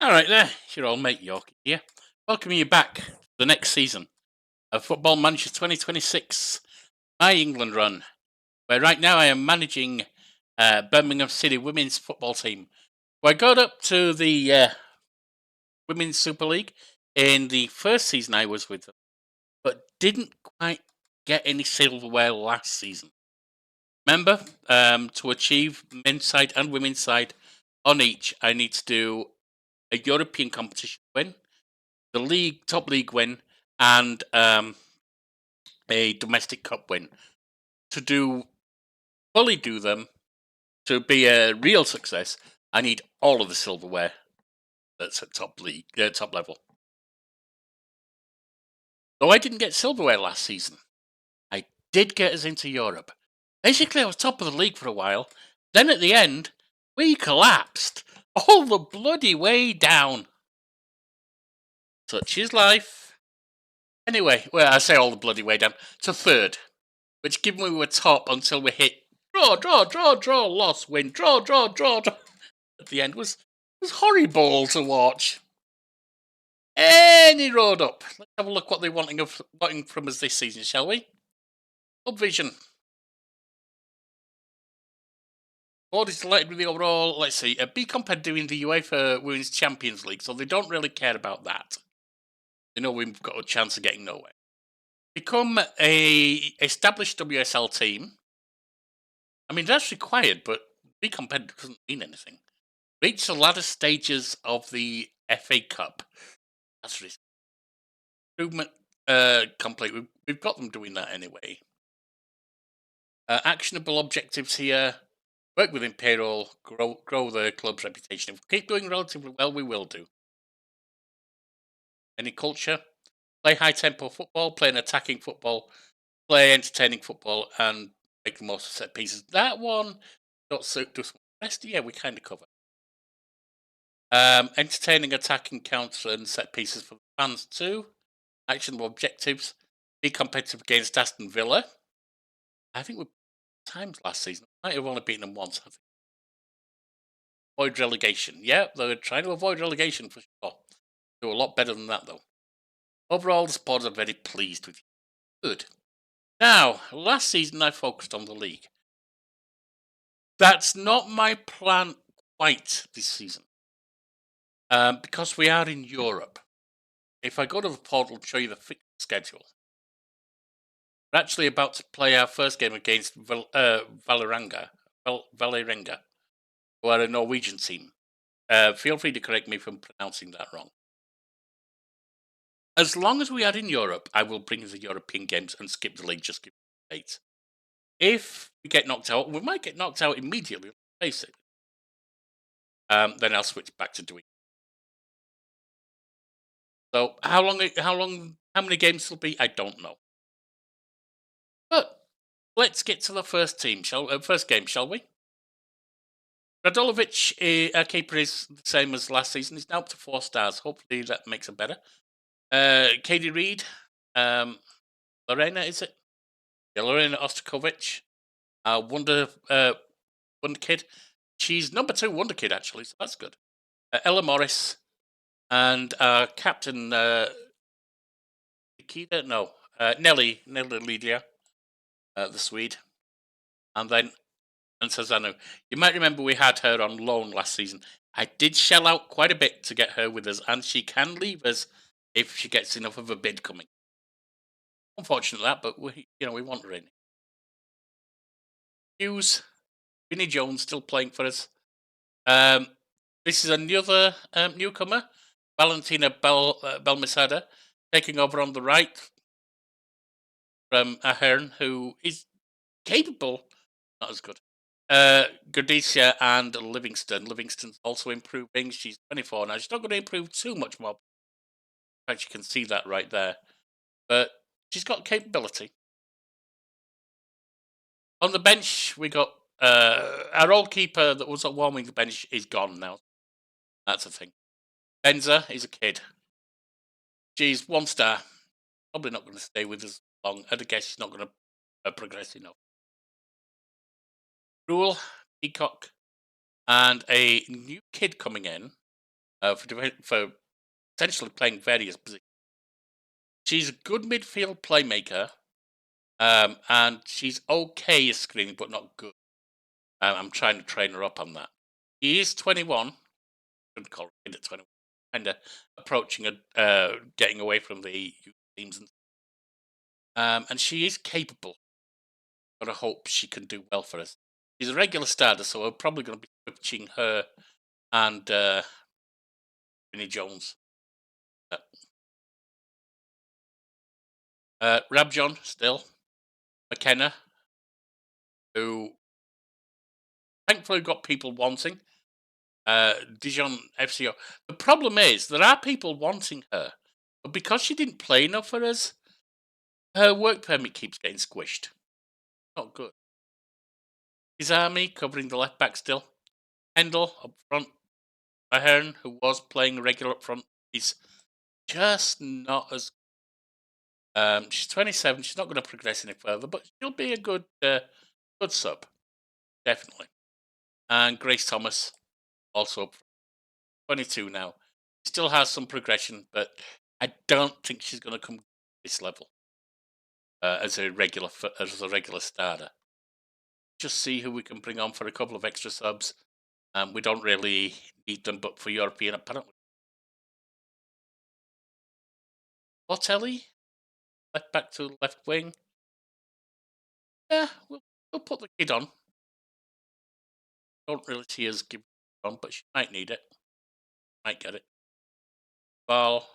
All right there, your old mate Yorkie here. Welcoming you back to the next season of Football Manager 2026, my England run, where right now I am managing Birmingham City women's football team. Well, I got up to the Women's Super League in the first season I was with them, but didn't quite get any silverware last season. Remember, to achieve men's side and women's side on each, I need to do a European competition win, the league top league win, and a domestic cup win. To fully do them, to be a real success, I need all of the silverware that's at top level. Though I didn't get silverware last season, I did get us into Europe. Basically, I was top of the league for a while. Then at the end, we collapsed all the bloody way down. Such is life. Anyway, well, I say all the bloody way down to third, which given we were top until we hit draw, loss, win, draw. At the end was horrible to watch. Any road up. Let's have a look what they're wanting from us this season, shall we? Vision. Board is delighted with the overall. Let's see, be competitive in the UEFA Women's Champions League, so they don't really care about that. They know we've got a chance of getting nowhere. Become a established WSL team. I mean, that's required, but be competitive doesn't mean anything. Reach the latter stages of the FA Cup. That's risky. Improvement complete. We've got them doing that anyway. Actionable objectives here. Work within payroll. Grow the club's reputation. If we keep doing relatively well, we will do. Any culture? Play high tempo football. Play an attacking football. Play entertaining football, and make the most of set pieces. That one not suit us. Rest, yeah, we kind of cover. Entertaining attacking counter and set pieces for the fans too. Actionable objectives. Be competitive against Aston Villa. I think we times last season. Might have only beaten them once, I think. Avoid relegation. Yeah, they're trying to avoid relegation for sure. Do a lot better than that though. Overall, the supporters are very pleased with you. Good. Now, last season I focused on the league. That's not my plan quite this season. Because we are in Europe. If I go to the portal and show you the fixture schedule, we're actually about to play our first game against Valerenga, who are a Norwegian team. Feel free to correct me if I'm pronouncing that wrong. As long as we are in Europe, I will bring the European games and skip the league, just give the dates. If we get knocked out, we might get knocked out immediately, face it. Then I'll switch back to doing. So how many games will be? I don't know. But let's get to the first team, first game, shall we? Radolovic, our keeper, is the same as last season. He's now up to 4 stars. Hopefully that makes it better. Katie Reed, Lorena, is it? Yeah, Lorena Ostakovic, Wonder Kid. She's number 2 Wonder Kid, actually, so that's good. Ella Morris, and Captain Nikita, no, Nelly Lydia, the Swede, and then Sazanu. You might remember we had her on loan last season. I did shell out quite a bit to get her with us, and she can leave us if she gets enough of a bid coming. Unfortunate that, but we want her in. Hughes, Vinnie Jones still playing for us. This is another newcomer, Valentina Belmisada, taking over on the right from Ahern, who is capable, not as good. Gordisia and Livingston. Livingston's also improving. She's 24 now. She's not going to improve too much more. In fact, you can see that right there. But she's got capability. On the bench, we got our old keeper that was warming the bench is gone now. That's a thing. Benza is a kid. She's 1 star. Probably not going to stay with us long. I'd guess she's not going to progress enough. Rule, Peacock, and a new kid coming in. for potentially playing various positions. She's a good midfield playmaker, and she's okay at screening, but not good. I'm trying to train her up on that. She is 21. Couldn't call her at 21. Kind of approaching getting away from the youth teams, and she is capable. Gotta hope she can do well for us. She's a regular starter, so we're probably going to be switching her and Vinnie Jones. Rabjon still. McKenna, who thankfully got people wanting. Dijon FCO. The problem is there are people wanting her, but because she didn't play enough for us, her work permit keeps getting squished. Not good. His army covering the left back still. Hendel up front. Ahern, who was playing regular up front, is just not as. She's 27. She's not going to progress any further, but she'll be a good sub, definitely. And Grace Thomas, also up 22 now. Still has some progression, but I don't think she's going to come to this level as a regular starter. Just see who we can bring on for a couple of extra subs. We don't really need them, but for European, apparently. Lotelli, left back to left wing. Yeah, we'll put the kid on. Don't really see us give it on, but she might need it. Might get it. Val,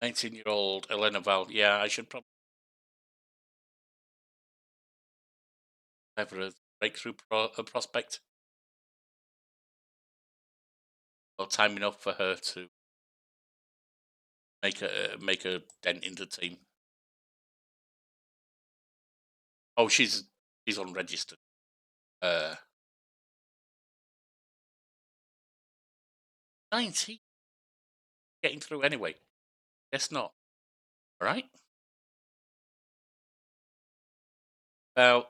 19-year-old Elena Val. Yeah, I should probably have a breakthrough prospect. Well, time enough for her to make a dent in the team. Oh, she's unregistered. 19. Getting through anyway. Guess not. All right. About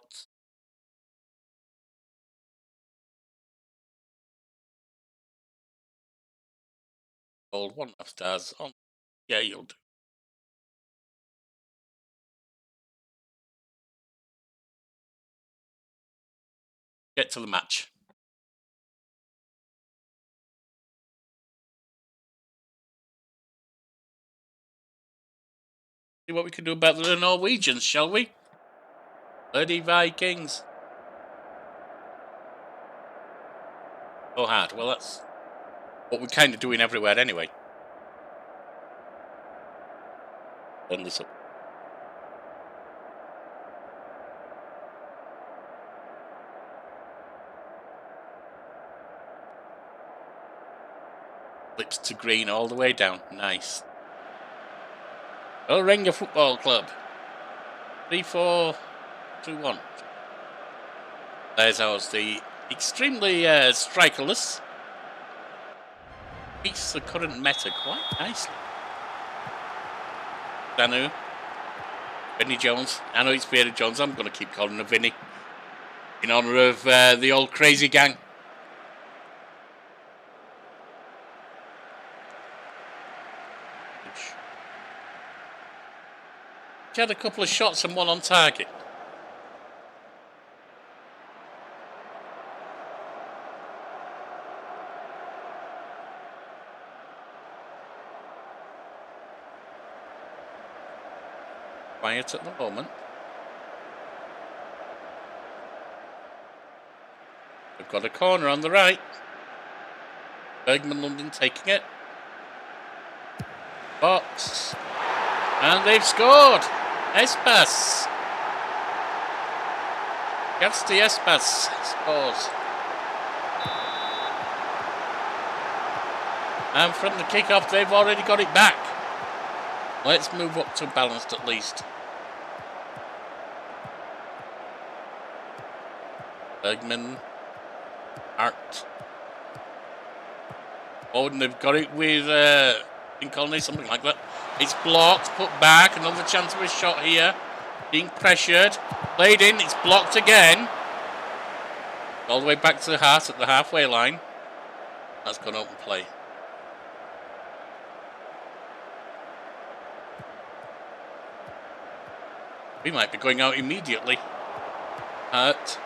old 1.5 stars on. Yeah, you'll do. Get to the match. See what we can do about the Norwegians, shall we? Bloody Vikings. Oh, hard. Well, that's what we're kind of doing everywhere anyway. Turn this up. Flips to green all the way down. Nice. Elringa Football Club. 3-4-2-1. There's ours. The extremely strikerless. Beats the current meta quite nicely. Danu. Vinnie Jones. I know it's Vinnie Jones. I'm going to keep calling her Vinnie. In honour of the old crazy gang. She had a couple of shots and one on target. Quiet at the moment. We've got a corner on the right. Bergman London taking it. Box. And they've scored. Espas. Gasti Espas scores. And from the kickoff, they've already got it back. Let's move up to balanced at least. Bergman. Art. Oh, and they've got it with Colony, something like that. It's blocked, put back, another chance of a shot here. Being pressured, played in, it's blocked again. All the way back to the Hart at the halfway line. That's gone open play. We might be going out immediately. Hart.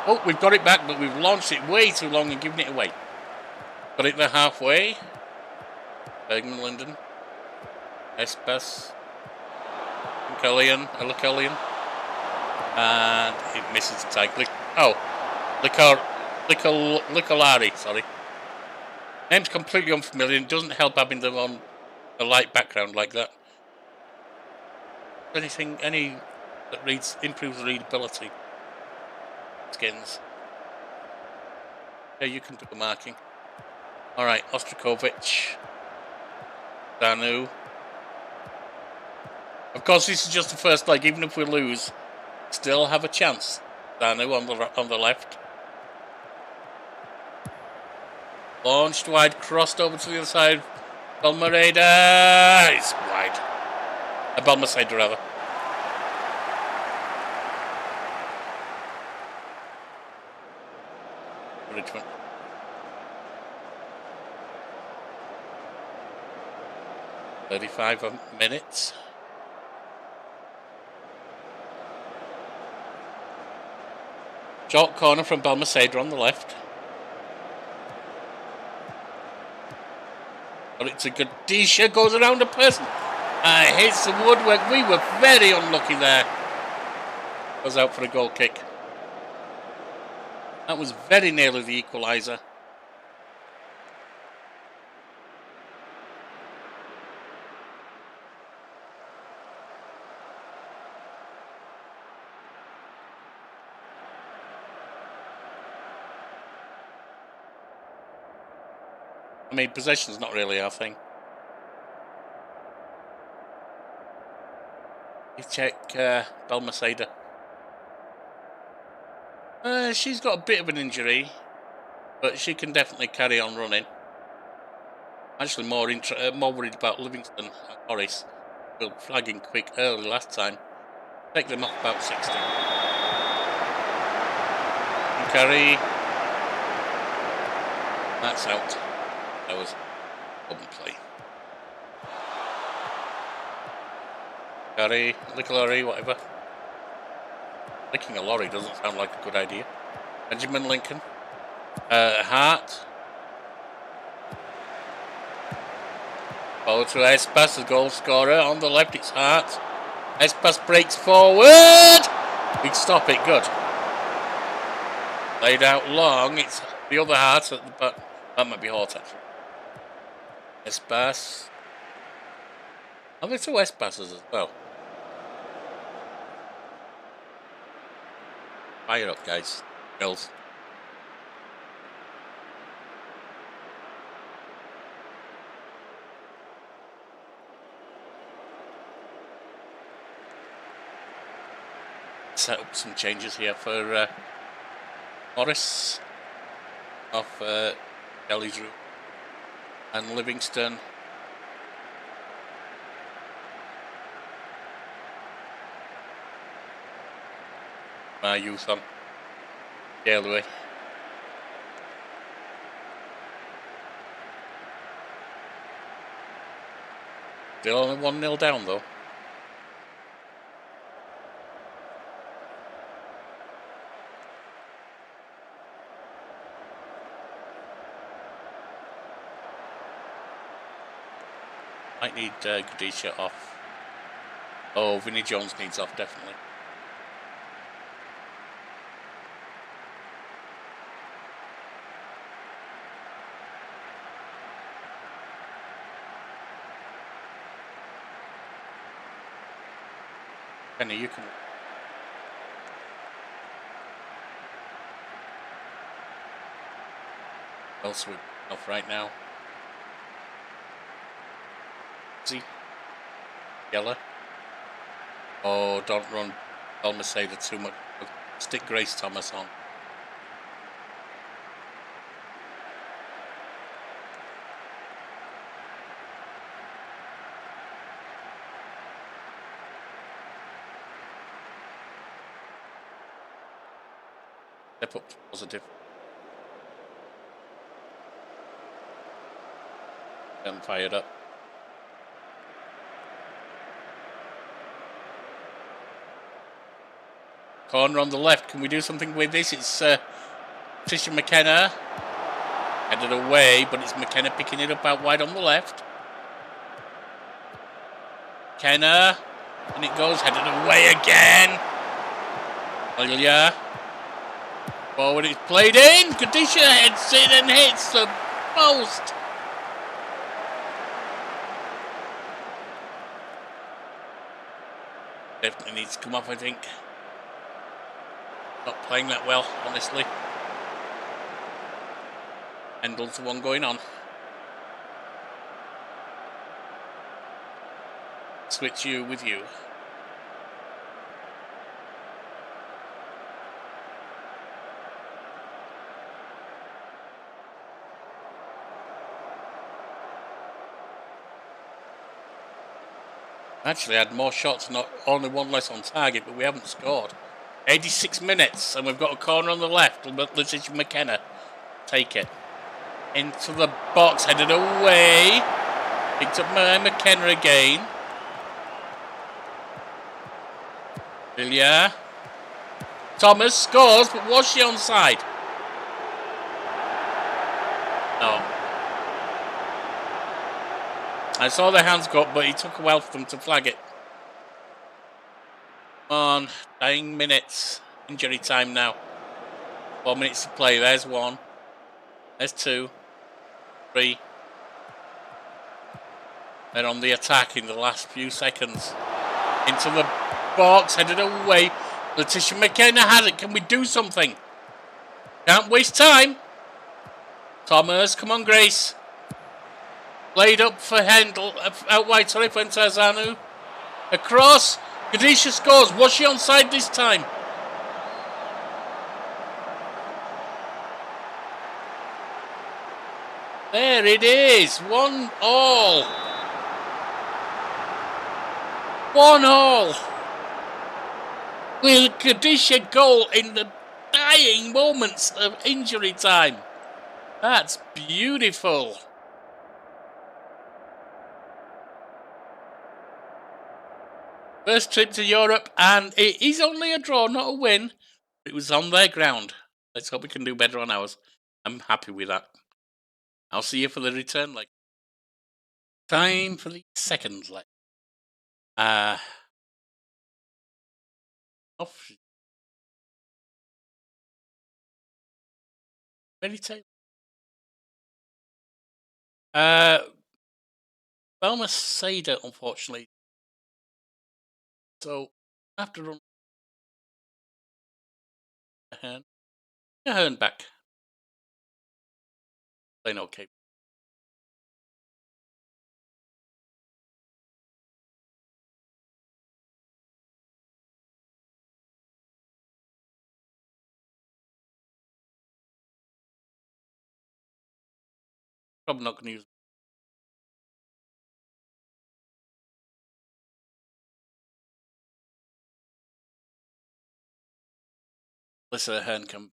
Oh, we've got it back, but we've launched it way too long and given it away. Got it there halfway. Bergman Linden. Espas. Cullian. And it misses the tag. Licolari, sorry. Name's completely unfamiliar. It doesn't help having them on a light background like that. Any that improves the readability. Skins. Yeah, you can do the marking. Alright, Ostrakovic. Danu. Of course, this is just the first leg. Even if we lose, still have a chance. Danu on the left. Launched wide, crossed over to the other side. Balmoreda. It's wide. Balmaceda, rather. Richmond. "35 minutes. Short corner from Balmaceda on the left. But it's a Gadisha, goes around a person. Hits the woodwork. We were very unlucky there. Goes out for a goal kick. That was very nearly the equaliser. I mean, possession's not really our thing. You check Balmaceda. She's got a bit of an injury, but she can definitely carry on running. Actually, more worried about Livingston and Morris. We were flagging quick early last time. Take them off about 60. And carry. That's out. That was open play. Carry, lick a lorry, whatever. Licking a lorry doesn't sound like a good idea. Benjamin Lincoln. Hart. Ball to Espas, the goal scorer. On the left, it's Hart. Espas breaks forward. We stop it, good. Laid out long. It's the other Hart at the back. That might be Hart, actually. Espas. Oh, there's two Espases as well. Fire up, guys. Girls. Set up some changes here for Morris off Kelly's room and Livingston. My youth on Galway. Still only 1-0 down though. Might need Gadisha off. Oh, Vinnie Jones needs off, definitely. Kenny, you can. Else we're off right now. See? Yellow. Oh, don't run Balmaceda too much. Stick Grace Thomas on. Step up to positive. And fired up. Corner on the left. Can we do something with this? It's Letitia McKenna. Headed away, but it's McKenna picking it up out wide on the left. McKenna. And it goes headed away again. Ilya. Forward, it's played in. Kadisha heads in and hits the post. Definitely needs to come off, I think. Not playing that well, honestly. Hendon's the one going on. Switch you with you. Actually had more shots, not only one less on target, but we haven't scored. 86 minutes, and we've got a corner on the left. Letitia McKenna take it into the box, headed away. Picked up by McKenna again. Ilya. Thomas scores, but was she onside? No. I saw the hands go up, but he took a while for them to flag it. Come on, dying minutes. Injury time now. 4 minutes to play. There's one. There's two. 3. They're on the attack in the last few seconds. Into the box, headed away. Letitia McKenna has it. Can we do something? Can't waste time. Thomas, come on, Grace. Played up for Hendel, out wide, sorry, for Tarzanu. Across, Kadisha scores. Was she onside this time? There it is, 1-1. 1-1. With a Kadisha goal in the dying moments of injury time. That's beautiful. First trip to Europe, and it is only a draw, not a win. It was on their ground. Let's hope we can do better on ours. I'm happy with that. I'll see you for the return leg. Time for the second leg. Off. Ready to. Velma Sader, unfortunately. So, I have to run Ahern back. Playing okay. Probably not going to use. Let's let Ahern come.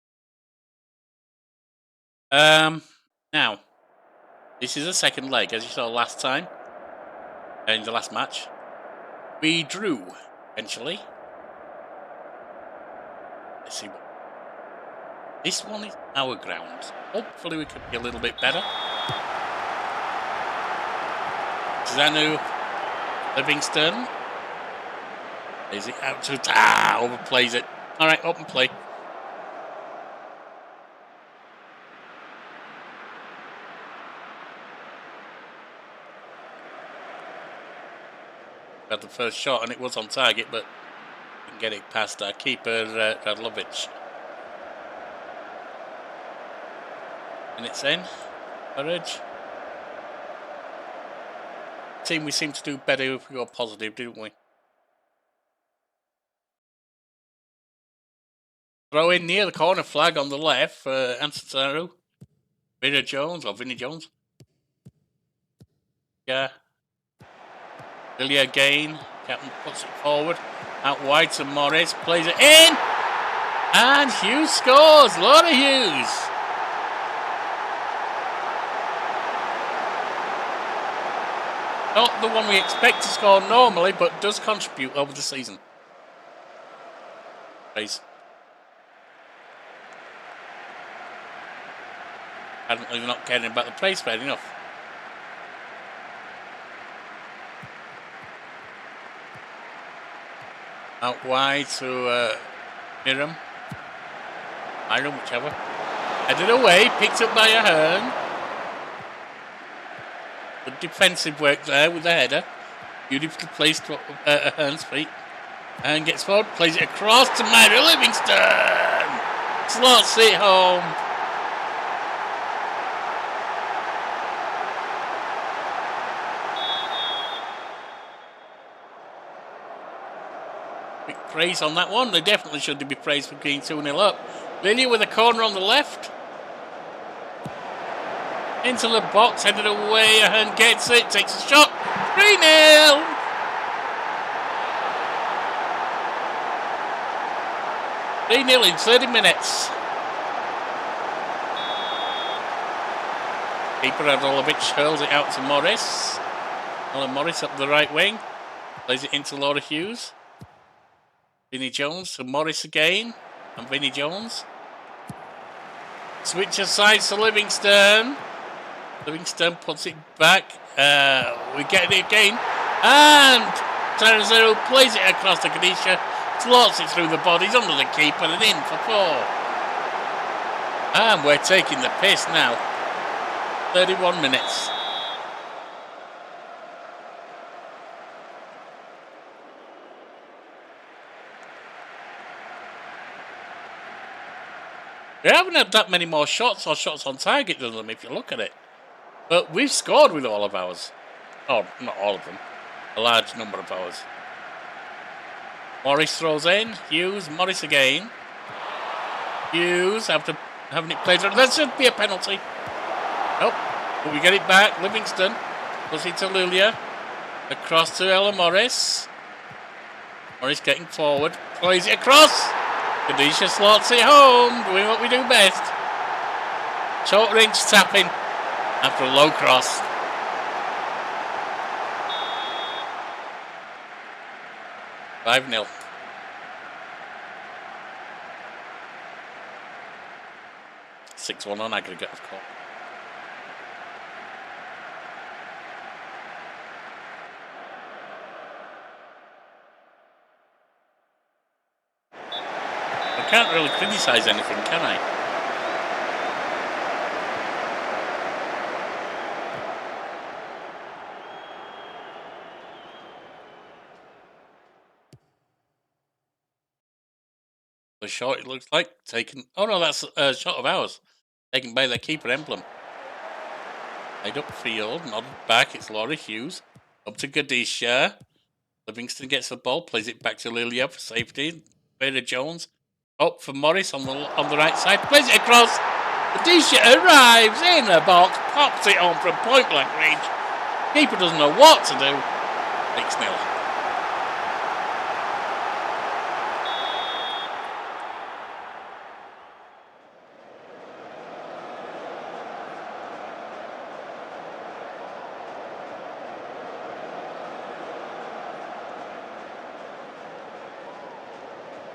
Now, this is the second leg, as you saw last time, in the last match. We drew, eventually. Let's see what. This one is our ground. Hopefully we can be a little bit better. Zanu Livingston. Is it out to overplays it. Alright, open play. Had the first shot and it was on target, but didn't get it past our keeper, Radlovic. And it's in. Courage. Team, we seem to do better if we go positive, didn't we? Throw in near the corner flag on the left for Ansaru. Vinnie Jones. Yeah. Ilya again. Captain puts it forward. Out wide to Morris. Plays it in. And Hughes scores. Laura Hughes. Not the one we expect to score normally, but does contribute over the season. Praise. Apparently they're not caring about the play spread enough. Out wide to Miram. Iron, whichever. Headed away, picked up by Ahern. Good defensive work there with the header. Beautifully placed to Ahern's feet. And gets forward, plays it across to Myra Livingston. Slots it home. Big praise on that one. They definitely should be praised for being 2-0 up. Lilia with a corner on the left. Into the box, headed away. Ahern gets it, takes a shot. 3-0. In 30 minutes. Keeper Adolovic hurls it out to Morris. Morris up the right wing. Plays it into Laura Hughes. Vinnie Jones to Morris again. And Vinnie Jones. Switch aside to Livingston. Livingston puts it back. We get it again. And Terrazero plays it across to Kadisha. Slots it through the bodies under the keeper and in for 4. And we're taking the piss now. 31 minutes. We haven't had that many more shots or shots on target than them if you look at it. But we've scored with all of ours. Oh, not all of them. A large number of ours. Morris throws in. Hughes, Morris again. Hughes after having it played through. There should be a penalty. Nope. But we get it back. Livingston puts it to Lilia. Across to Ella Morris. Morris getting forward. Plays it across. Kadisha slots it home. Doing what we do best. Short range tapping after a low cross. $5-0. $6-1 on aggregate, of course. I can't really criticise anything, can I? The shot, it looks like, taken... Oh, no, that's a shot of ours. Taken by their keeper emblem. Laid upfield, nodded back. It's Laura Hughes. Up to Gadisha. Livingston gets the ball, plays it back to Lilia for safety. Vera Jones. Up for Morris on the right side. Plays it across. Gadisha arrives in the box. Pops it on from point blank range. Keeper doesn't know what to do. 6-0.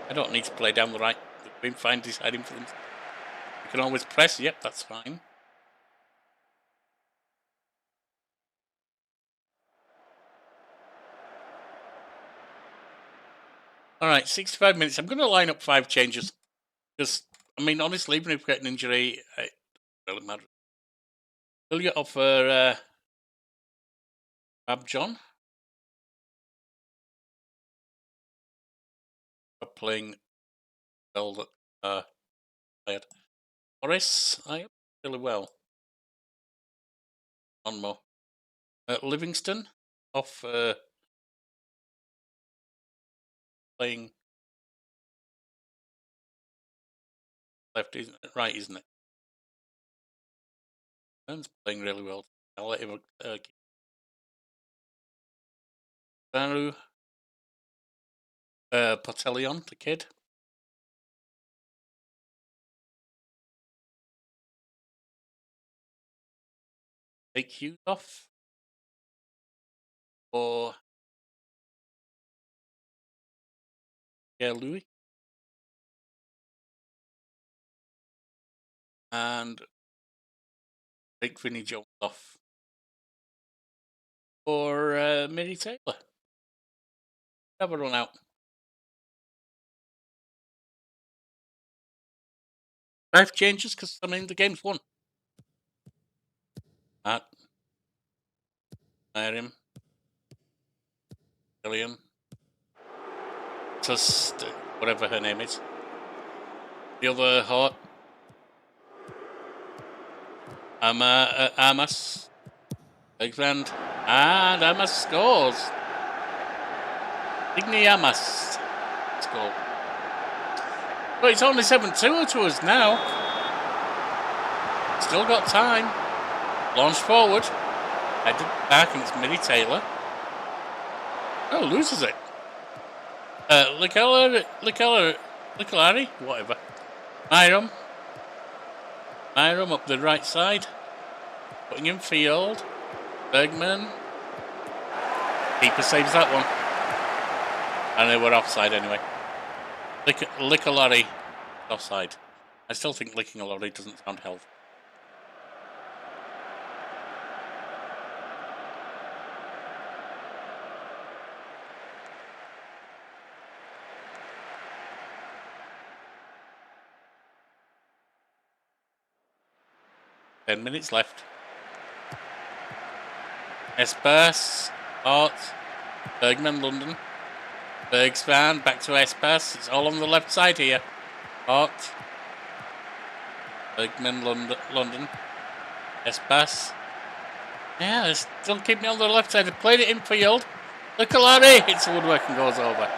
I don't need to play down the right. They've been fine deciding for them. You can always press. Yep, that's fine. All right, 65 minutes. I'm going to line up 5 changes. Because, I mean, honestly, even if we get an injury, it doesn't matter. Will you offer Ab John? Playing well that played. Morris, I really well. One more. Livingston off playing left, isn't it? Right, isn't it? Burns playing really well. I'll let him Baru Potelion, the kid. take Hughes off. Or Louis. And take Vinnie Jones off. Or Mini Taylor. Have a run out. 5 changes because, I mean, the game's won. Matt. Miriam. Gillian. Just whatever her name is. The other Hort. Amas. Bigland. And Amas scores. Igni Amas score. But it's only 7-2 to us now. Still got time. Launch forward. Headed back, and it's Mini Taylor. Oh, loses it. Licolari, whatever. Myram up the right side. Putting in field. Bergman. Keeper saves that one. And they were offside anyway. Licolari offside. I still think licking a lorry doesn't sound healthy. Ten minutes left. Espas, Hart, Bergman, London. Bergspan, back to Espas. It's all on the left side here. Hart, Bergman, London. Espas. Yeah, they're still keeping it on the left side. They played it in field. Licolari hits the woodwork and goes over.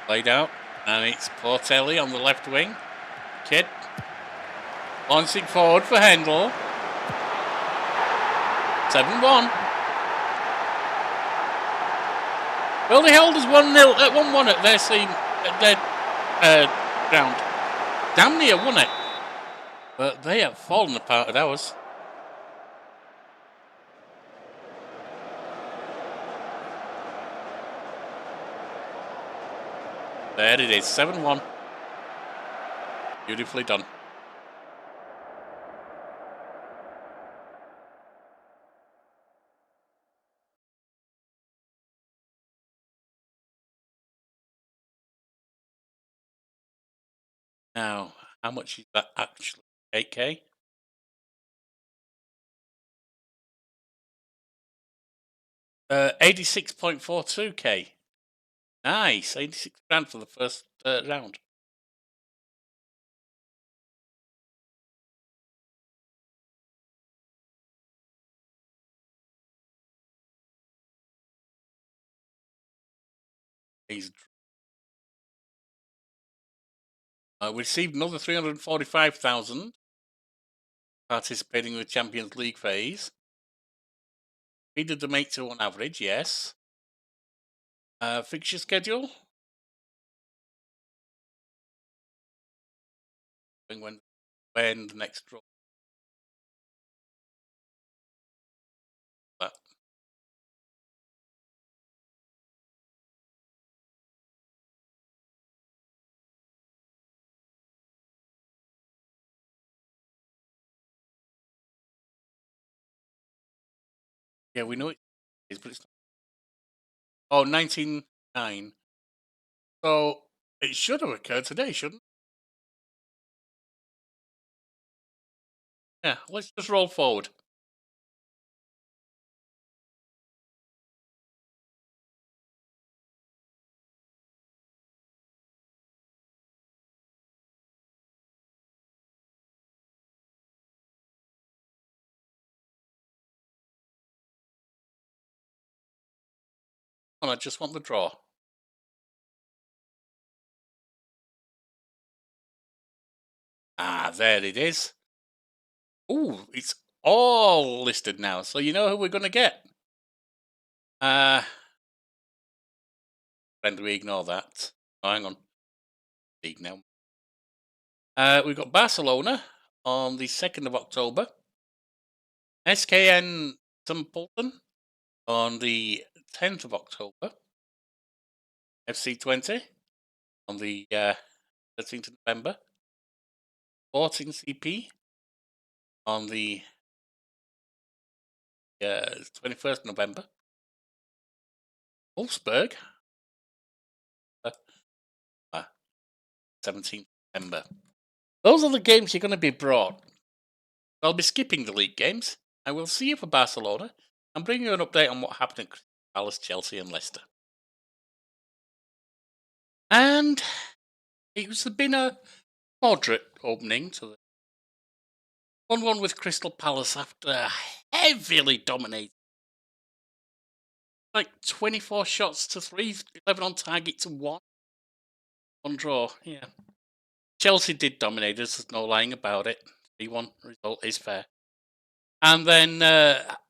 Played out, and it's Portelli on the left wing. Kidd. Launching forward for Hendel. 7-1. Well, they held us 1-0 at 1-1 at their ground. Damn near won it. But they have fallen apart at ours. There it is, 7-1. Beautifully done. Now, how much is that actually? 8K? Uh, 86.42K. Nice, 86 grand for the first round. He's we received another 345,000 participating in the Champions League phase. We did the make to on average, yes. Fixture schedule. When the next draw. That. Yeah, we know it is, but it's not. Oh, 1909. So it should have occurred today, shouldn't it? Yeah, let's just roll forward. And I just want the draw. Ah, there it is. Ooh, it's all listed now, so you know who we're going to get. when do we ignore that? Oh, hang on. League now. We've got Barcelona on the 2nd of October. SKN Templeton on the 10th of October. FC20 on the 13th of November. Sporting CP on the 21st of November. Wolfsburg 17th of November. Those are the games you're going to be brought. I'll be skipping the league games. I will see you for Barcelona and bring you an update on what happened at Crystal Palace, Chelsea and Leicester. And it's been a moderate opening to the 1-1 with Crystal Palace after heavily dominating. Like 24 shots to 3, 11 on target to 1. One draw, yeah. Chelsea did dominate us, there's no lying about it. 3-1 result is fair. And then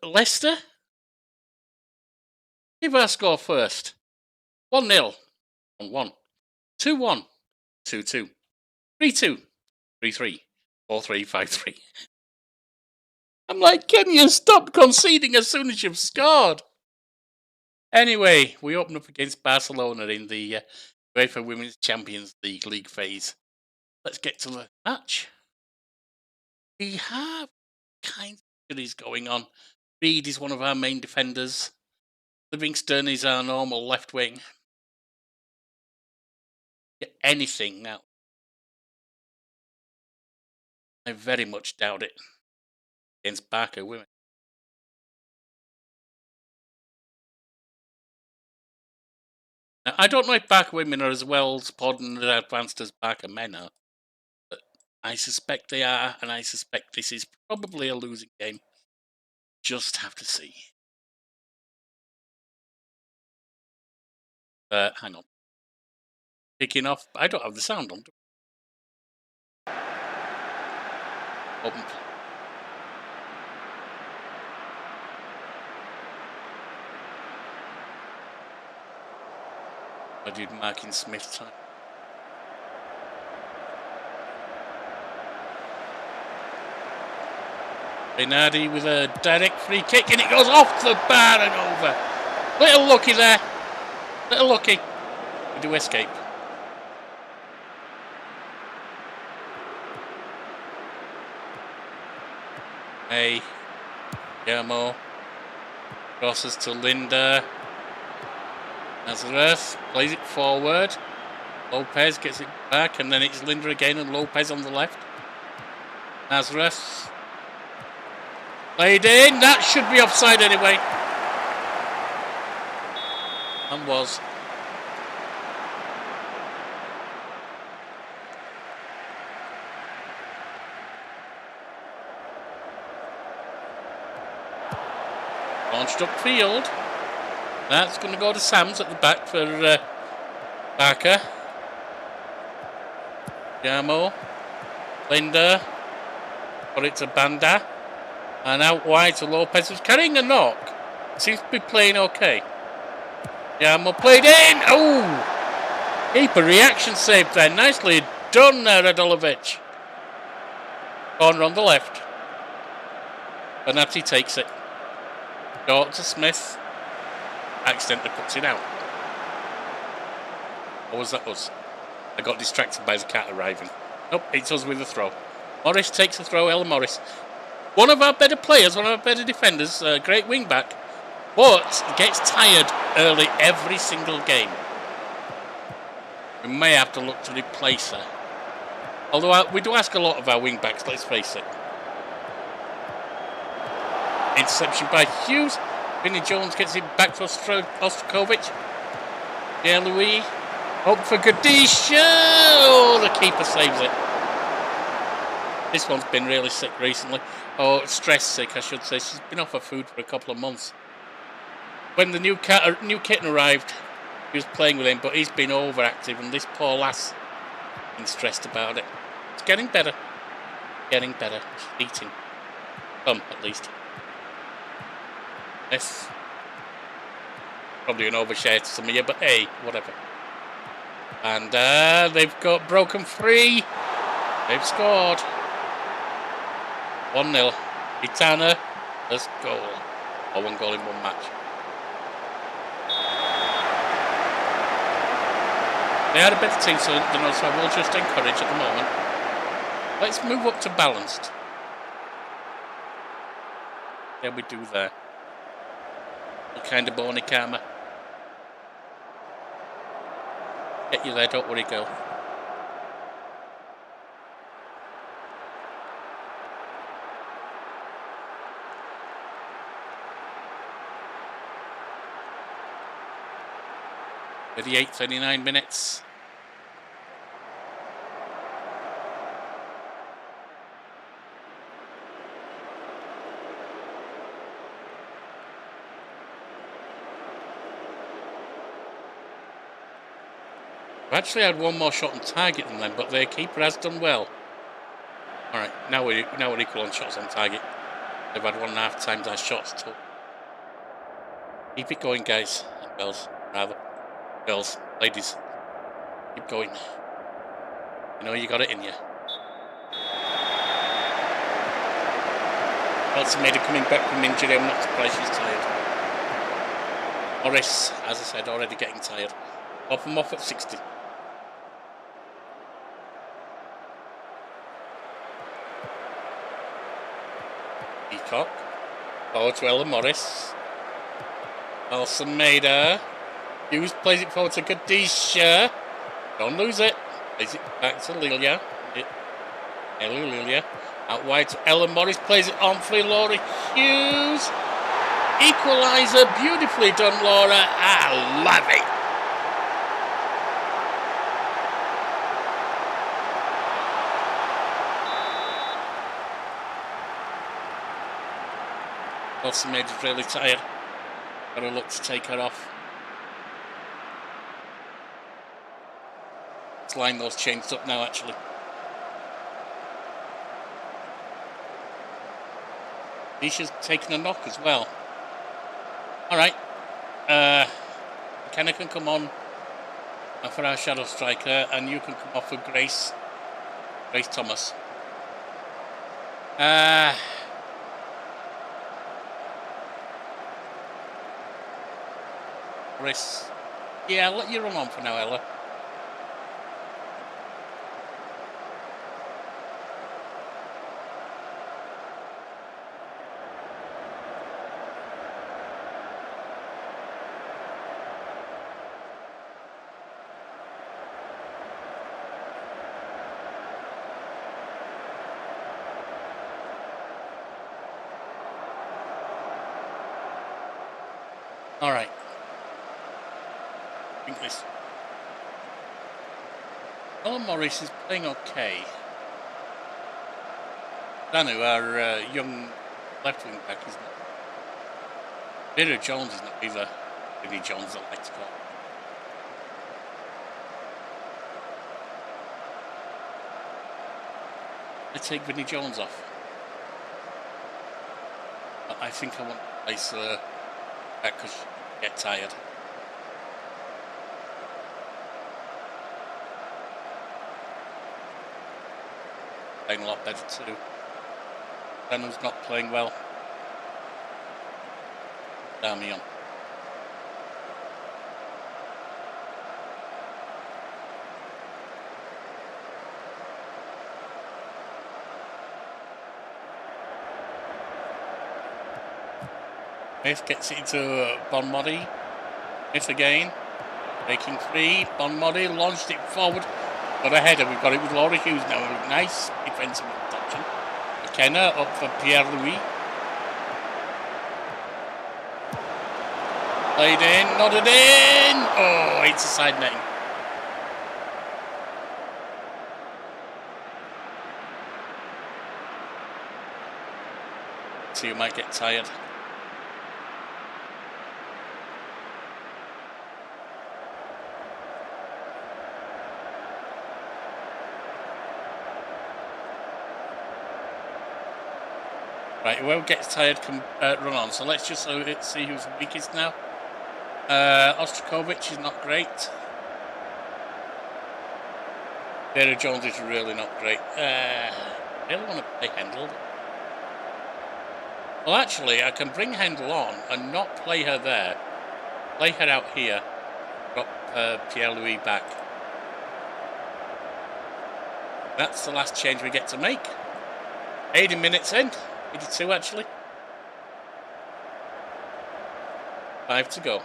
Leicester. Give our score first. 1-0, 1-1. 2-1, 2-2. 3-2, 3-3, 4-3, 5-3. I'm like, can you stop conceding as soon as you've scored? Anyway, we open up against Barcelona in the UEFA Women's Champions League phase. Let's get to the match. We have kind of injuries going on. Reed is one of our main defenders. Livingston is our normal left wing. Get anything now. I very much doubt it against Barca women. Now, I don't know if Barca women are as well supported and advanced as Barca men are, but I suspect they are, and I suspect this is probably a losing game. Just have to see. Hang on. Kicking off. I don't have the sound on. Open play. I did Markin Smith time. Bernardi with a direct free kick, and it goes off the bar and over. Little lucky there. Little lucky. We do escape. Hey. Guillermo. Crosses to Linda. Nazareth plays it forward. Lopez gets it back, and then it's Linda again and Lopez on the left. Nazareth. Played in. That should be offside anyway. And was. Launched upfield. That's going to go to Sams at the back for Barker. Yamo. Linda. Got it to Banda. And out wide to Lopez, who's carrying a knock. Seems to be playing okay. Yamo played in. Oh! Keeper reaction save there. Nicely done there, Radulovic. Corner on the left. Bonatti takes it. Short to Smith. Accidentally puts it out. Or was that us? I got distracted by the cat arriving. Nope, it's us with the throw. Morris takes the throw, Ella Morris. One of our better players, one of our better defenders, great wing back, but gets tired early every single game. We may have to look to replace her. Although we do ask a lot of our wing backs, let's face it. Interception by Hughes. Vinnie Jones gets it back to Ostrakovic. Yeah, Louis. Hope for Gadisha. Oh, the keeper saves it. This one's been really sick recently. Oh, stress sick, I should say. She's been off her food for a couple of months. When the new kitten arrived, he was playing with him, but he's been overactive, and this poor lass has been stressed about it. It's getting better. Getting better. She's eating. Some, at least. Yes. Probably an overshare to some of you, but hey, whatever. And they've got broken free. They've scored. 1-0. Itana, first goal. Or 1 goal in 1 match. They are a better team than us, so I will just encourage at the moment. Let's move up to balanced. Yeah, we do there. What kind of bony karma? Get you there, don't worry, girl. '38, 39 minutes. We've actually had 1 more shot on target than them, but their keeper has done well. Alright, now we're equal on shots on target. They've had 1.5 times our shots too. Keep it going, guys and girls, rather. Girls, ladies, keep going. You know you got it in you. Alcimeda coming back from injury. I'm not surprised she's tired. Morris, as I said, already getting tired. Off him off at 60. Peacock. Forward to Ella Morris. Alcimeda. Hughes plays it forward to Gadisha. Don't lose it. Plays it back to Lilia. Lilia. Out wide to Ella Morris. Plays it on for Laura Hughes. Equaliser. Beautifully done, Laura. I love it. Alcimeda's really tired. Got to look to take her off. Let's line those changed up now, actually. Nisha's taken a knock as well. Alright. McKenna can come on for our shadow striker, and you can come off for Grace Thomas. Grace. Yeah, I'll let you run on for now, Ella. All right. English. Ella Morris is playing okay. Danu, our young left wing back, is not. Vera Jones is not either. Vinnie Jones, I like to call. I take Vinnie Jones off. But I think I want to place back because she get tired. Playing a lot better too. Danu's not playing well. Damian. Smith gets it into Bonmodi. Smith again. Making free. Bonmodi launched it forward. Got a header. We've got it with Laura Hughes now. Nice defensive protection. McKenna up for Pierre-Louis. Played in. Nodded in. Oh, it's a side netting. So you might get tired. Right, whoever gets tired can run on. So let's just see who's the weakest now. Ostrakovic is not great. Vera Jones is really not great. I really want to play Hendel. Well, actually, I can bring Hendel on and not play her there. Play her out here. Drop Pierre-Louis back. That's the last change we get to make. 80 minutes in. 82, actually. 5 to go.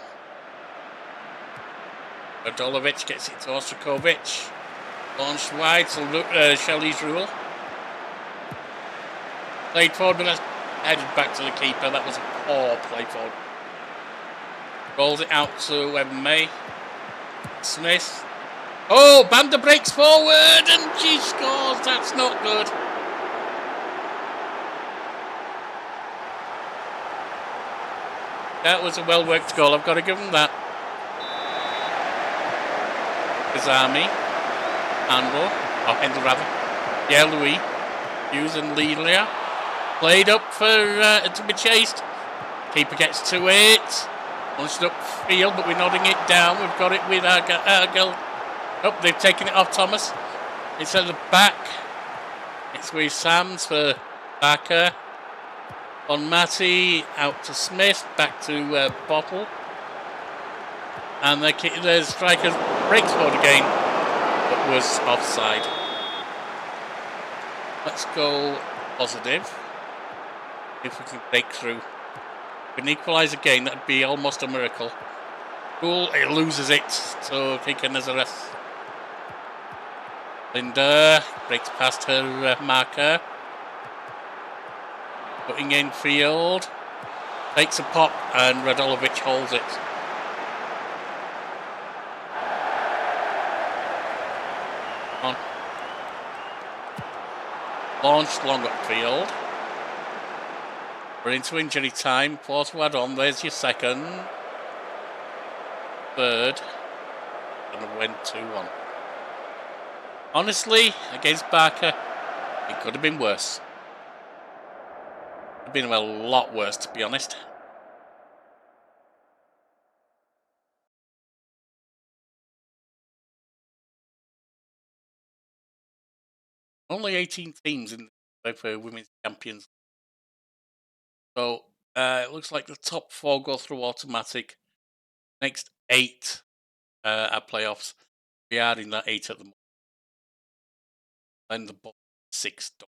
Radulovic gets it to Ostrakovic. Launched wide to Shelley's rule. Played forward, but that's headed back to the keeper. That was a poor play forward. Rolls it out to May. Smith. Oh, Banda breaks forward and she scores. That's not good. That was a well-worked goal. I've got to give them that. Kazami. Hendel rather. Yeah, Louis. Hughes and Lelia. Played up for to be chased. Keeper gets to it. Launched upfield, but we're nodding it down. We've got it with Argel. Oh, they've taken it off Thomas. It's at the back. It's with Sams for Barker. On Matty, out to Smith, back to Bottle. And the striker breaks forward again, but was offside. Let's go positive. If we can break through. If we can equalise again, that'd be almost a miracle. Cool, it loses it, so Kika Nazareth. Linda breaks past her marker. Putting in field. Takes a pop and Radulovic holds it. On. Launched long upfield. We're into injury time. Fourth word on. There's your second. Third. And it went 2-1. Honestly, against Barker, it could have been worse. It could have been a lot worse, to be honest. Only 18 teams in for women's champions. So it looks like the top 4 go through automatic. Next 8 are playoffs. We are in that 8 at the moment. And the bottom 6 don't.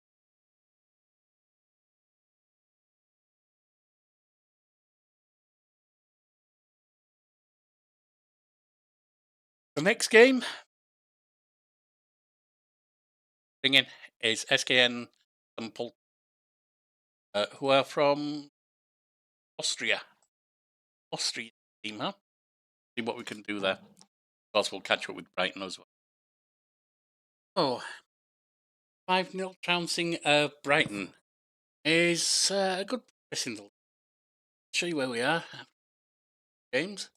The next game in is SKN Temple, who are from Austria. Austria team, huh? See what we can do there. Of course, we'll catch up with Brighton as well. Oh, 5-0 trouncing of Brighton is a good progress in the league. I'll show you where we are. Games.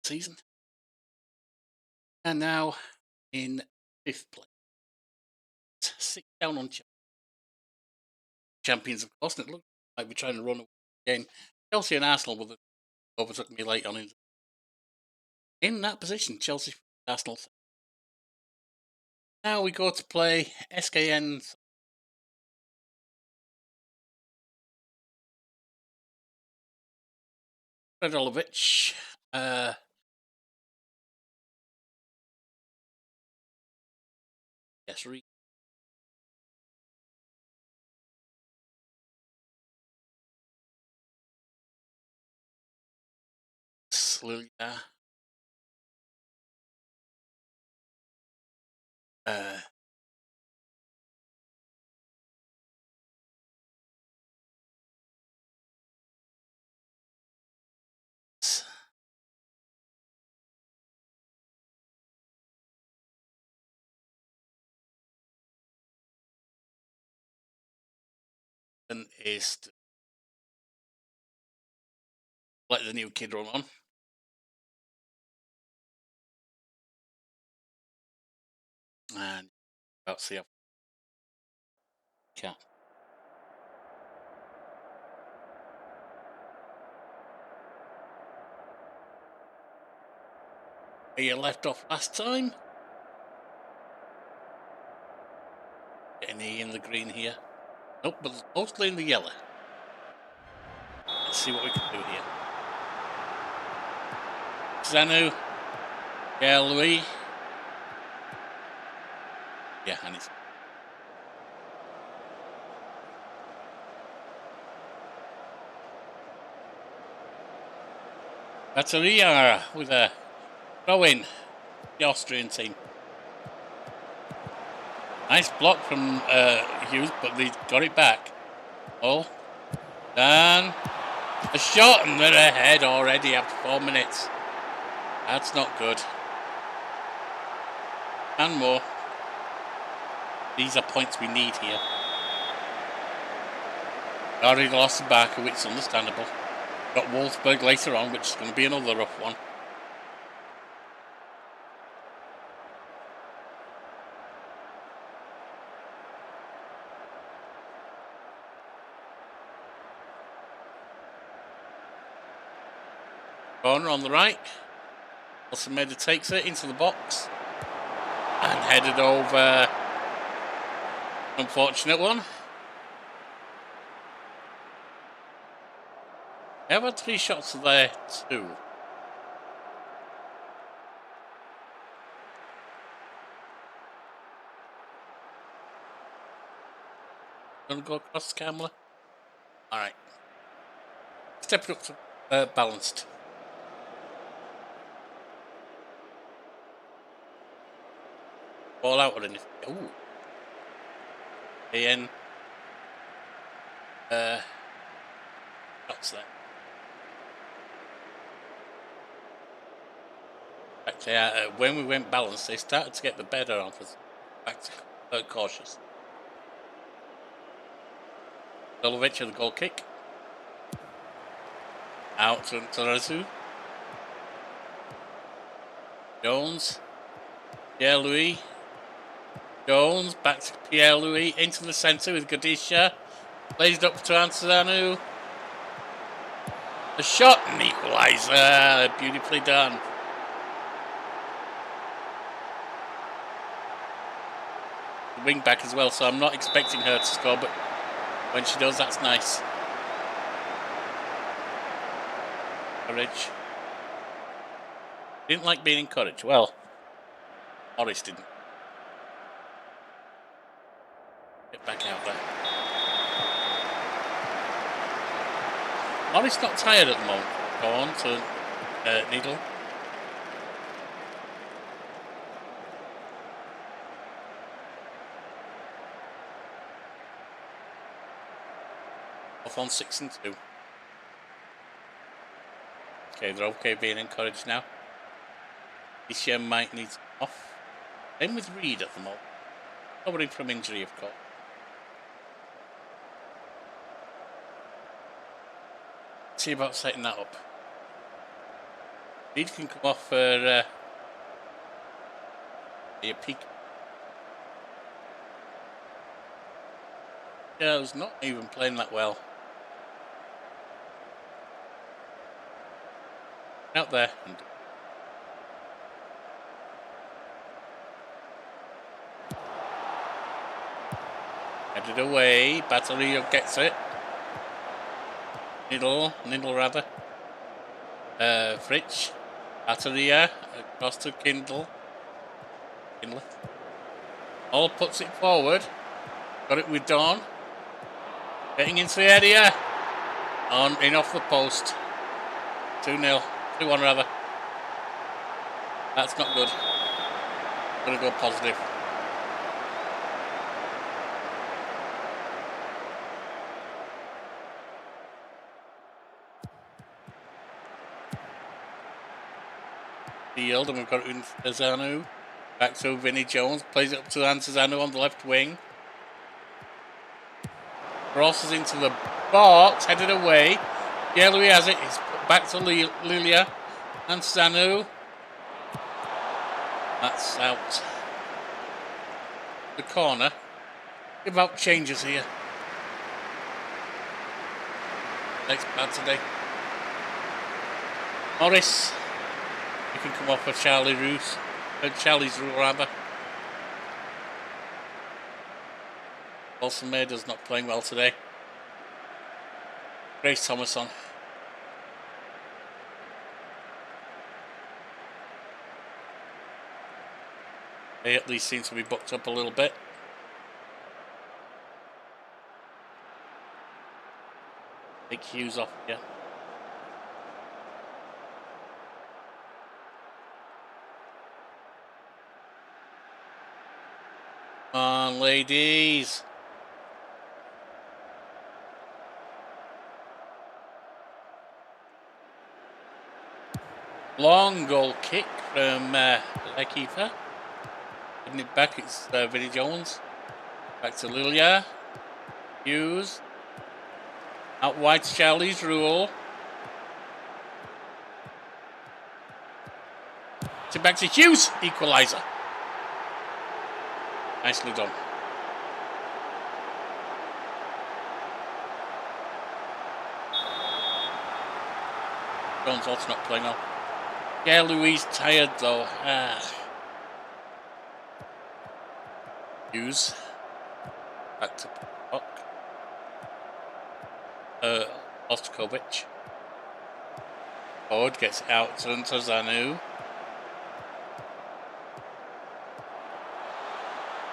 Season. And now in 5th place. 6 down on champions, of course, and it looks like we're trying to run away again. Chelsea and Arsenal will overtook me late on in that position. Chelsea, Arsenal. Now we go to play SKN. Radulovic. Yes, Lilia. And is to let the new kid run on. And about see how cat. Where you left off last time. Any in the green here? Nope, but mostly in the yellow. Let's see what we can do here. Zanu. Yeah, Louis. Yeah, and it's... Batteria with a throw-in. The Austrian team. Nice block from Hughes, but they got it back. Oh, Dan. A shot and they're ahead already after 4 minutes. That's not good. And more. These are points we need here. Already lost to Barker, which is understandable. Got Wolfsburg later on, which is going to be another rough one. Corner on the right. Alsameda takes it into the box. And headed over. Unfortunate one. They have had 3 shots there too. Gonna go across the camera. Alright. Step it up to balanced. Ball out or anything. Ooh. AN. Shots there. Actually, when we went balanced, they started to get the better of us. Back to cautious. Dolovic with the goal kick. Out to Tarazu. Jones. Pierre-Louis. Jones. Back to Pierre-Louis. Into the centre with Gadisha. Plays it up to Antizanu. A shot and equaliser. Beautifully done. Wing back as well, so I'm not expecting her to score, but when she does, that's nice. Courage. Didn't like being encouraged. Well, Morris didn't. Get back out there. Morris not tired at the moment. Go on to Needle. Off on 6 and 2. Okay, they're okay being encouraged now. This year might need off. Same with Reed at the moment. Recovering from injury, of course. See about setting that up. Reed can come off for a peak. Yeah, I was not even playing that well. Out there. Headed away. Batterio gets it. Niddle rather. Fritsch. Batteria across to Kindle. All puts it forward. Got it with Dawn. Getting into the area. In off the post. 2-0. 2-1 rather. That's not good. Gonna go positive. Field, and we've got Zanu. Back to Vinnie Jones. Plays it up to Antizanu on the left wing. Crosses into the box. Headed away. Yeah, Louis has it. It's put back to Lilia. Antizanu. That's out. The corner. Give out changes here. Next bad today. Morris. You can come off for Charlie's rule rather. Olsen Mader's not playing well today. Grace Thomas on. They at least seem to be booked up a little bit. Take Hughes off again. Come on, ladies. Long goal kick from the keeper. Getting it back, it's Vinnie Jones. Back to Lilia. Hughes. Out wide to Charlie's rule. So back to Hughes. Equaliser. Nicely done. Jones also not playing well. Yeah, Louise tired though. Hughes. Back to Puck. Ostokovic. Forward gets out to Zanu.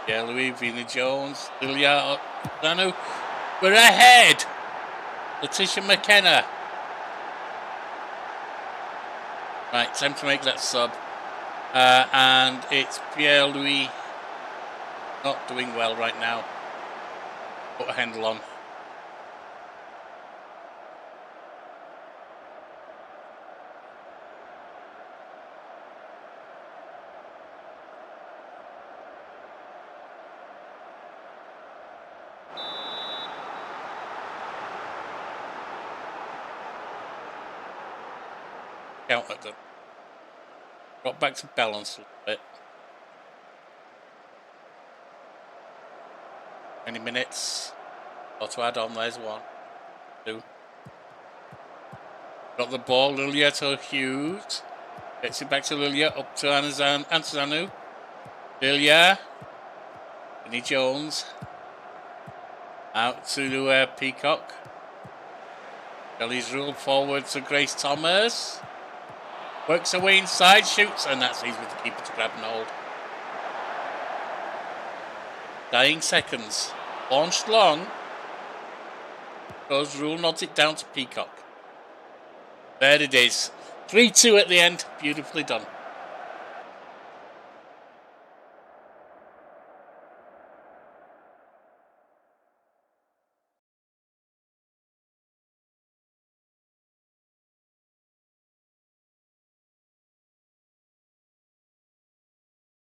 Yeah, Louis, Vinnie Jones, Lilia, Zanu. We're ahead! Letitia McKenna. Right, time to make that sub. And it's Pierre-Louis not doing well right now. Put a handle on. Count at them. Got back to balance a little bit. 20 minutes. Got to add on, there's 1, 2. Got the ball, Lilia to Hughes. Gets it back to Lilia, up to Anzanu. Lilia. Vinnie Jones. Out to Peacock. Kelly's ruled forward to Grace Thomas. Works away inside, shoots, and that's easy with the keeper to grab and hold. Dying seconds. Launched long. Goes rule, nods it down to Peacock. There it is. 3-2 at the end. Beautifully done.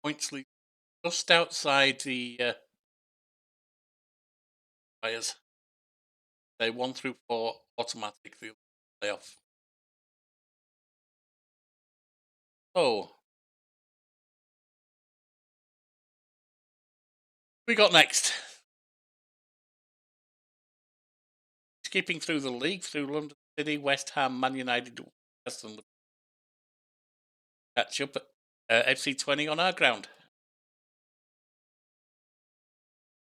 Points lead just outside the players. They 1 through 4 automatic for playoff. So, we got next. Skipping through the league, through London City, West Ham, Man United, Western. Catch up at FC20 on our ground.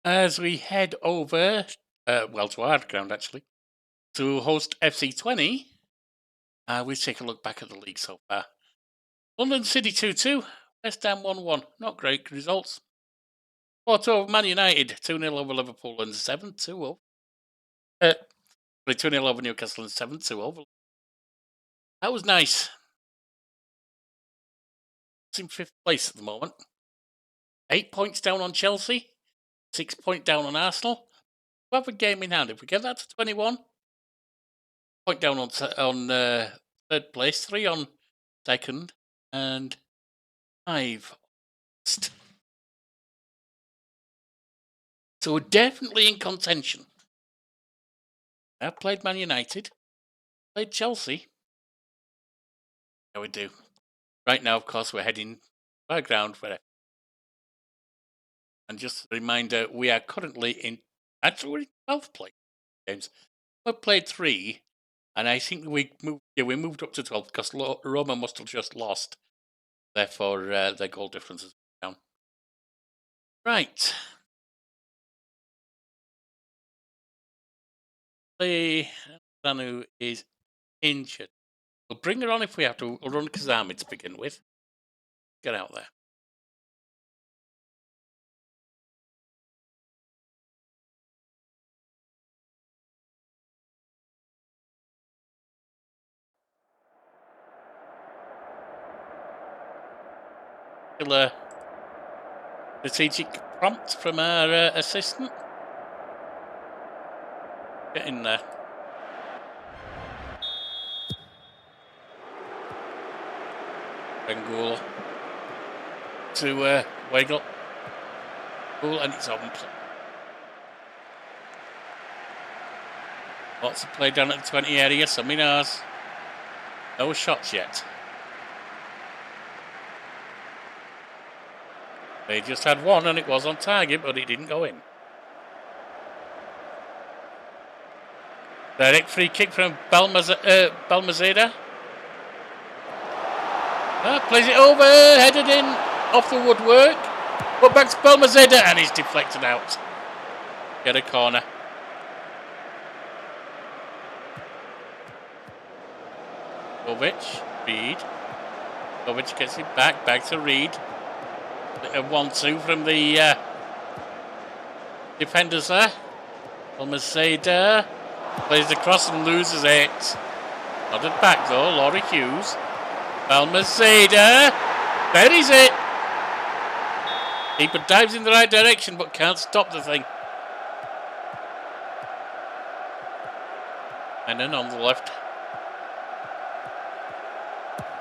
As we head over, to our ground actually, to host FC20, we take a look back at the league so far. London City 2-2, West Ham 1-1. Not great results. 4-2 over Man United, 2-0 over Liverpool and 7-2 over. 2-0 over Newcastle and 7-2 over. That was nice. It's in 5th place at the moment. 8 points down on Chelsea. 6 points down on Arsenal. We have a game in hand. If we get that to 21, point down on 3rd place, 3 on 2nd, and 5 on. So we're definitely in contention. I played Man United, played Chelsea. Yeah, we do. Right now, of course, we're heading to our ground for it. And just a reminder, we are currently in 12th place games. We've played 3, and I think we moved up to 12th because Roma must have just lost. Therefore, their goal difference is down. Right. Danu is injured. We'll bring her on if we have to. We'll run Kazami to begin with. Get out there. Strategic prompt from our assistant. Get in there. Bengal to Weigel. Cool, and it's on. Lots of play down at the 20 area. Saminas. No shots yet. They just had one and it was on target, but it didn't go in. Direct free kick from Balmazeda. Plays it over, headed in, off the woodwork. But back to Balmazeda and he's deflected out. Get a corner. Kovic, Reed. Kovic gets it back to Reed. A 1-2 from the defenders there. Balmazeda plays across and loses it. Nodded back though, Laurie Hughes. Balmazeda buries it. Keeper dives in the right direction but can't stop the thing. And then on the left.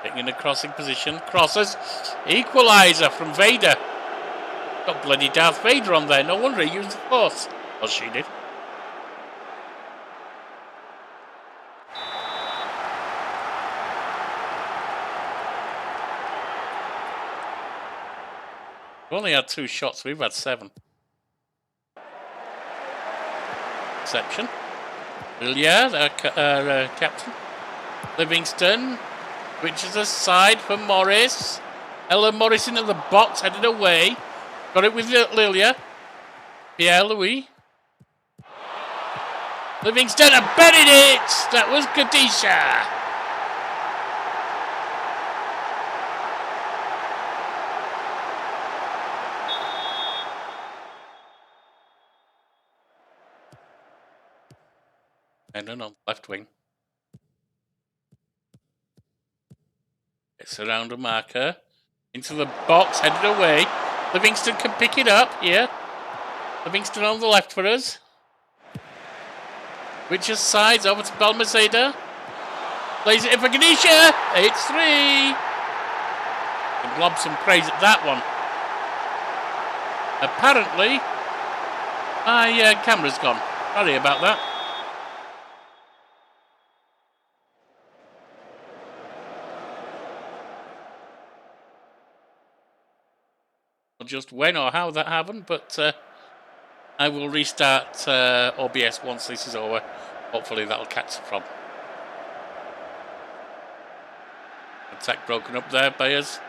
Taking a crossing position. Crosses. Equaliser from Vader. Got bloody Darth Vader on there. No wonder he used the force. Well, she did. We've only had 2 shots. We've had 7. Exception. Ilya, our captain. Livingston. Which is a side for Morris. Ella Morris into the box, headed away. Got it with Lilia. Pierre-Louis. Livingston and buried it! That was Kadisha. And then on the left wing. It's around a marker. Into the box, headed away. Livingston can pick it up here. Livingston on the left for us. Which just sides over to Balmazeda. Plays it in for Ganesha. It's 3. And lob some praise at that one. Apparently, my camera's gone. Sorry about that. Just when or how that happened, but I will restart OBS once this is over. Hopefully that'll catch the problem. Attack broken up there by us.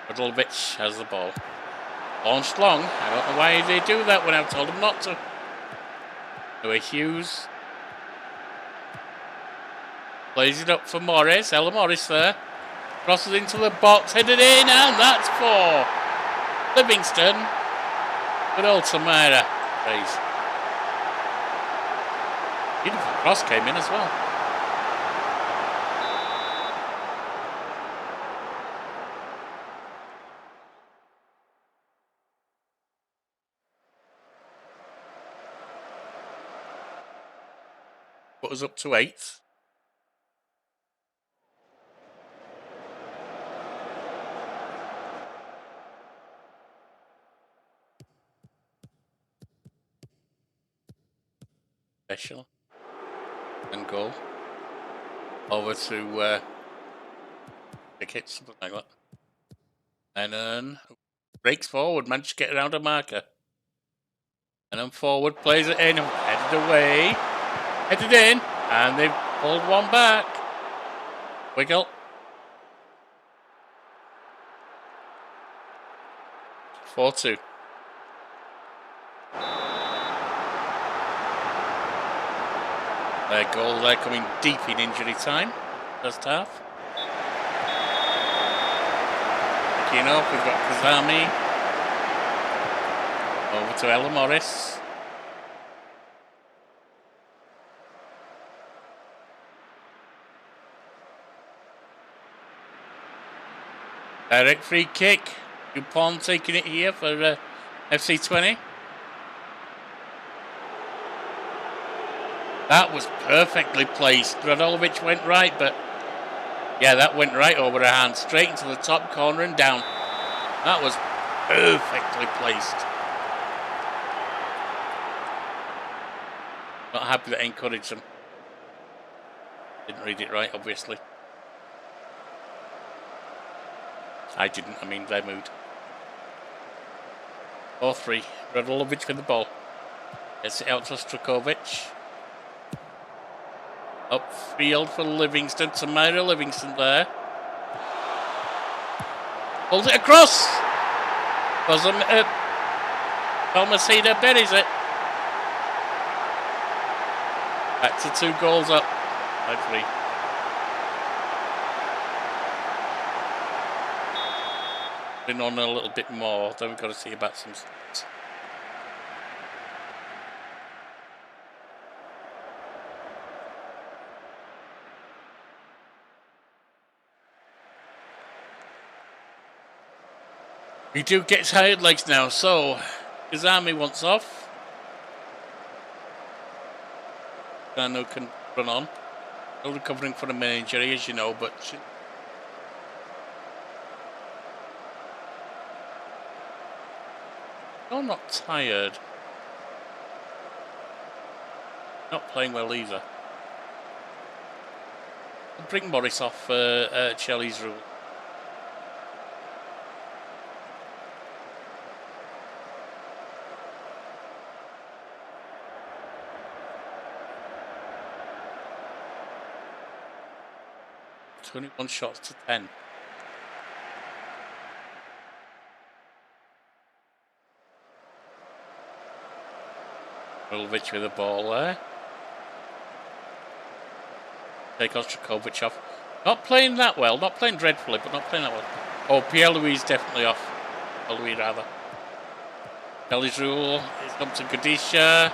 Radlovic has the ball. Launched long. I don't know why they do that when I've told them not to. Louis Hughes. Plays it up for Morris. Ella Morris there. Crosses into the box, headed in, and that's 4. Livingston. Good old Samara. Please. Beautiful cross came in as well. Put us up to 8th. Special and goal over to Pickett, something like that. And then breaks forward, managed to get around a marker. And then forward, plays it in, headed away, headed in, and they've pulled one back. Wiggle. 4-2. Their goal there coming deep in injury time. First half. Picking up, we've got Kazami. Over to Ella Morris. Direct free kick. Dupont taking it here for FC20. That was perfectly placed. Radolovic went right, but yeah, that went right over her hand, straight into the top corner and down. That was perfectly placed. Not happy that I encouraged them. Didn't read it right, obviously. I didn't, I mean, their mood. 4-3. Radolovic with the ball. Gets it out to Strakovic. Upfield for Livingston. Tamara Livingston there. Pulls it across. Balmaceda buries it. Back to 2 goals up. 5-3. Been on a little bit more. Then we've got to see about some stats. We do get tired legs now, so Kazami wants off. Gano can run on. Still recovering from an injury, as you know, but I'm not tired. Not playing well either. I'll bring Morris off Shelley's rule. "21 shots to 10. Milovic with the ball there. Take Ostrakovic off. Not playing that well, not playing dreadfully, but not playing that well. Oh, Pierre-Louis definitely off. Pierre-Louis rather. Kelly's rule is up to Gadisha.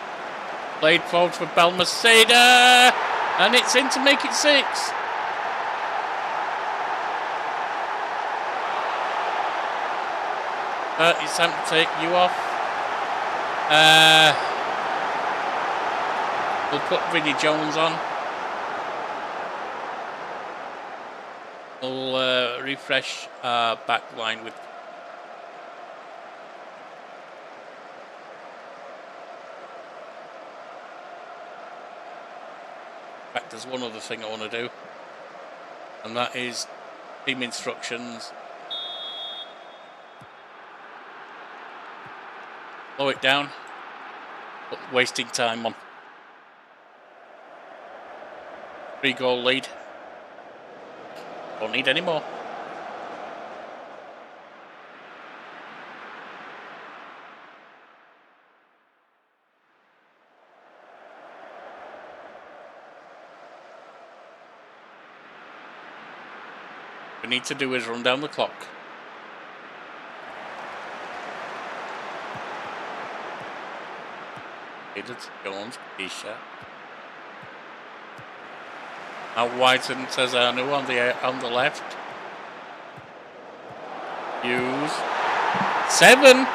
Played forward for Balmaceda. And it's in to make it 6. It's time to take you off. We'll put Vinnie Jones on. We'll refresh our back line with. In fact, there's one other thing I want to do, and that is team instructions. Slow it down. Wasting time on. 3-goal lead. Don't need any more. What we need to do is run down the clock. It's Jones, Isha. Now Whiten says Anu on the left. Hughes. 7.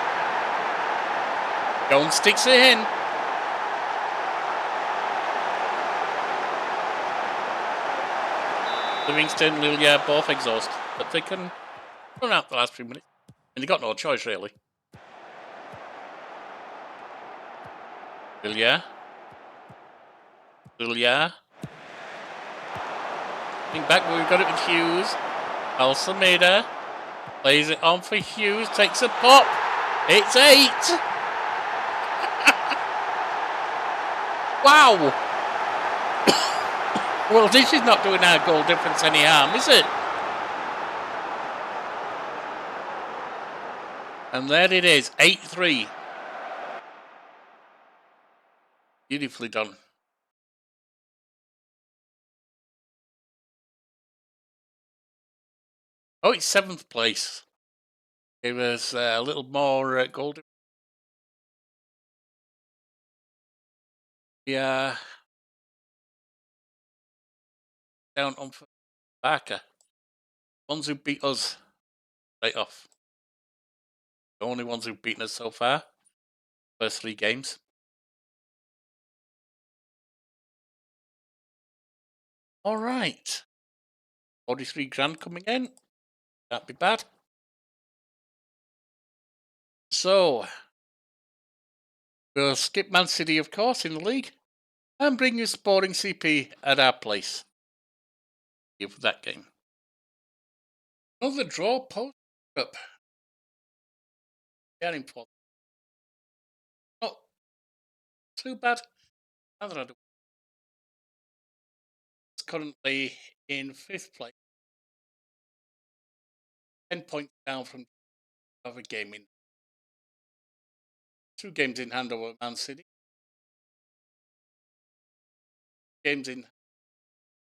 Jones sticks it in. Livingston, Lilia both exhausted, but they can run out the last few minutes. And they got no choice really. Lilia. Back where we've got it with Hughes. Alsameda plays it on for Hughes, takes a pop. It's 8. Wow. Well, this is not doing our goal difference any harm, is it? And there it is, 8-3. Beautifully done. Oh, it's 7th place. It was a little more golden. Yeah. Down on Barker. Ones who beat us right off. The only ones who've beaten us so far. First 3 games. All right. 43 grand coming in. Can't be bad. So, we'll skip Man City, of course, in the league. And bring you Sporting CP at our place. For that game. Another draw post up. Very important. Not too bad. It's currently in 5th place. 10 points down from the other game in. 2 games in hand over Man City. Games in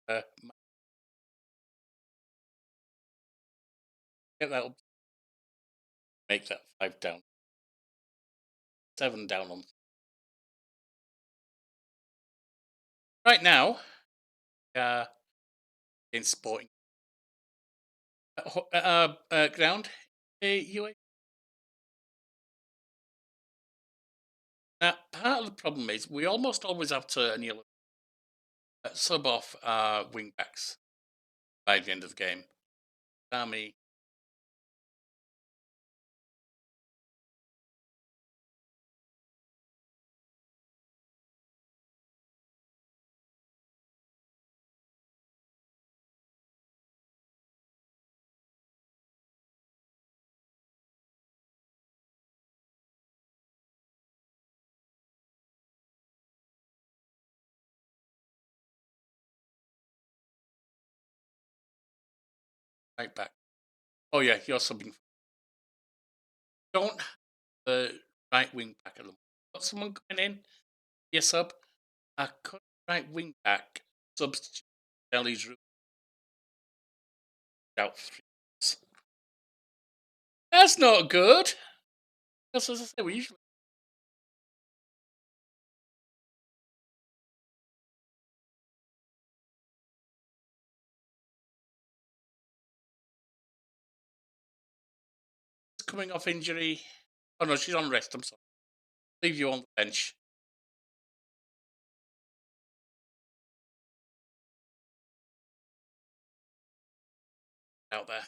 get that up. Make that 5 down. 7 down on. Right now, in Sporting ground, UA. Now, part of the problem is we almost always have to sub off our wing backs by the end of the game. Army. Right back. Oh yeah, you're subbing. Don't have the right wing back at the moment. Got someone coming in. Yes, sub. I cut right wing back. Substitute Delhi's route out 3 months. That's not good. That's as I say. We usually coming off injury. Oh no, she's on rest. I'm sorry. Leave you on the bench. Out there.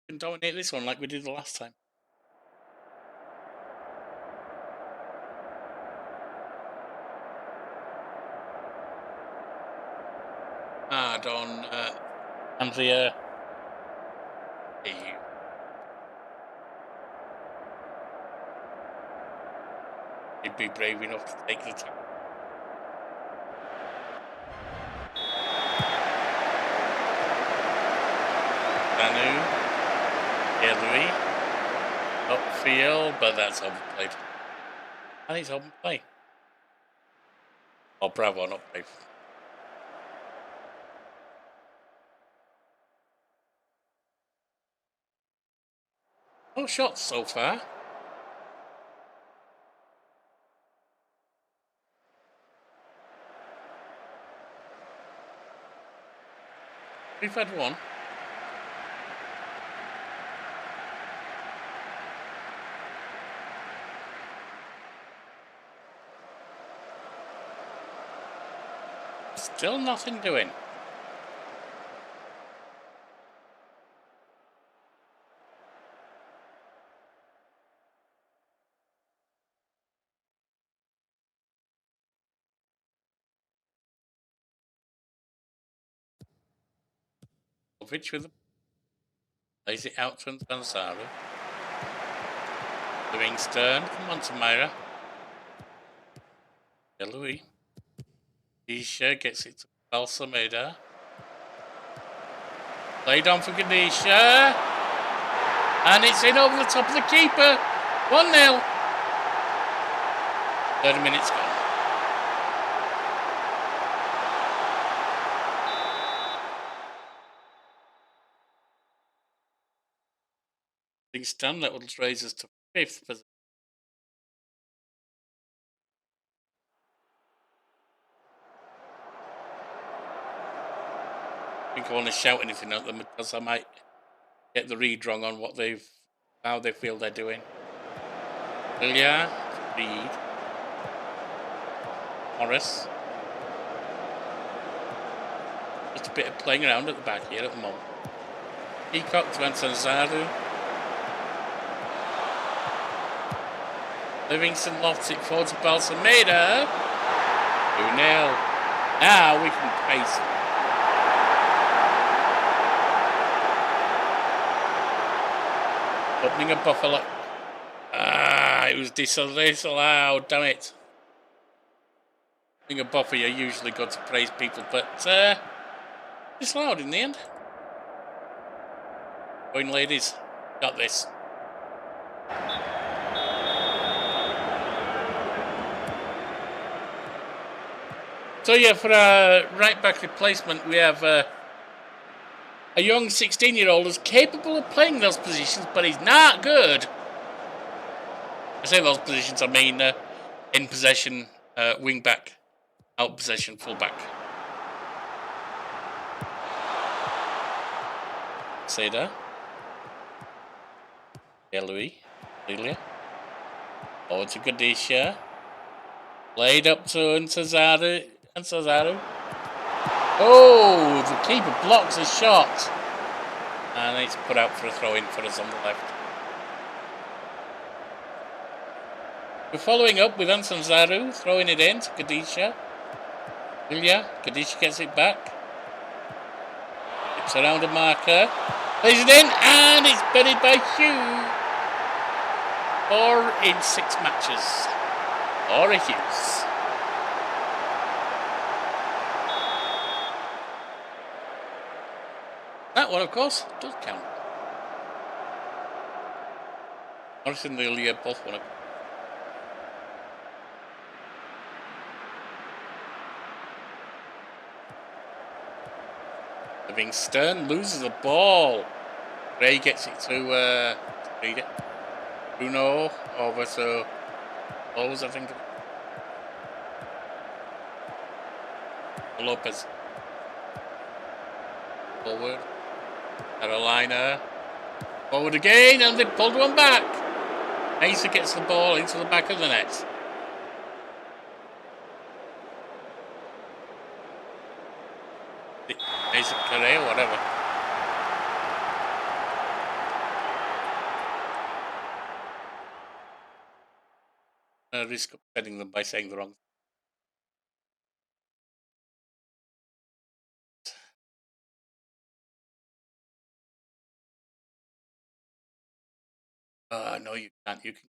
Can dominate this one like we did the last time. Hard on Andrea. He'd be brave enough to take the tackle. Danu. Louis. Upfield, but that's overplayed. And it's open play. Oh, bravo, not brave. No shots so far. We've had one. Still nothing doing. Pitch with the lays it out to Ansara. Livingstone. Come on, Tamira. Yeah, Louis. Gadisha gets it to Balsameda. Played on for Gadisha. And it's in over the top of the keeper. 1-0. 30 minutes gone. Things done. That will raise us to 5th position. I think I want to shout anything at them because I might get the read wrong on how they feel they're doing. Ilya, Reed, Morris. Just a bit of playing around at the back here at the moment. Peacock to Antonzaru. Livingston lofts it forward to Balsameda. 2-0. Now we can pace it. Opening a Buffalo. It was disallowed, damn it. Opening a buffer, you're usually good to praise people, but disallowed in the end. Going ladies, got this. So yeah, for our right back replacement, we have a young 16-year-old who's capable of playing those positions, but he's not good. I say those positions, I mean in possession, wing back, out possession, full back. Seda. Louis. Lilia. Forward to Gadisha. Played up to Antonzaru. Oh, the keeper blocks a shot. And it's put out for a throw-in for us on the left. We're following up with Antonzaru, throwing it in to Gadisha. Ilya, Gadisha gets it back. It's around a marker. Plays it in, and it's buried by Hugh. 4 in 6 matches. Laura Hughes. That one, of course, does count. Morrison and Ilya both won it. Livingston loses the ball. Ray gets it to Bruno over to Bowles, I think. Lopez. Forward. Carolina. Forward again, and they pulled one back. Asa gets the ball into the back of the net. Asa Correa, whatever. Risk upsetting them by saying the wrong thing. No, you can't. You can.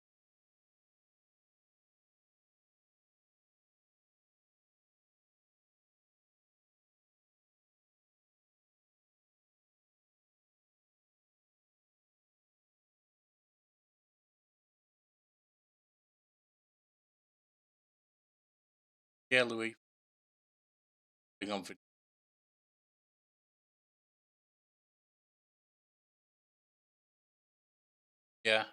Yeah, Louis. Bring on for. Yeah.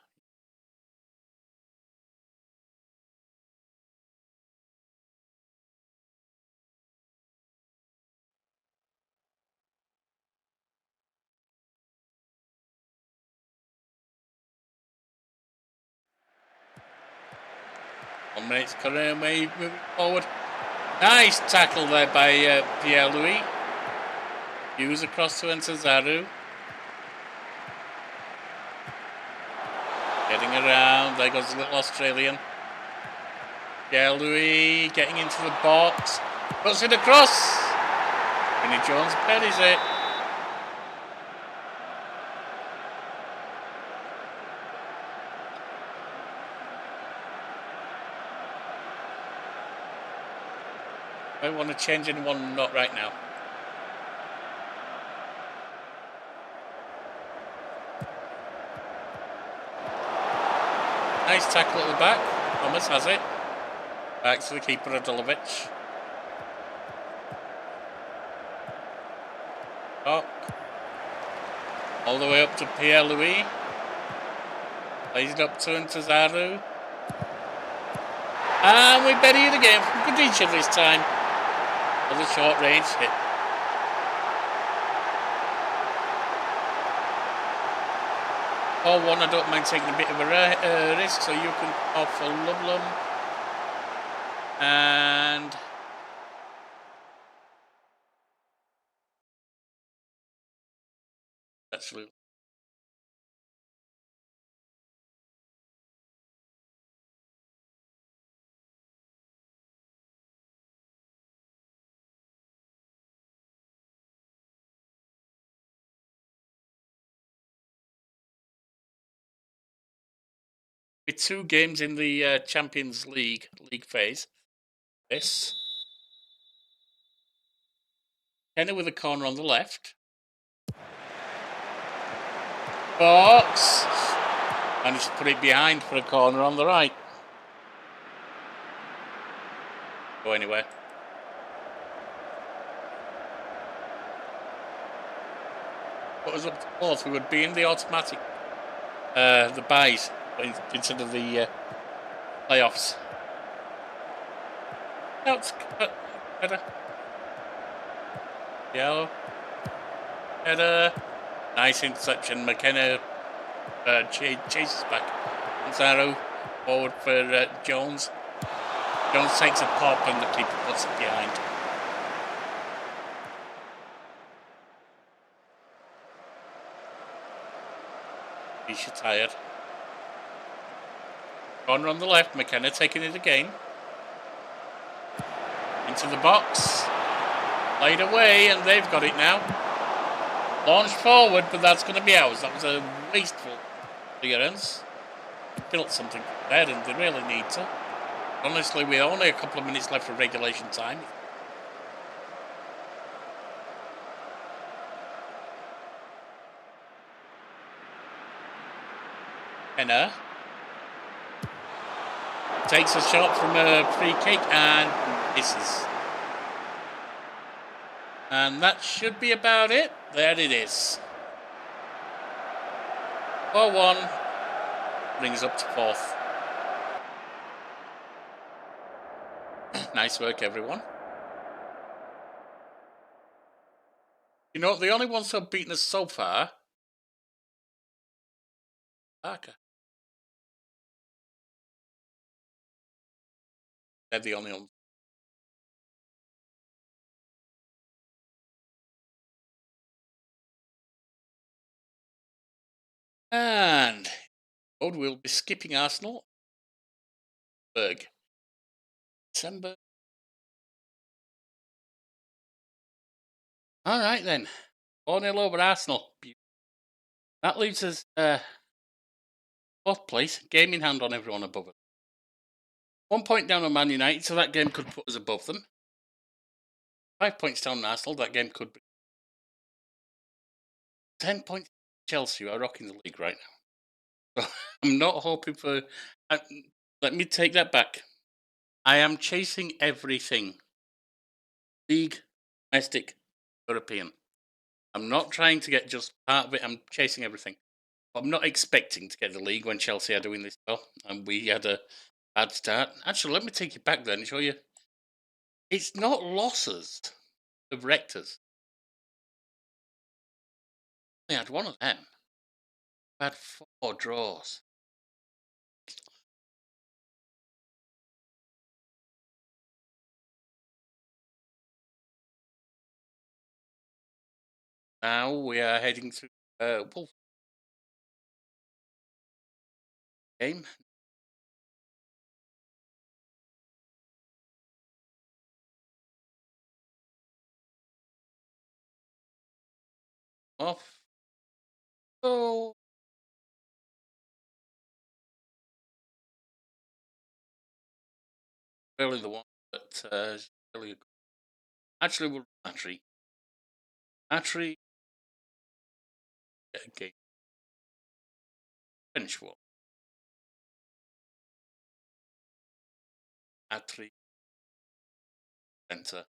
One minute, Correa moving forward. Nice tackle there by Pierre-Louis. Hughes across to Antonzaru. Getting around. There goes the little Australian. Pierre-Louis getting into the box. Puts it across. Vinnie Jones buries it. I want to change anyone, not right now. Nice tackle at the back. Thomas has it. Back to the keeper, Radulovic. Oh. All the way up to Pierre-Louis. Plays it up to Ntazaru. And we bury it again from Khadija this time. For the short range hit. Or one, I don't mind taking a bit of a risk, so you can off for Loveland. And actually, with 2 games in the Champions League phase. This Kenner with a corner on the left. Box. Managed to put it behind for a corner on the right. Go anywhere. Put us up to 4th. We would be in the automatic, the buys instead of the playoffs. No, it's better. Yellow. Header. Nice interception. McKenna chases back. Zaro forward for Jones. Jones takes a pop and the keeper puts it behind. He's tired. Corner on the left. McKenna taking it again. Into the box. Laid away, and they've got it now. Launched forward, but that's going to be ours. That was a wasteful clearance. Built something there, and they really need to. Honestly, we're only a couple of minutes left for regulation time. Henner takes a shot from a free kick and misses. And that should be about it. There it is. 4-1 brings up to 4th. Nice work, everyone. You know, the only ones who have beaten us so far, Barker. They're the only ones. And we'll be skipping Arsenal. Berg. December. All right then. 4-0 over Arsenal. That leaves us 4th place, game in hand on everyone above us. 1 point down on Man United, so that game could put us above them. 5 points down on Arsenal, that game could be. 10 points Chelsea are rocking the league right now. So I'm not hoping for. Let me take that back. I am chasing everything. League, domestic, European. I'm not trying to get just part of it. I'm chasing everything. I'm not expecting to get the league when Chelsea are doing this well, and we had a bad start. Actually, let me take you back then and show you. It's not losses of Rectors. We had one of them. We had 4 draws. Now we are heading to Wolf game. Off. Oh. Really the one that is really Actually, we'll Atri. Okay. French one. Atri. Center.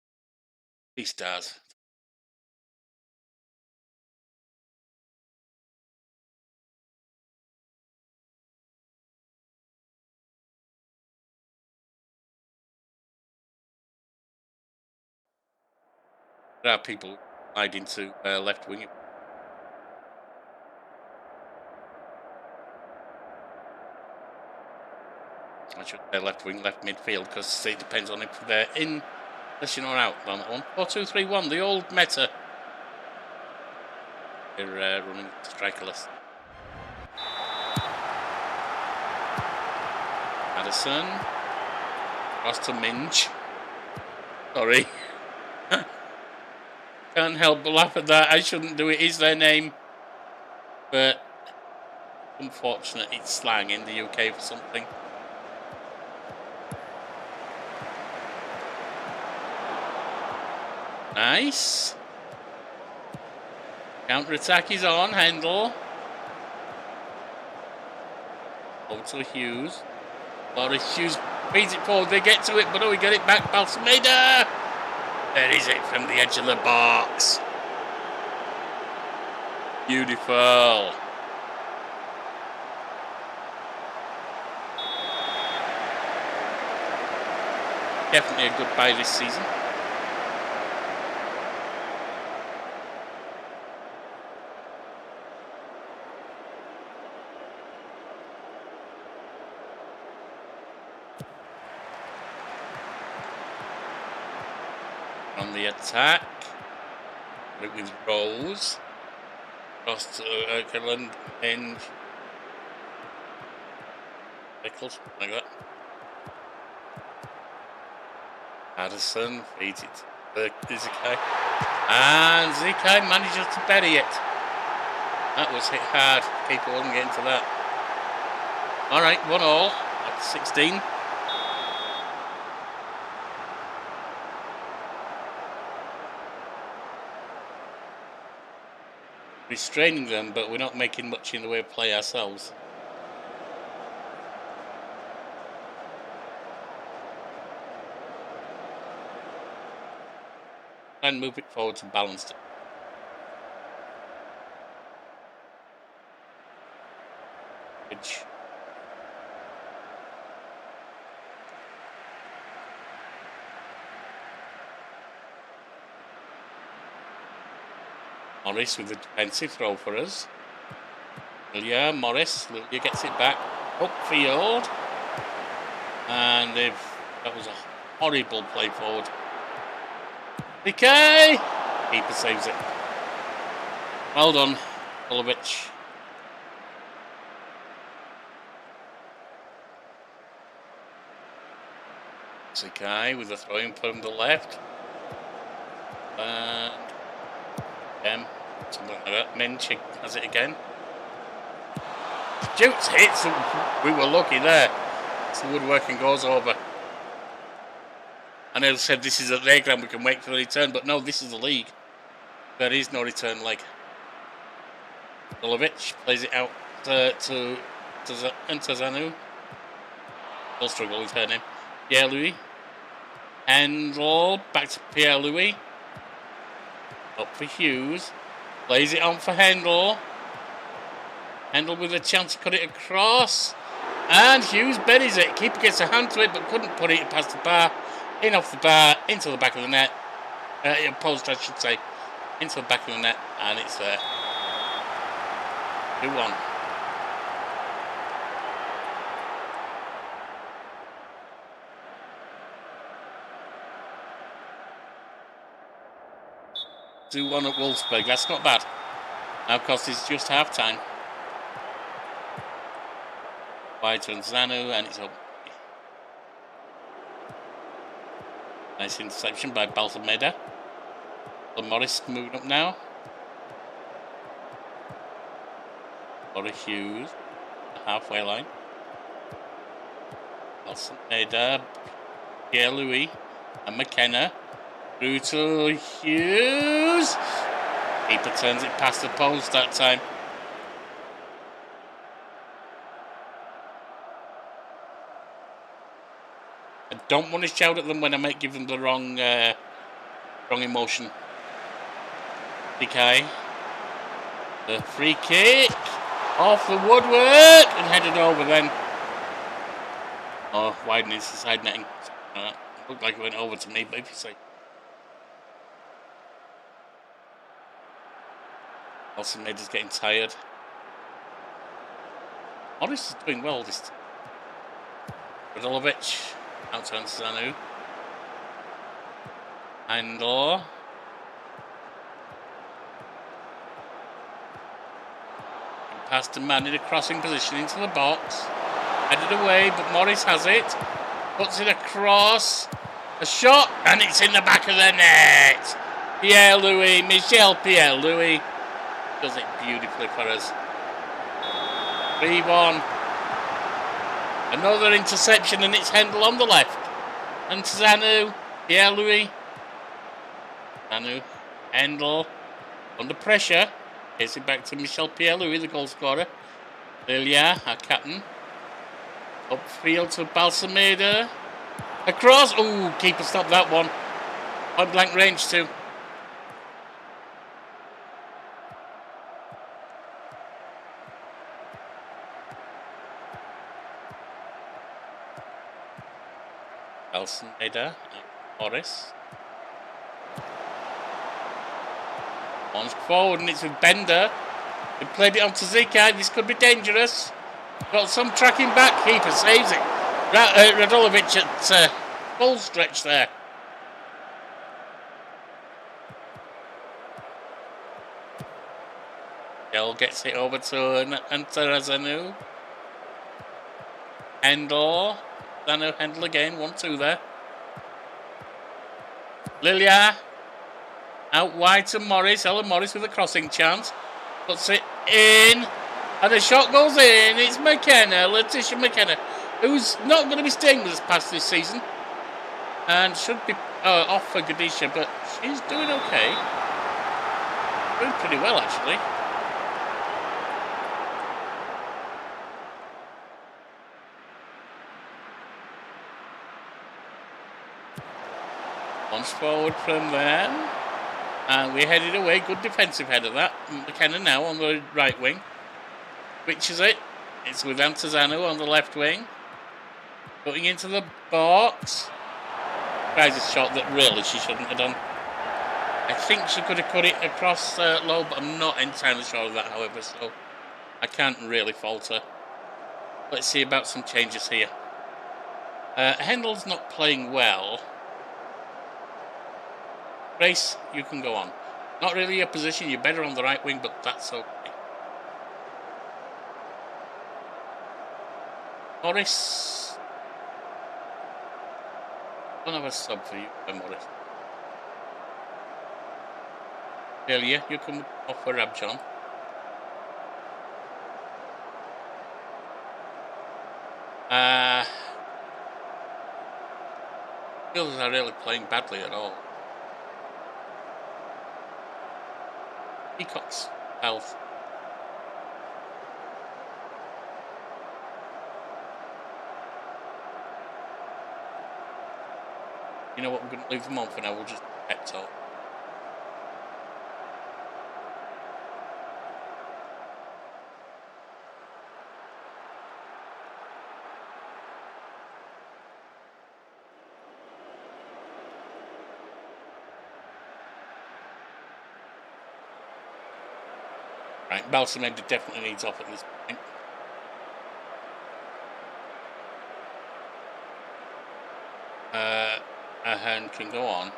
3 stars. There are people hiding to left wing. I should say left wing, left midfield, because it depends on if they're in session or out on that one. 4-2-3-1, the old meta. They're running strikerless. Addison. Cross to Minge. Sorry. Can't help but laugh at that. I shouldn't do it. Is their name? But unfortunate, it's slang in the UK for something. Nice. Counter-attack is on. Hendel. Over to Hughes. Boris Hughes feeds it forward. They get to it, but we get it back. Balsameda. There is it from the edge of the box. Beautiful. Definitely a good buy this season. On the attack, with Rose, cross to Kirkland, Hinge, Nichols, like that. Addison feeds it to Zikai, and Zikai manages to bury it. That was hit hard. Keeper wasn't getting to that. All right, 1-1 at 16. Restraining them, but we're not making much in the way of play ourselves. And move it forward to balance it. Edge. Morris with a defensive throw for us. Lilia, Morris. Lilia gets it back. Upfield. And that was a horrible play forward. PK! Keeper saves it. Well done, Golovic. Sakai with a throw-in from the left. And something like that. Minch has it again. Shoots, hits. We were lucky there. It's the woodworking goes over. And they said this is a their ground, we can wait for the return, but no, this is the league. There is no return leg. Golovic plays it out to Zanu. He'll struggle with her name. Pierre-Louis. Handel back to Pierre-Louis. Up for Hughes. Plays it on for Handel. Handel with a chance to cut it across. And Hughes buries it. Keeper gets a hand to it, but couldn't put it past the bar. In off the bar, into the back of the net. Post, I should say. Into the back of the net, and it's there. 2-1. at Wolfsburg. That's not bad. Now, of course, it's just half time. Wide to Zanu, and it's up. Nice interception by Balsameda. Morris moving up now. Boris Hughes, the halfway line. Balsameda, Pierre-Louis, and McKenna. Through to Hughes. Keeper turns it past the post that time. I don't want to shout at them when I might give them the wrong emotion. DK. The free kick. Off the woodwork and headed over then. Oh, widening the side netting. Looked like it went over to me, but if you say. Also made us getting tired. Morris is doing well this time. Radulovic out to Zanu. Handler. Past a man in a crossing position into the box. Headed away, but Morris has it. Puts it across. A shot, and it's in the back of the net. Pierre-Louis, Michel Pierre-Louis does it beautifully for us. 3-1. Another interception, and it's Hendel on the left. And Zanu, Pierre-Louis. Zanu, Hendel, under pressure. Gets it back to Michel Pierre-Louis, the goal scorer. Lilia, our captain. Upfield to Balsameda. Across. Ooh, keeper stopped that one. Point blank range too. Balsameda. Morris. One's forward and it's with Bender. He played it on to Zika. This could be dangerous. Got some tracking back. Keeper saves it. Radulovic at full stretch there. Del gets it over to Antarazanu. Hendel. Zanu Hendel again. 1-2 there. Lilia. Out wide to Morris. Ellen Morris with a crossing chance. Puts it in. And the shot goes in. It's McKenna, Letitia McKenna, who's not going to be staying with us past this season. And should be off for Gadisha, but she's doing okay. Doing pretty well, actually. Once forward from them. And we headed away. Good defensive header that. McKenna now on the right wing. Switches it. It's with Antazano on the left wing. Putting into the box. Tries a shot that really she shouldn't have done. I think she could have cut it across low, but I'm not entirely sure of that, however, so I can't really fault her. Let's see about some changes here. Hendel's not playing well. Grace, you can go on. Not really your position, you're better on the right wing, but that's okay. Morris. Don't have a sub for you, Morris. Delia, you come off for Rabjon. Steelers are really playing badly at all. Peacock's health. You know what, we're going to leave them on for now, we'll just pep talk. Right, Balsameda definitely needs off at this point. Ahern can go on.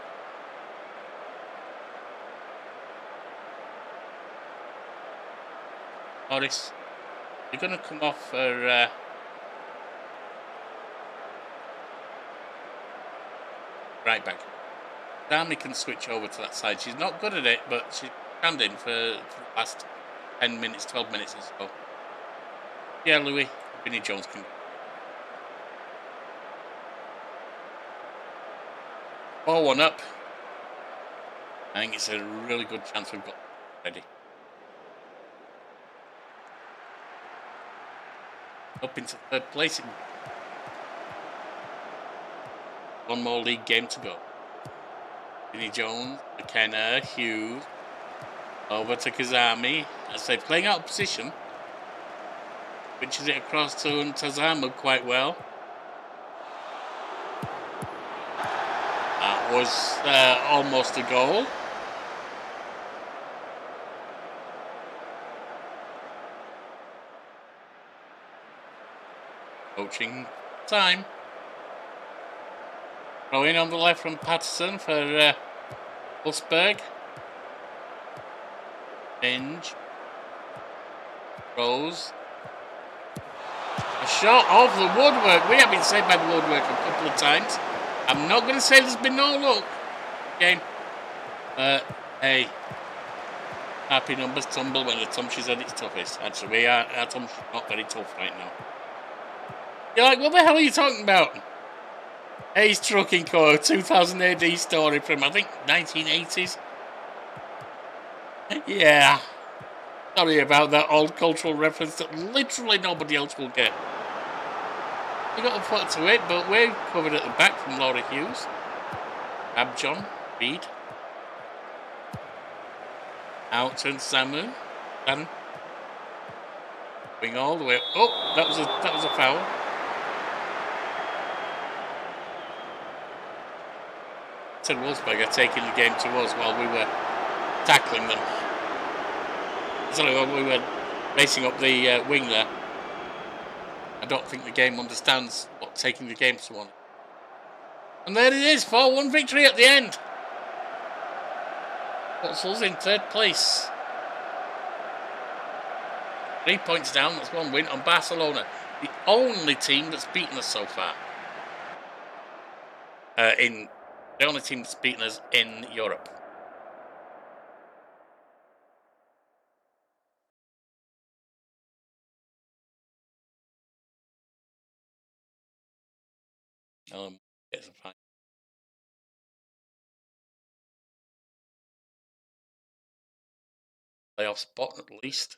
Morris, you're going to come off for right back. Dami can switch over to that side. She's not good at it, but she's standing for the last 10 minutes, 12 minutes or so. Yeah, Louis, Vinnie Jones can. 4-1 up. I think it's a really good chance we've got ready. Up into third place. One more league game to go. Vinnie Jones, McKenna, Hughes, over to Kazami. As they're playing out of position. Pitches it across to Tazamu quite well. That was almost a goal. Coaching time. Throw in on the left from Patterson for Wolfsburg. Binge. Rose. A shot off the woodwork. We have been saved by the woodwork a couple of times. I'm not going to say there's been no luck. Game. Hey. Happy numbers tumble when the Tumsh is at its toughest. Actually, our Tumsh is not very tough right now. You're like, what the hell are you talking about? Ace Trucking Co. 2000 AD story from, I think, 1980s. Yeah. Sorry about that old cultural reference that literally nobody else will get. We got a foot to it, but we're covered at the back from Laura Hughes. Abjon, Reed. Out to Samu. Dan. Going all the way. Oh, that was a foul. Said Wolfsburg are taking the game to us while we were tackling them. Sorry, while we were racing up the wing there. I don't think the game understands what taking the game to one. And there it is, 4-1 victory at the end. Puts us in third place. 3 points down, that's one win on Barcelona. The only team that's beaten us so far. The only team that's beaten us in Europe. Gets a fine. Playoff spot at least.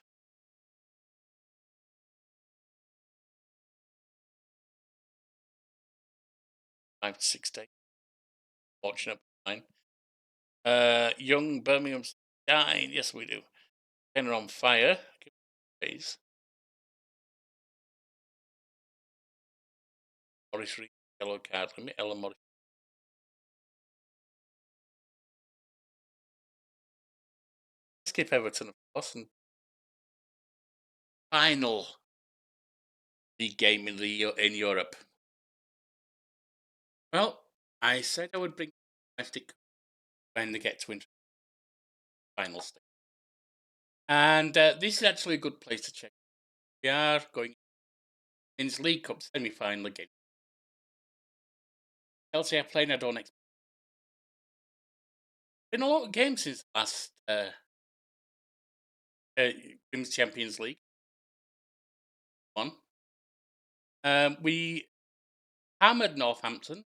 Five to 6 days. Fortunate, fine. Young Birmingham Stein, yes we do. Penner on fire. Please. Morris Reed, yellow card. Let me Ellen Morris. Skip Everton, of course, and final league game in Europe. Well, I said I would bring domestic when they get to final stage, and this is actually a good place to check. We are going in the League Cup semi-final again. Chelsea are playing. I don't expect. Been a lot of games since last Women's Champions League. One. We hammered Northampton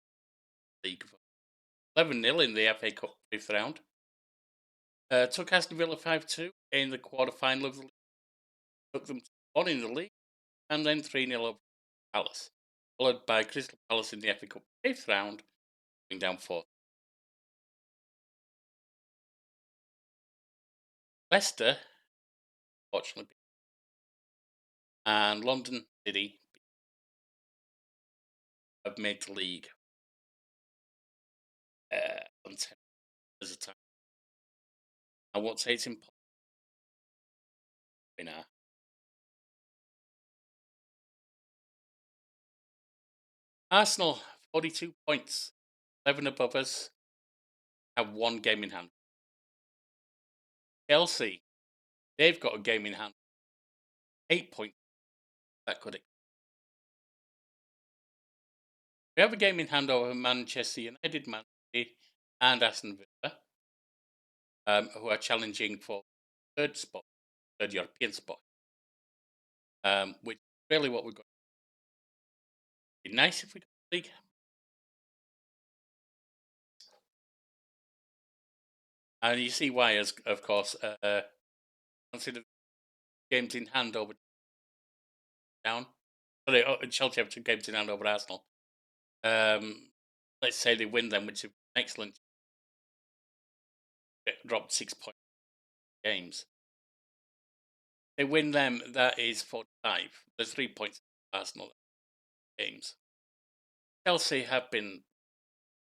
League 11-0 in the FA Cup 5th round. Took Aston Villa 5-2 in the quarter-final of the league. Took them 1 in the league, and then 3-0 over Palace. Followed by Crystal Palace in the FA Cup 5th round, going down 4th. Leicester, fortunately, and London City have made the league on 10 as a time. I won't say it's impossible. Winner. Arsenal, 42 points. 11 above us. Have 1 game in hand. Chelsea, they've got a game in hand. 8 points. That could. We have a game in hand over Manchester United, Man City, and Aston Villa, who are challenging for third European spot, which is really what we've got. It'd be nice if we got the league. And you see why, as of course, consider games in hand over down. Sorry, Chelsea have 2 games in hand over Arsenal. Let's say they win them, which is excellent. Dropped 6 point games. They win them, that is 45. There's 3 points Arsenal games. Chelsea have been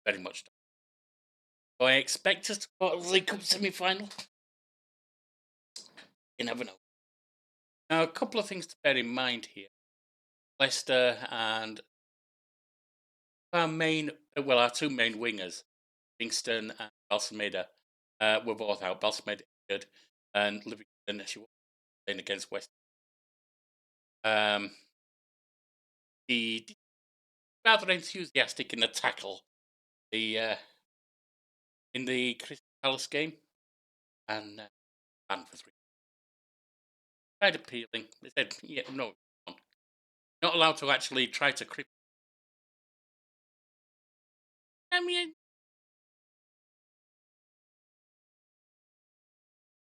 very much done. So I expect us to go to the League Cup semi-final. You never know. Now, a couple of things to bear in mind here. Leicester and our 2 main wingers, Livingston and Balsameda, were both out. Balsameda injured, and Livingston, she was playing against West. He rather enthusiastic in the tackle in the Crystal Palace game, and banned for 3. Quite appealing. They said, "Yeah, no, not allowed to actually try to cripple." I mean,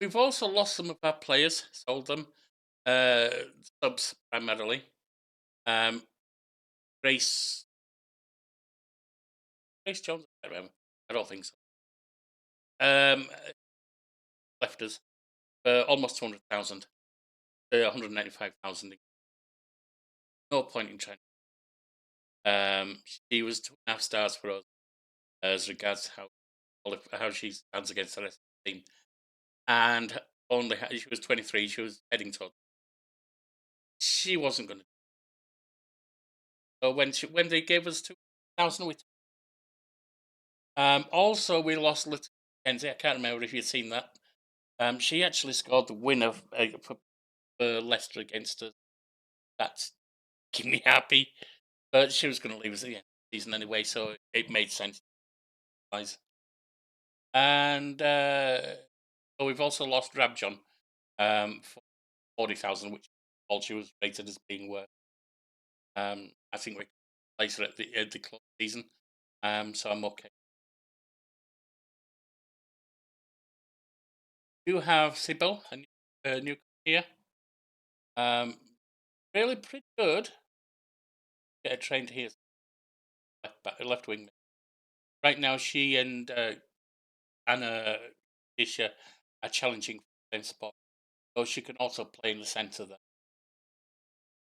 we've also lost some of our players, sold them, subs primarily. Grace Jones, I don't remember. I don't think so. Left us for almost 200,000, 195,000. No point in trying. She was 2.5 stars for us as regards how she stands against the rest of the team, and she was 23. She was heading towards. She wasn't going to. So when they gave us 2,000, we. Also, we lost Little Kenzie. I can't remember if you'd seen that. She actually scored the winner for Leicester against us. That's keeping me happy. But she was going to leave us at the end of the season anyway, so it made sense. And so we've also lost Rabjon for 40,000, which all she was rated as being worth. I think we place her at the close season, so I'm okay. You have Sybil, a new here. Really pretty good. Get a trained here. Left wing. Right now, she and Anna Fisher are challenging for the same spot. So she can also play in the centre there.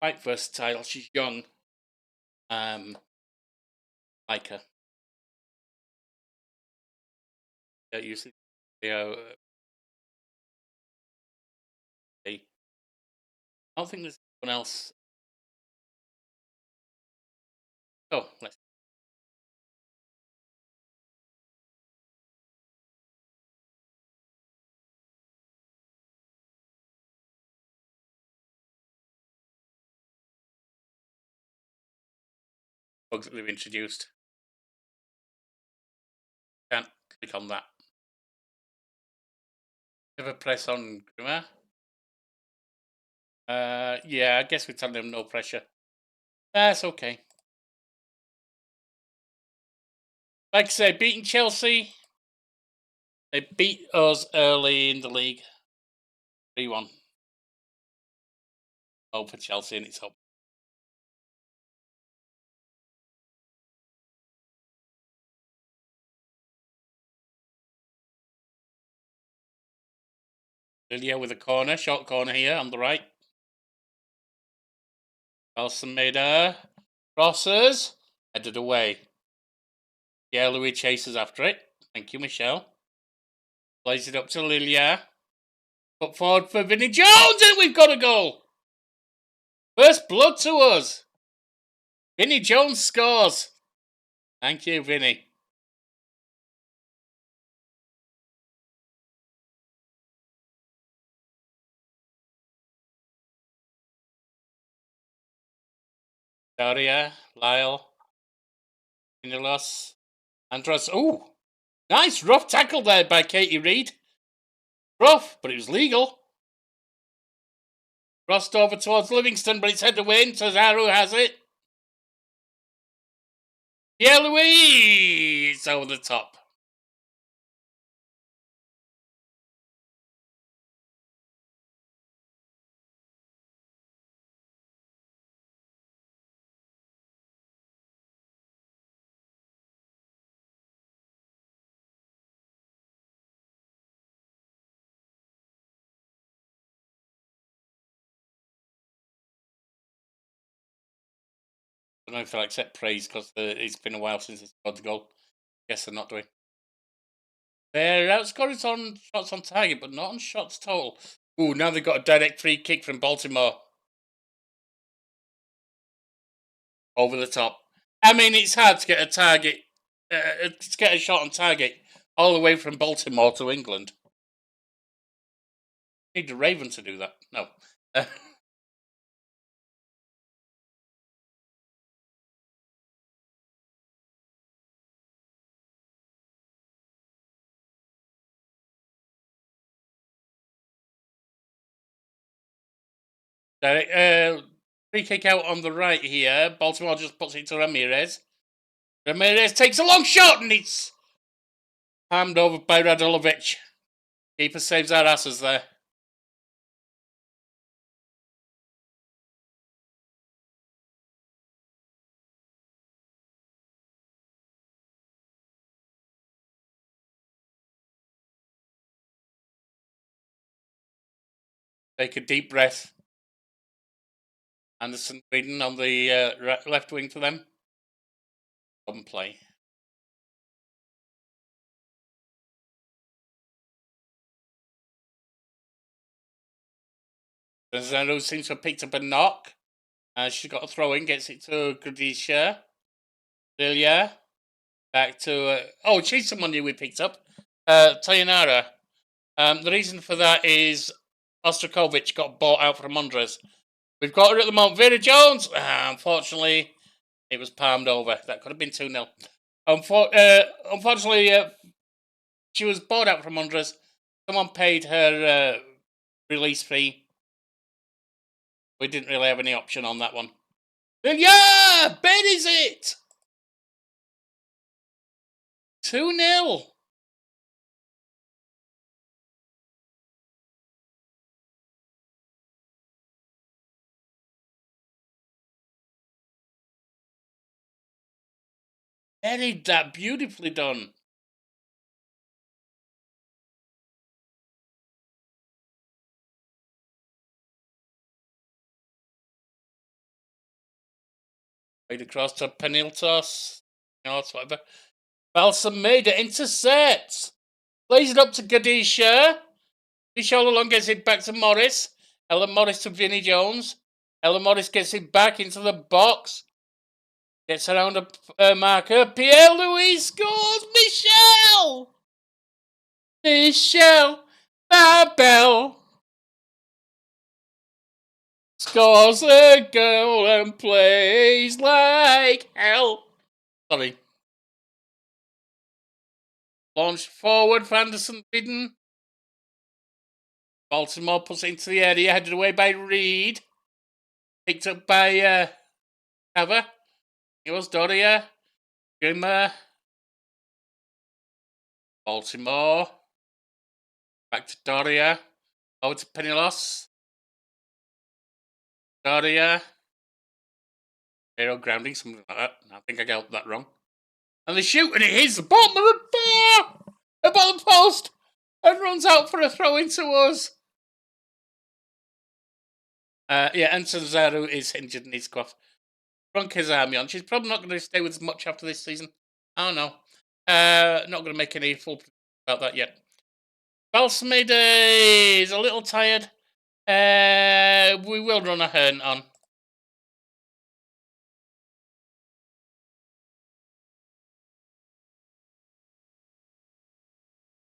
Quite versatile. She's young. Like her. You see, I don't think there's anyone else. Oh, let's. Bugs that they've introduced. Can't click on that. Never press on Grimmer. Yeah, I guess we're telling them no pressure. That's okay. Like I say, beating Chelsea. They beat us early in the league. 3-1. Oh, for Chelsea, and it's up. Lilia with a corner, short corner here on the right. Alsameda crosses, headed away. Yeah, Louis chases after it. Thank you, Michelle. Plays it up to Lilia. Put forward for Vinnie Jones, and we've got a goal. First blood to us. Vinnie Jones scores. Thank you, Vinnie. Daria, Lyle, Inilos, Andros. Oh, nice rough tackle there by Katie Reid. Rough, but it was legal. Crossed over towards Livingston, but it's headed away. Tazaru has it. Yeah, Louise! Over the top. don't know if they'll accept praise because it's been a while since they scored the goal. Guess they're not doing. They're outscoring on shots on target, but not on shots total. Ooh, now they've got a direct free kick from Baltimore. Over the top. I mean, it's hard to get a target, to get a shot on target all the way from Baltimore to England. Need the Raven to do that. No. Free kick out on the right here. Baltimore just puts it to Ramirez. Ramirez takes a long shot and it's palmed over by Radulovic. Keeper saves our asses there. Take a deep breath. Anderson Sweden on the left wing for them. Come play. Zeno seems to have picked up a knock. She's got a throw in, gets it to Gradisha. Lilia. Back to. She's someone new we picked up. Tayanara. The reason for that is Ostrakovic got bought out from Andres. We've got her at the moment. Vera Jones. Unfortunately, it was palmed over. That could have been 2-0. Unfortunately, she was bought out from Andres. Someone paid her release fee. We didn't really have any option on that one. Yeah! Buries it! 2-0. Buried that. Beautifully done. Played across to Peniltos. Whatever. Balsameda intercepts. Plays it up to Gadisha. Gadisha all along gets it back to Morris. Ellen Morris to Vinnie Jones. Ellen Morris gets it back into the box. Gets around a marker. Pierre-Louis scores. Michel Babel scores a goal and plays like hell. Sorry. Launched forward for Anderson Bidden. Baltimore puts it into the area, headed away by Reed. Picked up by Cover. It was Doria. Grimmer. Baltimore. Back to Doria. Over to Penilos. Doria. Aero grounding, something like that. I think I got that wrong. And they shoot, and it hits the bottom of the bar! The bottom post! And runs out for a throw into us. Anson Zaru is injured and he's got Ron on. She's probably not going to stay with us much after this season. I don't know. Not going to make any full about that yet. Balsameda is a little tired. We will run a Hearn on.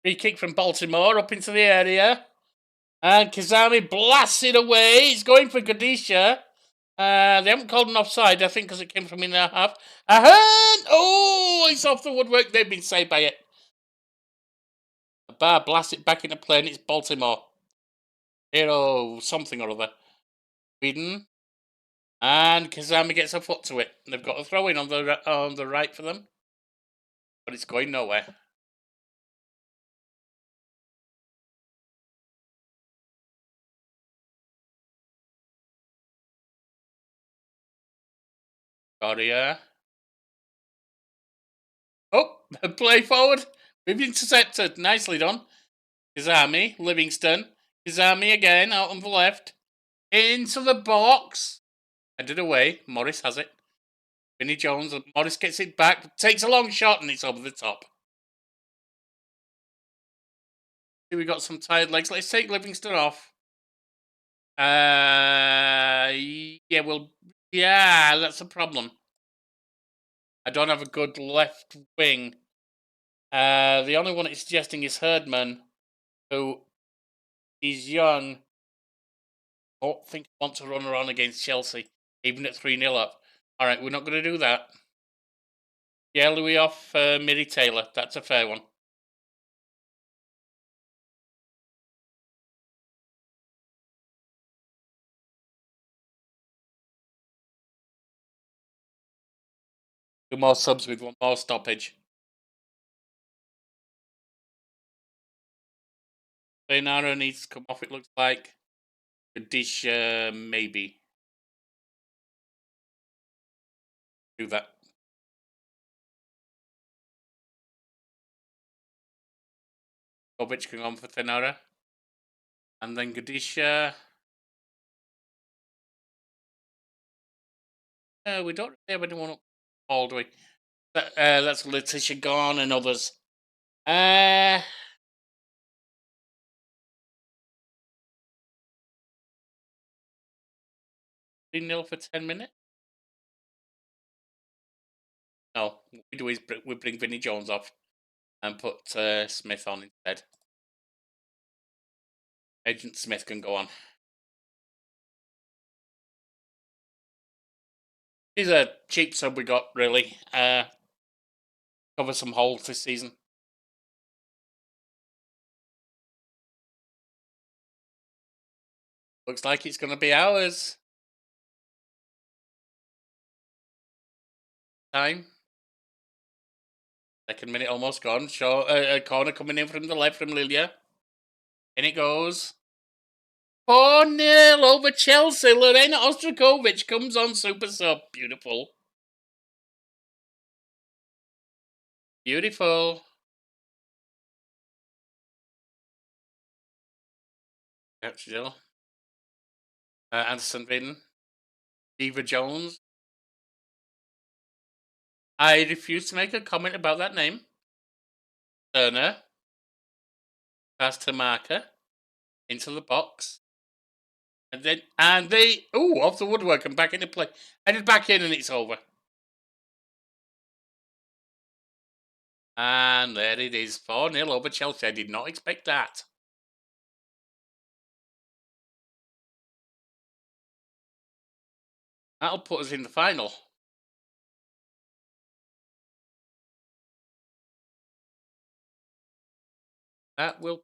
Free kick from Baltimore up into the area. And Kazami blasts it away. He's going for Gadisha. They haven't called an offside, I think, because it came from in their half. Oh, it's off the woodwork. They've been saved by it. A bar blasts it back into play, and it's Baltimore. Hero something or other. Sweden. And Kazami gets a foot to it. They've got a throw in on the right for them. But it's going nowhere. Doria. Oh, play forward. We've intercepted. Nicely done. Kazami, Livingston. Kazami again out on the left. Into the box. Headed away. Morris has it. Vinnie Jones, and Morris gets it back, takes a long shot, and it's over the top. Here we got some tired legs. Let's take Livingston off. Yeah, that's a problem. I don't have a good left wing. The only one it's suggesting is Herdman, who is young. I don't think I want to run around against Chelsea, even at 3-0 up. All right, we're not going to do that. Yeah, Louis off Miri Taylor. That's a fair one. Two more subs with one more stoppage. Leonardo needs to come off, it looks like. Dish, maybe. Do that. Kovic can go on for Tenara. And then Gadisha. We don't really have anyone up all, do we? That's Letitia gone and others. 3-0 for 10 minutes? No, what we do is we bring Vinnie Jones off and put Smith on instead. Agent Smith can go on. He's a cheap sub we got, really. Cover some holes this season. Looks like it's going to be ours. Time. Second minute almost gone. A corner coming in from the left from Lilia. In it goes. 4-0 over Chelsea. Lorena Ostrakovic comes on super sub. Beautiful. Beautiful. Yep, still. Anderson Vin. Eva Jones. I refuse to make a comment about that name. Turner. Pass to Marker. Into the box. And they off the woodwork and back into play. Headed back in and it's over. And there it is, 4-0 over Chelsea. I did not expect that. That'll put us in the final. That will.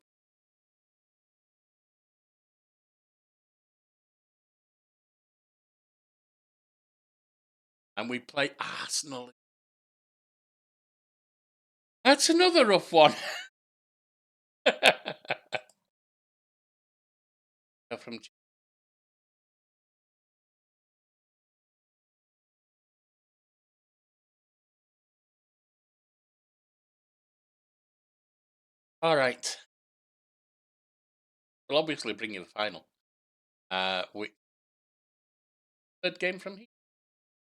And we play Arsenal. That's another rough one. From all right. We'll obviously bring you the final. Third game from here.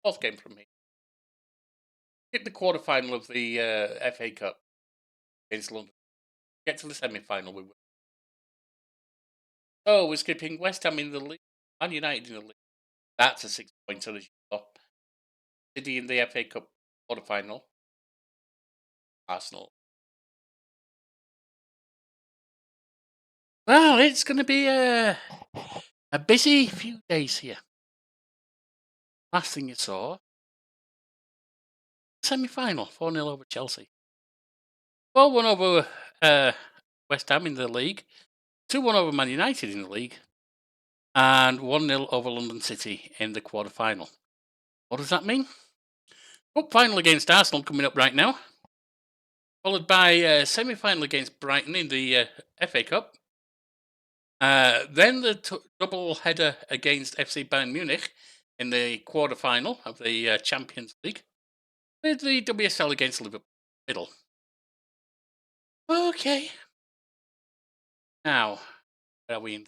Fourth game from here. Hit the quarterfinal of the FA Cup against London. Get to the semi-final. We will. Oh, we're skipping West Ham in the league. Man United in the league. That's a 6-pointer as you saw. City in the FA Cup quarterfinal. Arsenal. Well, it's going to be a busy few days here. Last thing you saw, semi-final, 4-0 over Chelsea. 4-1 over West Ham in the league. 2-1 over Man United in the league. And 1-0 over London City in the quarter-final. What does that mean? Cup final against Arsenal coming up right now. Followed by a semi-final against Brighton in the FA Cup. Then the double header against FC Bayern Munich in the quarter-final of the Champions League. With the WSL against Liverpool. Middle. Okay. Now, where are we in? A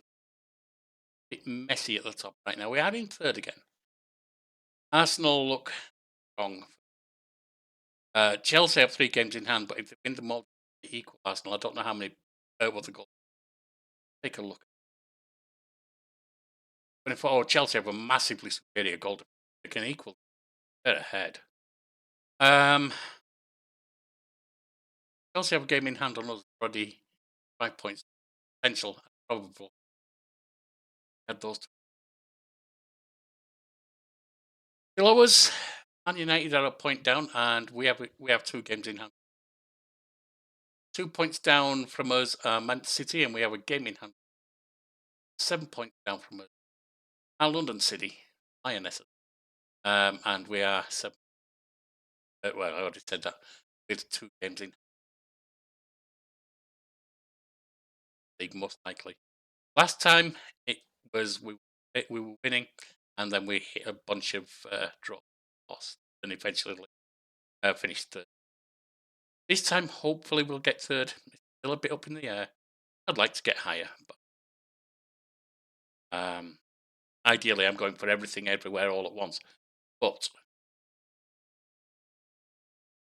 bit messy at the top right now. We are in third again. Arsenal look strong. Chelsea have 3 games in hand, but if they win them all, they equal Arsenal. I don't know how many. What the goal? Take a look. 24. Oh, Chelsea have a massively superior goal. They can equal. They're ahead. Chelsea have a game in hand on us already. 5 points. Potential. Probable. Had those two. Below us, Man United are a point down, and we have 2 games in hand. 2 points down from us, Man City, and we have a game in hand. 7 points down from us, London City, Lionesses, and we are 7. Well, I already said that. With 2 games in league, most likely. Last time it was we were winning, and then we hit a bunch of draws, lost, and eventually finished third. This time, hopefully, we'll get third. It's still a bit up in the air. I'd like to get higher, but ideally, I'm going for everything, everywhere, all at once. But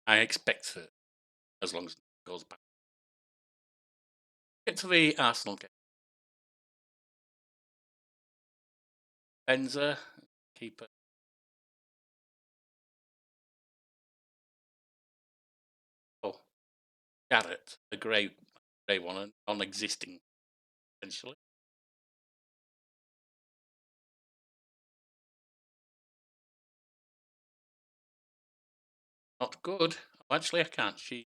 I expect third, as long as it goes back. Get to the Arsenal game. Benza, keeper. Oh, Garrett, a grey one, a non-existing, essentially. Not good. Oh, actually, I can't. She.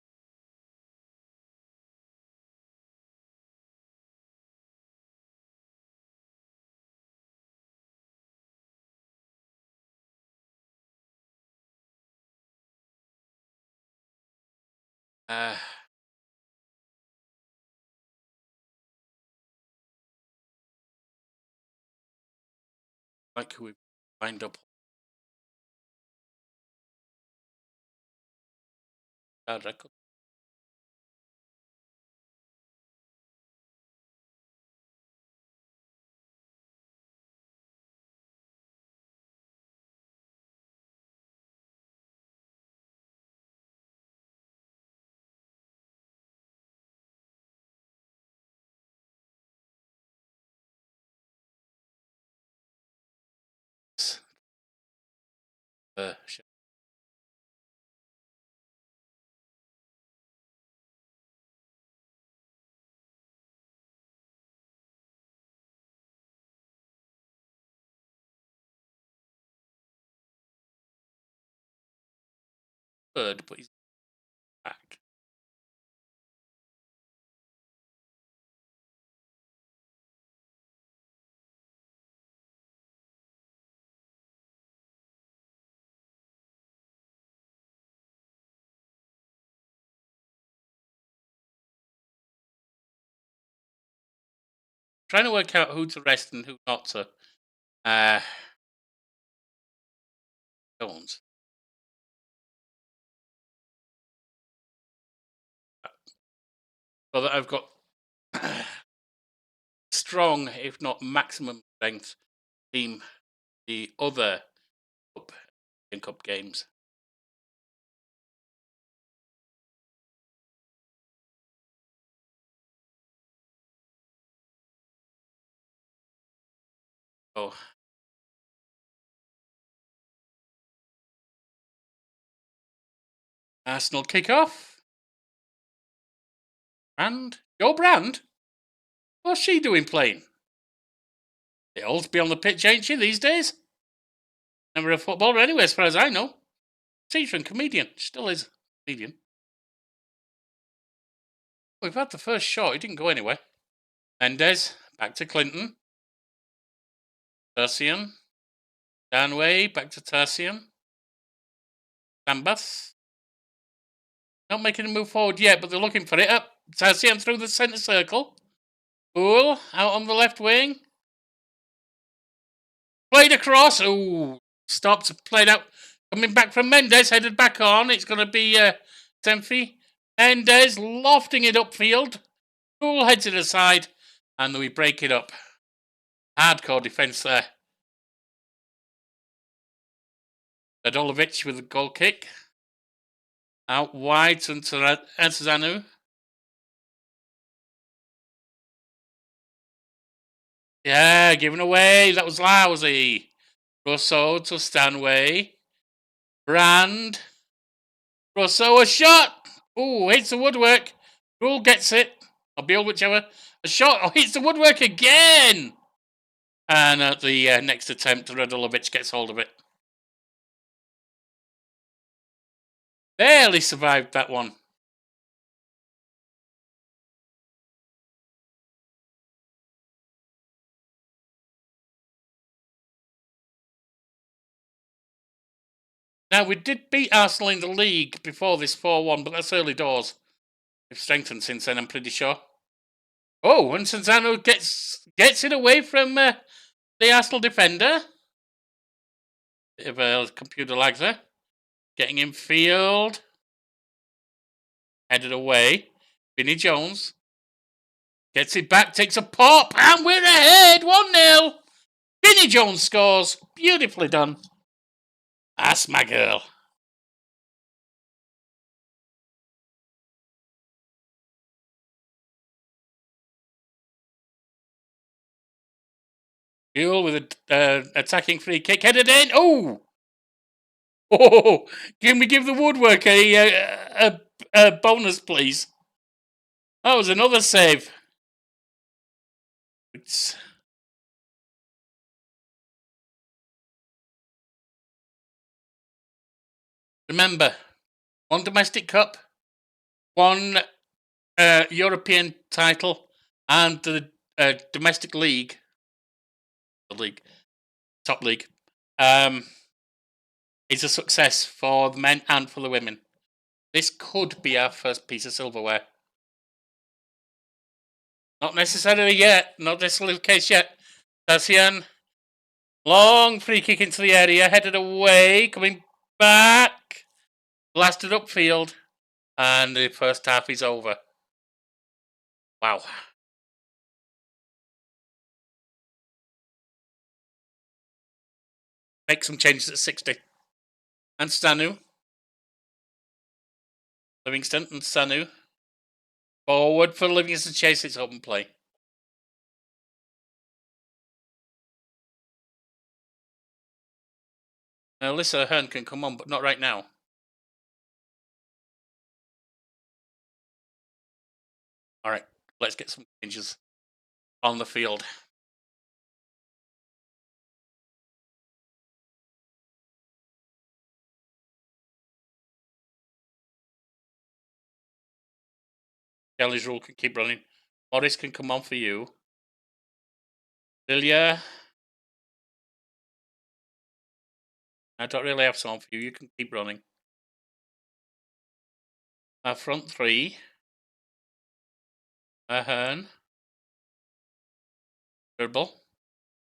Like we wind up bad record. Third, but he's back. Trying to work out who to rest and who not to. Jones. So that I've got strong, if not maximum strength team. The other cup games. Oh. Arsenal kick off. And your Brand? What's she doing playing? It all to be on the pitch, ain't she, these days? Never a footballer anyway, as far as I know. Teacher and comedian. Still is a comedian. We've had the first shot. He didn't go anywhere. Mendes. Back to Clinton. Tertian. Danway. Back to Tertian. Lambeth. Not making a move forward yet, but they're looking for it. Up. Tertian through the centre circle. Poole out on the left wing. Played across. Ooh. Stopped. Played out. Coming back from Mendes. Headed back on. It's going to be Tenfi. Mendes lofting it upfield. Poole heads it aside. And then we break it up. Hardcore defence there. Radulovic with a goal kick. Out wide to Antezanu. Yeah, given away. That was lousy. Rousseau to Stanway. Brand. Rousseau, a shot. Ooh, hits the woodwork. Rule gets it. Or Beal, whichever. A shot. Oh, hits the woodwork again. And at the next attempt, Radulovic gets hold of it. Barely survived that one. Now, we did beat Arsenal in the league before this 4-1, but that's early doors. We've strengthened since then, I'm pretty sure. Oh, and Sanzano gets it away from the Arsenal defender. Bit of a computer lag there. Getting in field. Headed away. Vinnie Jones. Gets it back, takes a pop, and we're ahead 1-0. Vinnie Jones scores. Beautifully done. That's my girl. Buell with an attacking free kick. Headed in. Oh! Oh! Can we give the woodwork a bonus, please? That was another save. Remember, one domestic cup, one European title, and the domestic league, top league, is a success for the men and for the women. This could be our first piece of silverware. Not necessarily yet. Not necessarily the case yet. Tassian. Long free kick into the area. Headed away. Coming back. Blasted upfield. And the first half is over. Wow. Make some changes at 60. And Stanu. Livingston and Stanu. Forward for Livingston to chase its open play. Now, Alyssa Hearn can come on, but not right now. All right, let's get some changes on the field. Kelly's rule can keep running. Morris can come on for you. Lilia. I don't really have someone for you. You can keep running. Our front three. Ahern. Dribble.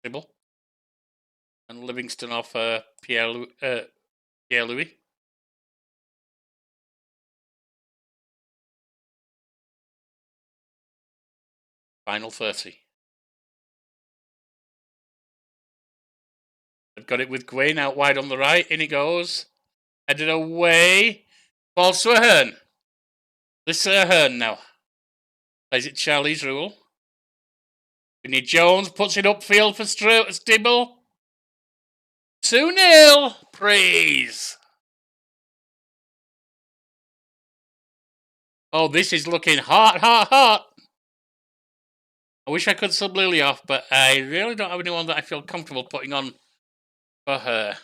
And Livingston off Pierre Louis. Final 30. I've got it with Gwaine out wide on the right. In he goes. Headed away. Falls to Ahern. This is Ahern now. Plays it Charlie's rule. Vinnie Jones puts it upfield for Stibble. 2-0. Praise. Oh, this is looking hot. I wish I could sub Lily off, but I really don't have anyone that I feel comfortable putting on for her.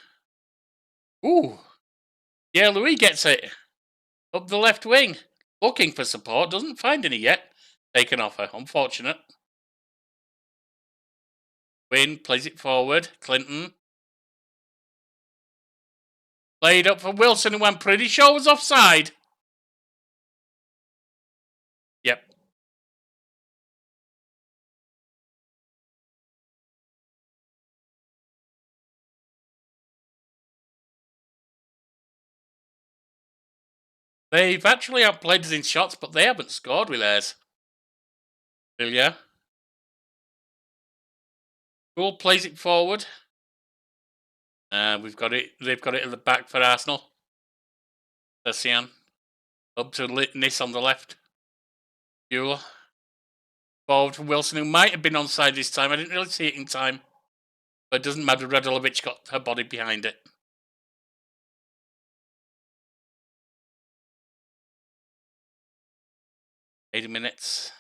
Ooh. Yeah, Louis gets it. Up the left wing. Looking for support. Doesn't find any yet. Taken off her. Unfortunate. Wynn plays it forward. Clinton. Played up for Wilson, who I'm pretty sure was offside. Yep. They've actually outplayed us in shots, but they haven't scored with theirs. Lilia. Gould plays it forward. We've got it. They've got it at the back for Arsenal. Sian. Up to Nis on the left. Buell. Forward for Wilson, who might have been onside this time. I didn't really see it in time. But it doesn't matter. Radulovic got her body behind it. $80 minutes.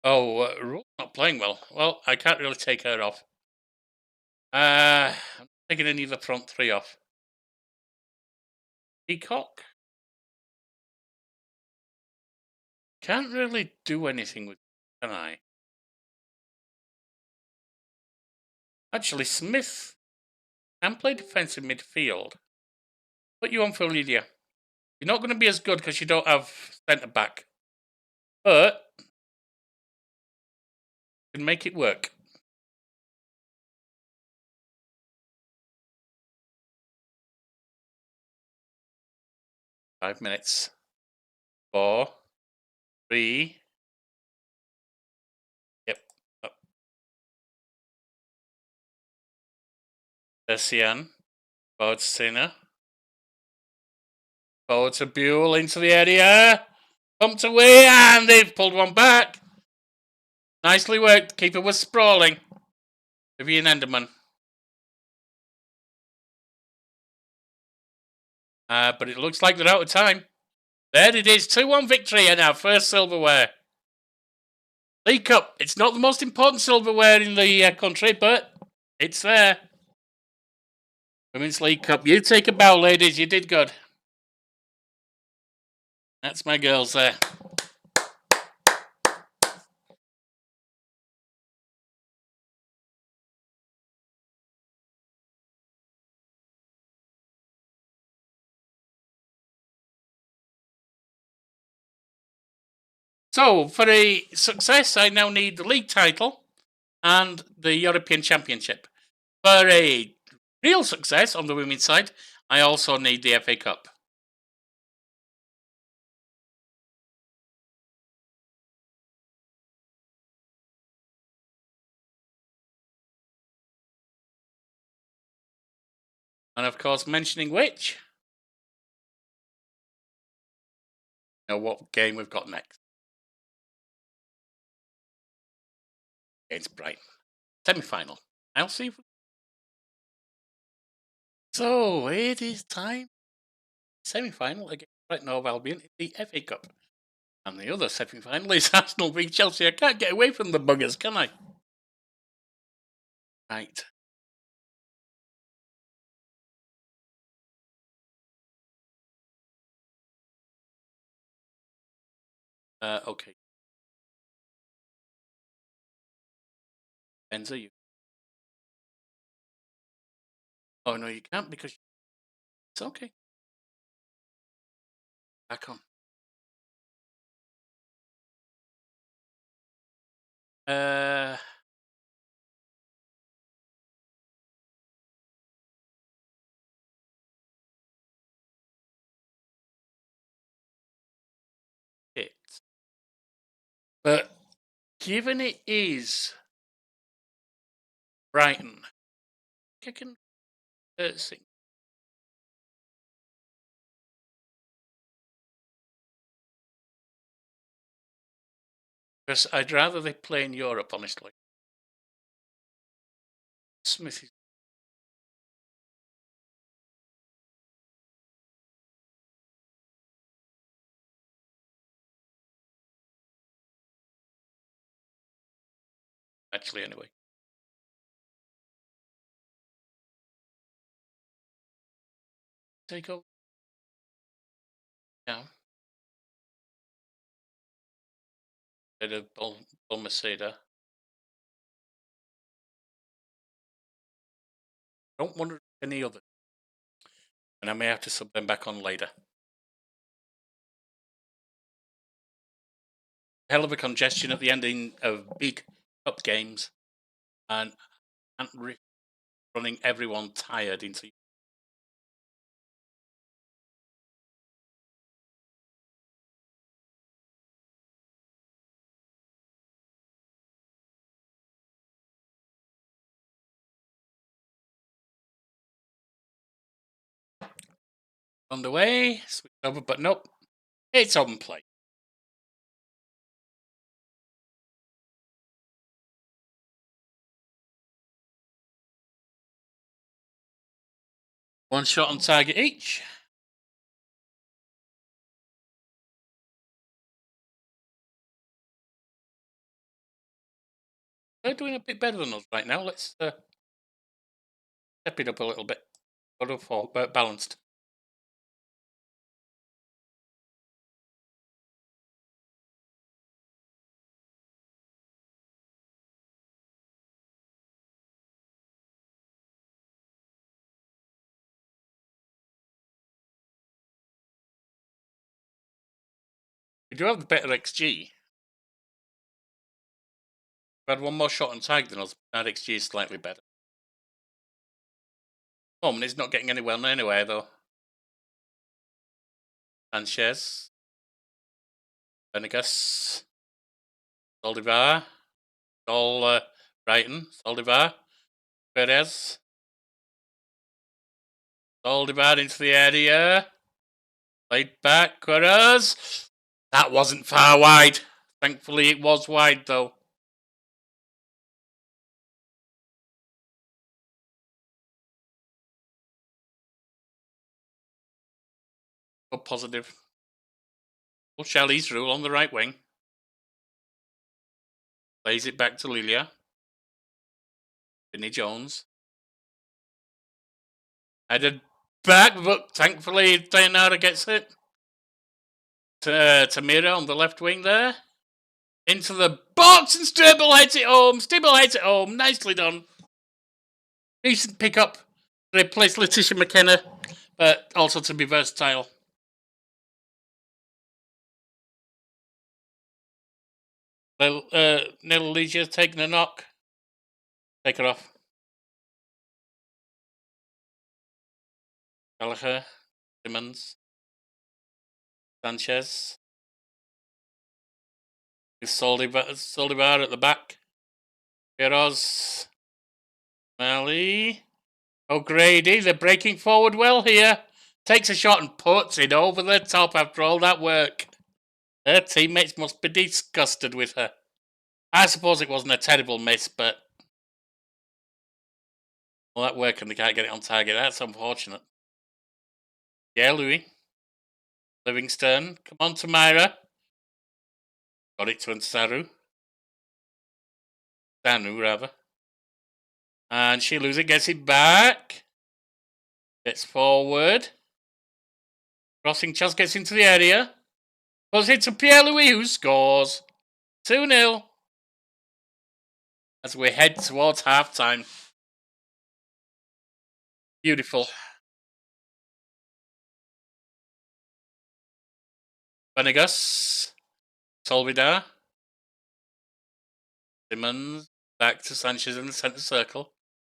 Oh, Rule's not playing well. Well, I can't really take her off. I'm taking any of the front three off. Peacock. Can't really do anything with it, can I? Actually, Smith can play defensive midfield. Put you on for Lydia. You're not going to be as good because you don't have centre back. But you can make it work. Five minutes. 4, 3. Yep. Sian. Forward to Sinner. Forward to Buell into the area. Pumped away, and they've pulled one back. Nicely worked. Keeper was sprawling. Vivian Enderman. But it looks like they're out of time. There it is. 2-1 victory and our first silverware. League Cup. It's not the most important silverware in the country, but it's there. Women's League Cup. You take a bow, ladies. You did good. That's my girls there. So, for a success, I now need the league title and the European Championship. For a real success on the women's side, I also need the FA Cup. And of course, mentioning which, you know what game we've got next. Against Brighton. Semi-final. I'll see. So, it is time. Semi-final against Brighton Hove Albion in the FA Cup. And the other semi-final is Arsenal v Chelsea. I can't get away from the buggers, can I? Right. Okay. Enzo, you. Oh, no, you can't because it's okay. Back on. It. But given it is Brighton, I can see. Because I'd rather they play in Europe, honestly. Smith is. Actually, anyway. Take over. Yeah. Bit of Balmaceda. Don't wonder if any other. And I may have to sub them back on later. Hell of a congestion at the ending of big cup games. And running everyone tired into. On the way, switch over, but nope. It's on play. One shot on target each. They're doing a bit better than us right now. Let's step it up a little bit. Got to fall, balanced. We do have the better XG. We had one more shot on target than us. Our XG is slightly better. Oh, and he's not getting anywhere though. Sanchez. Venegas. Soldivar. All Brighton. Soldivar. Perez. Soldivar into the area. Played back. Perez. That wasn't far wide. Thankfully, it was wide though. But positive. Well, Shelley's rule on the right wing. Plays it back to Lilia. Vinnie Jones. Headed back, but thankfully Dayanara gets it. To Mira on the left wing there. Into the box and Stibble heads it home. Nicely done. Decent pickup to replace Letitia McKenna, but also to be versatile. Nil Leisure taking a knock. Take her off. Gallagher. Simmons. Sanchez. With Soldivar at the back. Queiroz. Mali. O'Grady. They're breaking forward well here. Takes a shot and puts it over the top after all that work. Her teammates must be disgusted with her. I suppose it wasn't a terrible miss, but all that work and they can't get it on target. That's unfortunate. Yeah, Louis. Livingston. Come on, Tamira. Got it to Ansaru. Danu, rather. And she loses it, gets it back. Gets forward. Crossing chance, gets into the area. Puts it to Pierre-Louis, who scores. 2-0. As we head towards half-time. Beautiful. Venegas. Solvidar. Simmons. Back to Sanchez in the centre circle.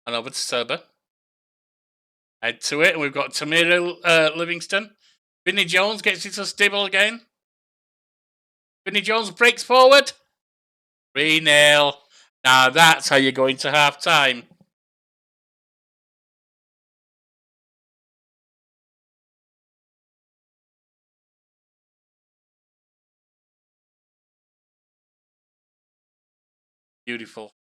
And over to Serber. Head to it, and we've got Tamira Livingston. Vinnie Jones gets it to Stibble again. Vinnie Jones breaks forward. 3-0. Now that's how you're going to half time. Beautiful.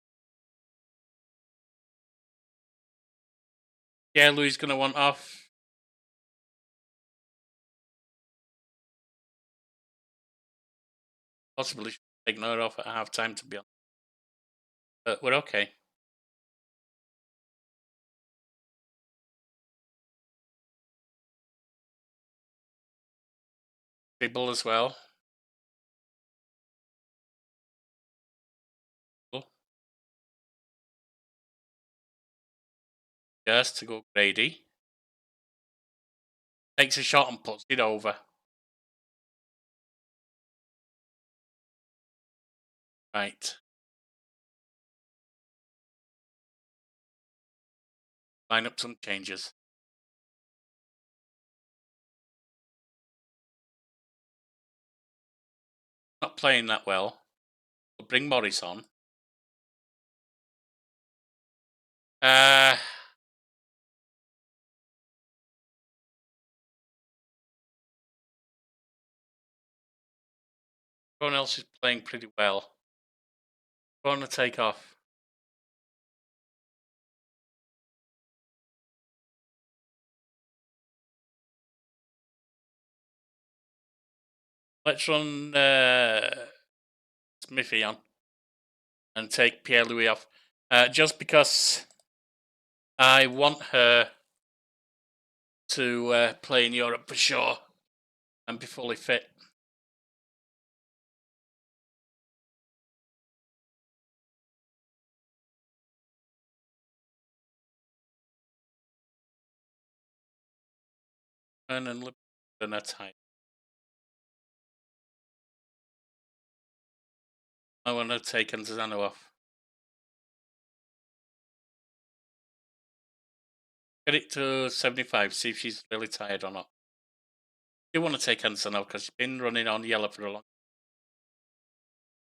Yeah, Louis going to want off. Possibly taking her off at half time, to be honest. But we're okay. Dribble as well. Just to go Grady. Takes a shot and puts it over. Right. Line up some changes. Not playing that well. We'll bring Morris on. Everyone else is playing pretty well. Going to take off. Let's run Smithy on and take Pierre-Louis off. Just because I want her to play in Europe for sure and be fully fit. And then Livingston are tight. I want to take Anzano off. Get it to 75, see if she's really tired or not. You want to take Anzano because she's been running on yellow for a long time.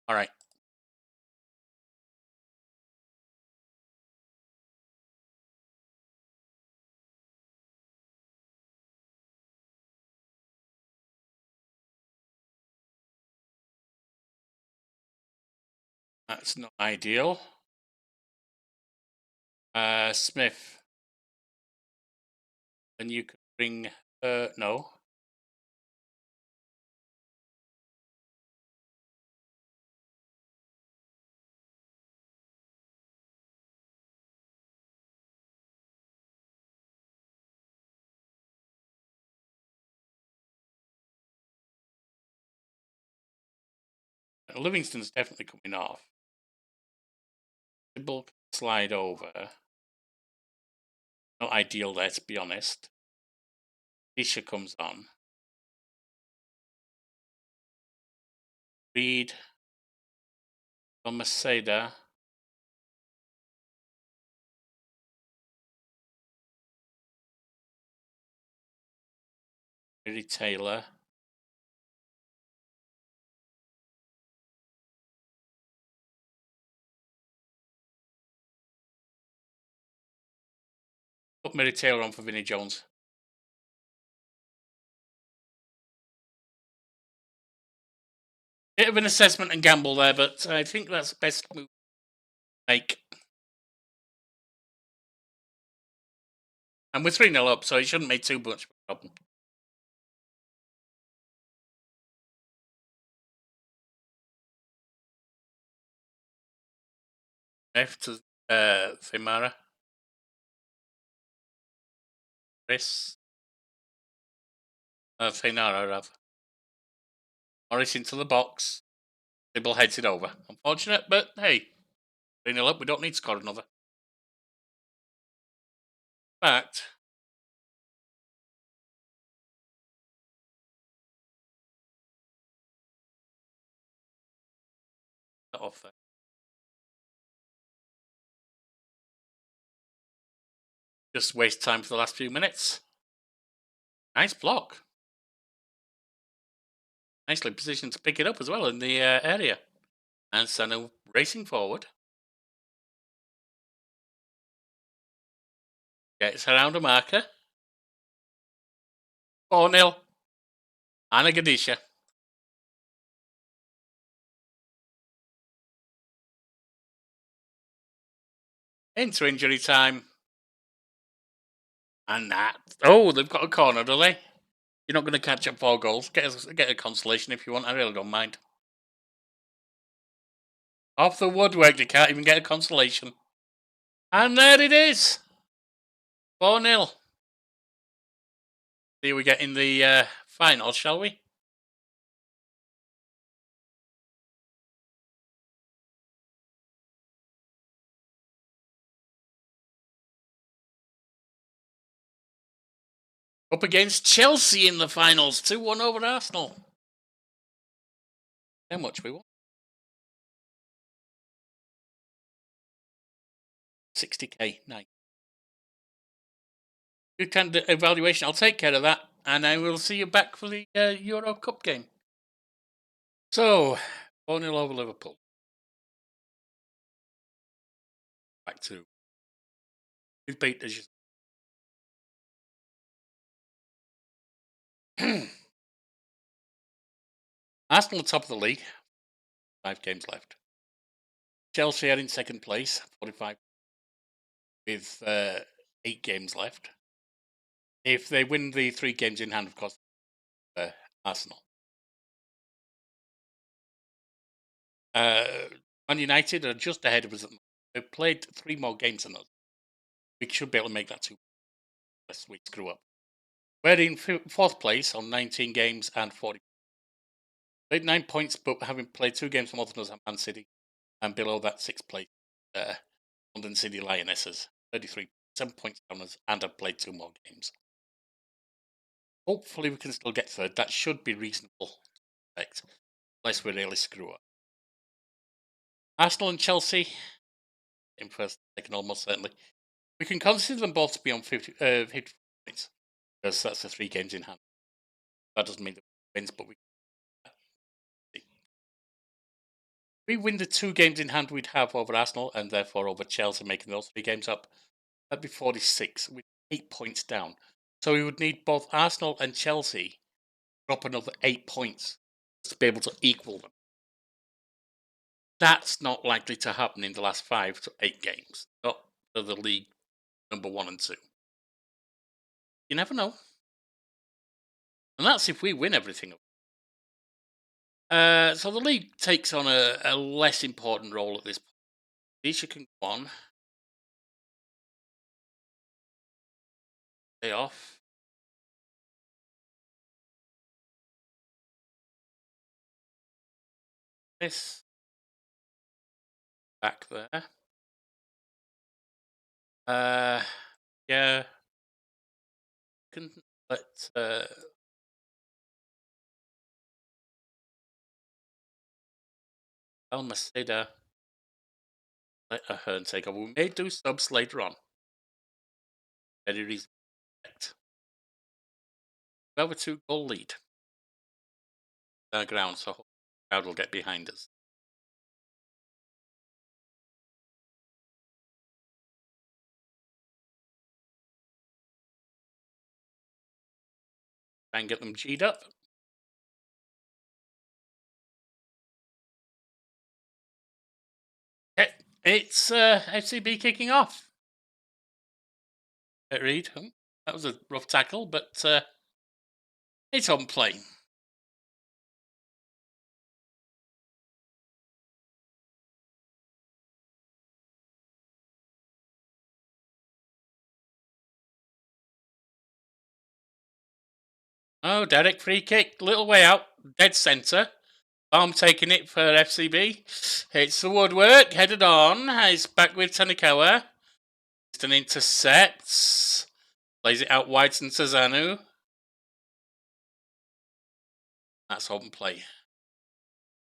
All right. That's not ideal. Smith. And you could bring no. Livingston's definitely coming off. Sybil can slide over. Not ideal there, to be honest. Isha comes on. Reed. Maceda. Mary Taylor. Put Mary Taylor on for Vinnie Jones. Bit of an assessment and gamble there, but I think that's the best move to make. And we're 3-0 up, so it shouldn't make too much of a problem. F to Themara. Chris. Thainara, rather. Morris into the box. Sybil heads it over. Unfortunate, but hey, 3-0 up, we don't need to score another. In fact, off there. Just waste time for the last few minutes. Nice block. Nicely positioned to pick it up as well in the area. And Sano racing forward. Gets around a marker. 4-0. Anna Gadisha. Into injury time. And that. Oh, they've got a corner, do they? You're not going to catch up 4 goals. Get a consolation if you want. I really don't mind. Off the woodwork, you can't even get a consolation. And there it is. 4-0. See we get in the final, shall we? Up against Chelsea in the finals. 2-1 over Arsenal. How much we won? 60k. Nice. Good kind of evaluation. I'll take care of that. And I will see you back for the Euro Cup game. So, 4-0 over Liverpool. Back to who beat us. Arsenal on top of the league, 5 games left. Chelsea are in second place, 45, with 8 games left. If they win the 3 games in hand, of course, Arsenal. Man United are just ahead of us. They've played 3 more games than us. We should be able to make that 2 unless we screw up. We're in 4th place on 19 games and 40. Played 9 points, but having played 2 games more than us at Man City, and below that 6th place, London City Lionesses, 33, 7 points down us, and have played 2 more games. Hopefully we can still get third. That should be reasonable to expect, unless we really screw up. Arsenal and Chelsea in first, second, almost certainly. We can consider them both to be on 50 points, because that's the 3 games in hand. That doesn't mean that we wins, but we win the 2 games in hand we'd have over Arsenal, and therefore over Chelsea, making those 3 games up. That'd be 46, with 8 points down. So we would need both Arsenal and Chelsea drop another 8 points to be able to equal them. That's not likely to happen in the last 5 to 8 games, not for the league number 1 and 2. You never know. And that's if we win everything. So the league takes on a less important role at this point. Alicia can go on. Stay off. This. Back there. Yeah. Can let Almaceda let Ahern take over. We may do subs later on. Very reasonable. We have a 2-goal lead. Our ground, so the crowd will get behind us. Try and get them G'd up. It's FCB kicking off. Reed, that was a rough tackle, but it's on play. Oh, direct free kick, little way out, dead centre. I'm taking it for FCB. Hits the woodwork, headed on. He's back with Tanikawa. It's an intercept. Plays it out wide to Sazanu. That's open play.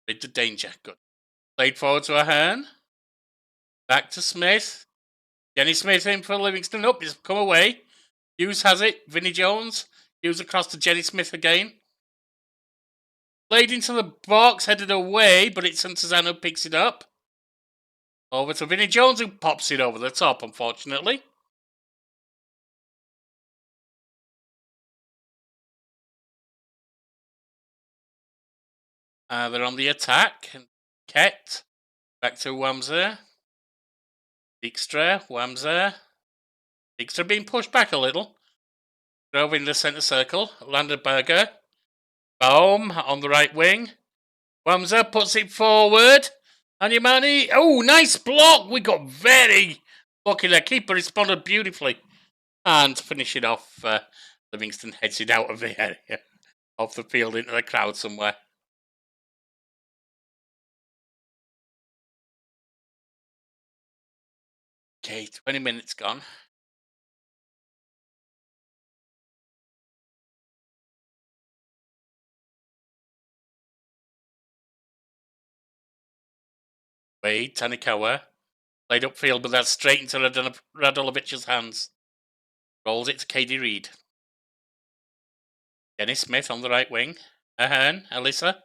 Rid the danger. Good. Played forward to Ahern. Back to Smith. Jenny Smith in for Livingston. Up, he's come away. Hughes has it. Vinnie Jones. Hughes across to Jenny Smith again. Played into the box, headed away, but it's Santazano who picks it up. Over to Vinnie Jones, who pops it over the top, unfortunately. They're on the attack. Ket. Back to Wamser. Dijkstra. Wamser. Dijkstra being pushed back a little. Drove in the centre circle. Landerberger. Baum on the right wing. Wamser puts it forward. Anyamani. Oh, nice block. We got very lucky. The keeper responded beautifully. And to finish it off, Livingston heads it out of the area. Off the field into the crowd somewhere. Okay, 20 minutes gone. Wade, Tanikawa. Played upfield, but that's straight into Radulovic's hands. Rolls it to KD Reid. Dennis Smith on the right wing. Ahern, Alyssa.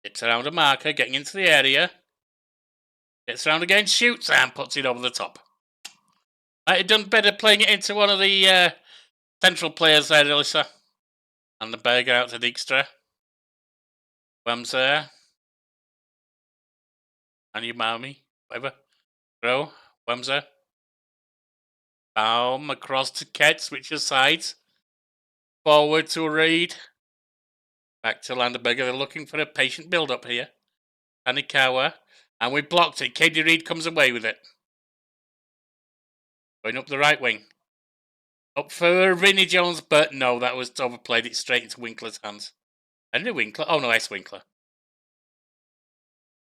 Gets around a marker, getting into the area. Gets around again, shoots, and puts it over the top. Might have done better playing it into one of the central players there, Alyssa. And the Berger out to Dijkstra. Wamser. And Umami. Whatever. Grow. Wamser. Baum across to Kett. Switches sides. Forward to Reed. Back to Landerberger. They're looking for a patient build-up here. Tanikawa. And we blocked it. Katie Reed comes away with it. Going up the right wing. Up for Vinnie Jones, but no, that was overplayed. It straight into Winkler's hands. Henry Winkler? Oh no, S. Winkler.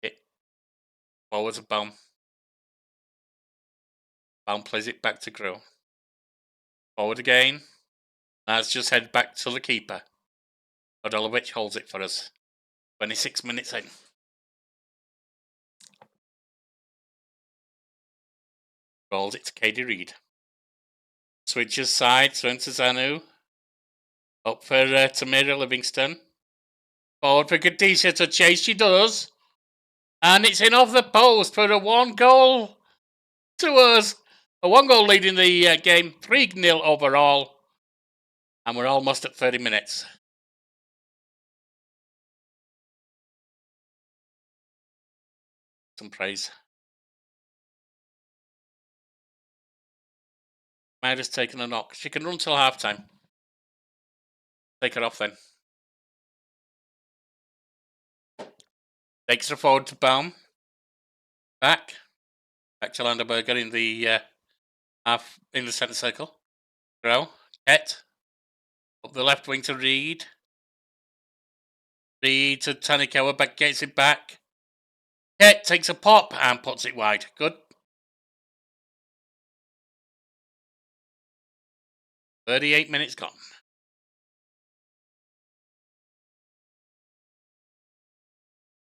It forwards a Baum. Baum plays it back to Grill. Forward again. That's just head back to the keeper. Odolovic holds it for us. 26 minutes in. Rolls it to Katie Reed. Switches side, to Zanu. Up for Tamira Livingston. Forward for Khadijah to chase. She does. And it's in off the post for a 1-goal to us. A 1-goal lead in the game. 3-0 overall. And we're almost at 30 minutes. Some praise. Myra's taken a knock. She can run till half-time. Take her off then. Takes her forward to Baum. Back to Landerberger in the half in the centre circle. Grow. Kett. Up the left wing to Reed. Reed to Tanikawa. Back gets it back. Kett takes a pop and puts it wide. Good. 38 minutes gone.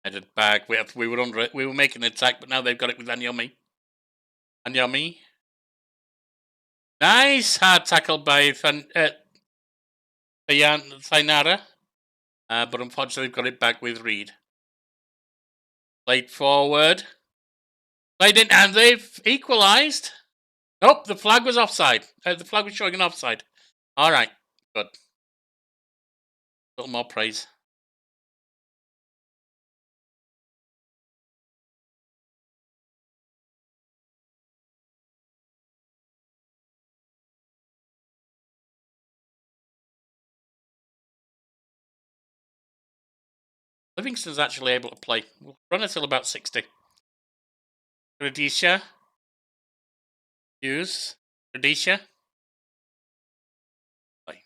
Headed back. We were under it. We were making an attack, but now they've got it with Anyomi. Anyomi. Nice hard tackle by Thainara. But unfortunately, they've got it back with Reed. Played forward. Played in, and they've equalised. Nope, the flag was offside. The flag was showing an offside. All right, good. A little more praise. Livingston's actually able to play. We'll run until about 60. Radisha. Hughes. Radisha. Play.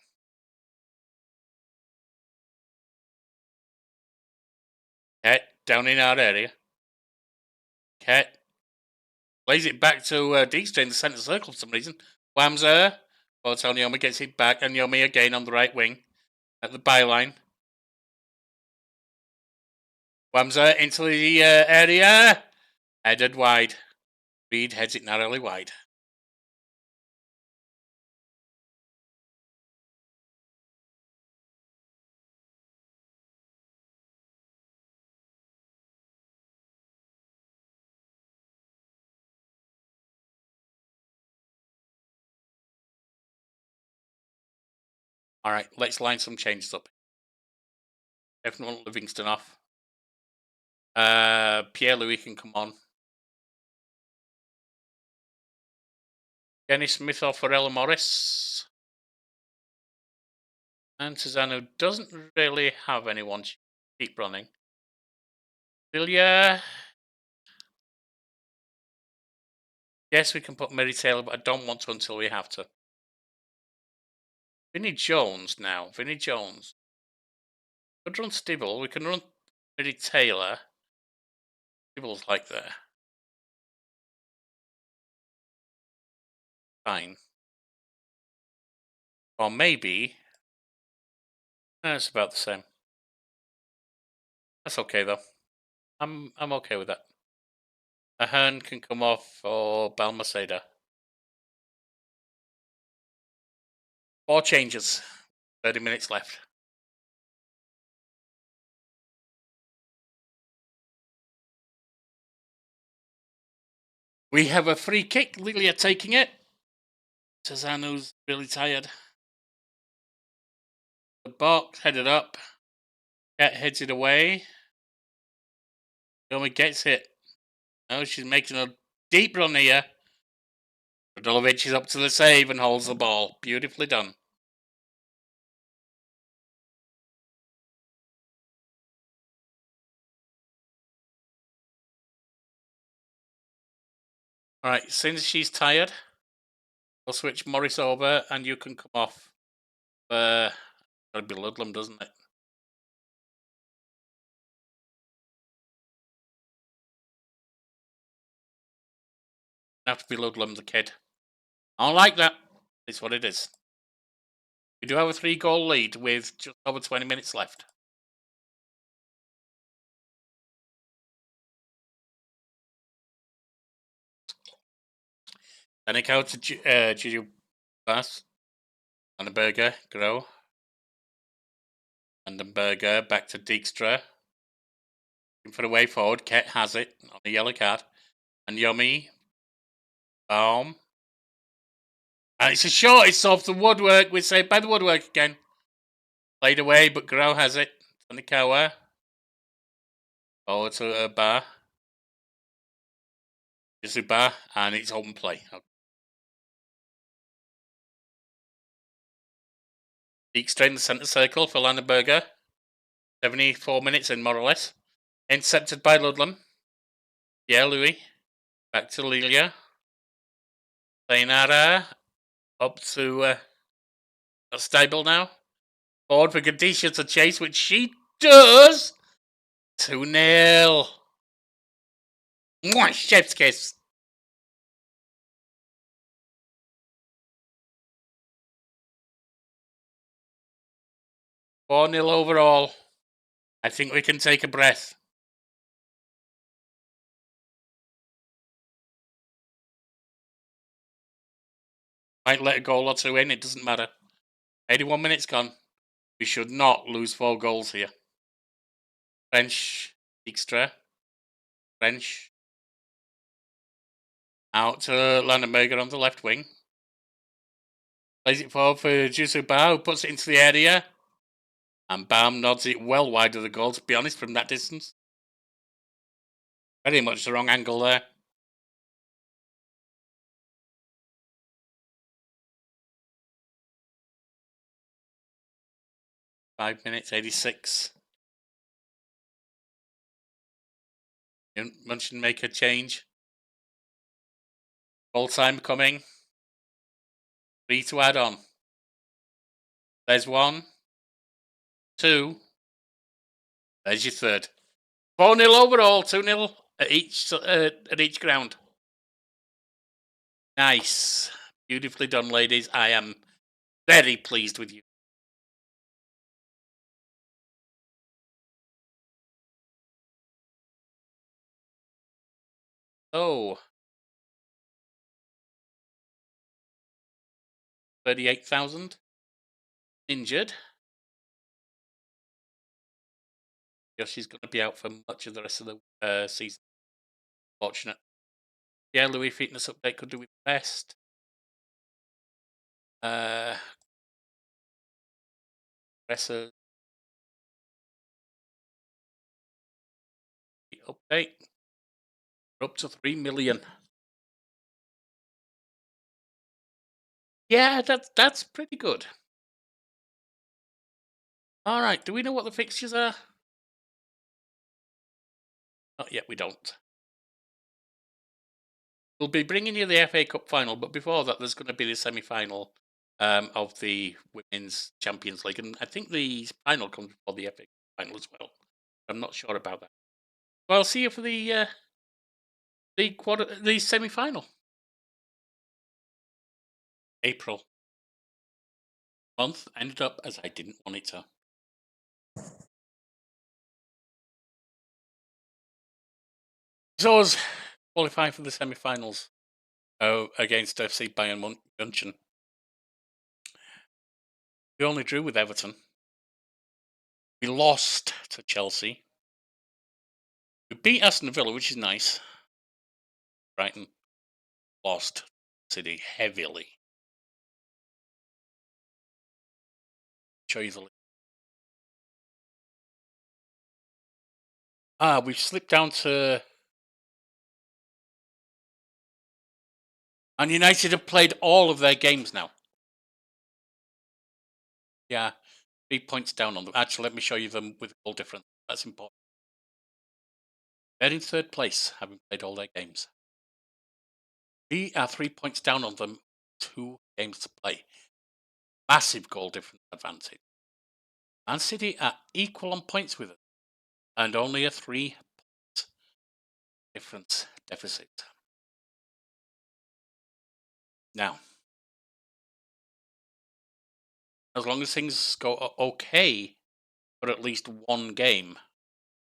Kett down in our area. Kett plays it back to Dijkstra in the centre circle for some reason. Wamser. Well, Nyomi gets it back, and Nyomi again on the right wing at the byline. Wamser into the area. Headed wide. Reed heads it narrowly wide. All right, let's line some changes up. Definitely want Livingston off. Pierre-Louis can come on. Kenny Smith or Farrell Morris. And Tizano doesn't really have anyone to keep running. Villiers. Yes, we can put Mary Taylor, but I don't want to until we have to. Vinnie Jones now. Vinnie Jones. We could run Stibble. We can run Mary Taylor. Stibble's like there. Fine. Or maybe... No, it's about the same. That's okay, though. I'm okay with that. Ahern can come off for Balmaceda. 4 changes. 30 minutes left. We have a free kick. Lilia taking it. Tazano's really tired. The box headed up. Cat heads it away. Yomi gets it. Oh, she's making a deep run here. Radulovic is up to the save and holds the ball. Beautifully done. All right, as soon as she's tired, we'll switch Morris over and you can come off. Gotta be Ludlam, doesn't it? Have to be Ludlam, the kid. I don't like that. It's what it is. We do have a 3-goal lead with just over 20 minutes left. Then it goes to Juju Bass. Annenberger, Grow. Annenberger back to Dijkstra. For the way forward, Ket has it on the yellow card. And Yomi. Baum. And it's a shot. It's off the woodwork. We're saved by the woodwork again. Played away, but Grow has it. Tanikawa. Forward to Bar. Bar. And it's open play. Dijkstra in the centre circle for Landenberger. 74 minutes in, more or less. Intercepted by Ludlam. Yeah, Louis. Back to Lilia. Sayonara. Up to Stable now. Forward for Gadisha to chase, which she does. 2-0. Mwah, chef's kiss. Four 0 overall. I think we can take a breath. Might let a goal or two in, it doesn't matter. 81 minutes gone. We should not lose 4 goals here. French, Dijkstra. French. Out to Landenberger on the left wing. Plays it forward for Jusu Ba, who puts it into the area. And Baum nods it well wide of the goal, to be honest, from that distance. Very much the wrong angle there. Five minutes, 86. Munchen make a change. Full time coming. 3 to add on. There's 1. 2. There's your third. 4-0 overall. 2-0 at each ground. Nice. Beautifully done, ladies. I am very pleased with you. Oh. 38,000. Injured. Because she's going to be out for much of the rest of the season. Fortunate. Yeah, Louis fitness update could do with best. Presser update. We're up to 3 million. Yeah, that's pretty good. All right, do we know what the fixtures are? Not yet, we don't. We'll be bringing you the FA Cup final, but before that, there's going to be the semi-final of the Women's Champions League, and I think the final comes before the FA Cup final as well. I'm not sure about that. Well, I'll see you for the semi-final. April month ended up as I didn't want it to. So I was qualifying for the semi-finals against FC Bayern München. We only drew with Everton. We lost to Chelsea. We beat Aston Villa, which is nice. Brighton lost City heavily. Show you the We've slipped down to. And United have played all of their games now. Yeah, 3 points down on them. Actually, let me show you them with goal difference. That's important. They're in third place, having played all their games. We are 3 points down on them, 2 games to play. Massive goal difference advantage. Man City are equal on points with us, and only a 3-point difference deficit. Now, as long as things go okay for at least one game,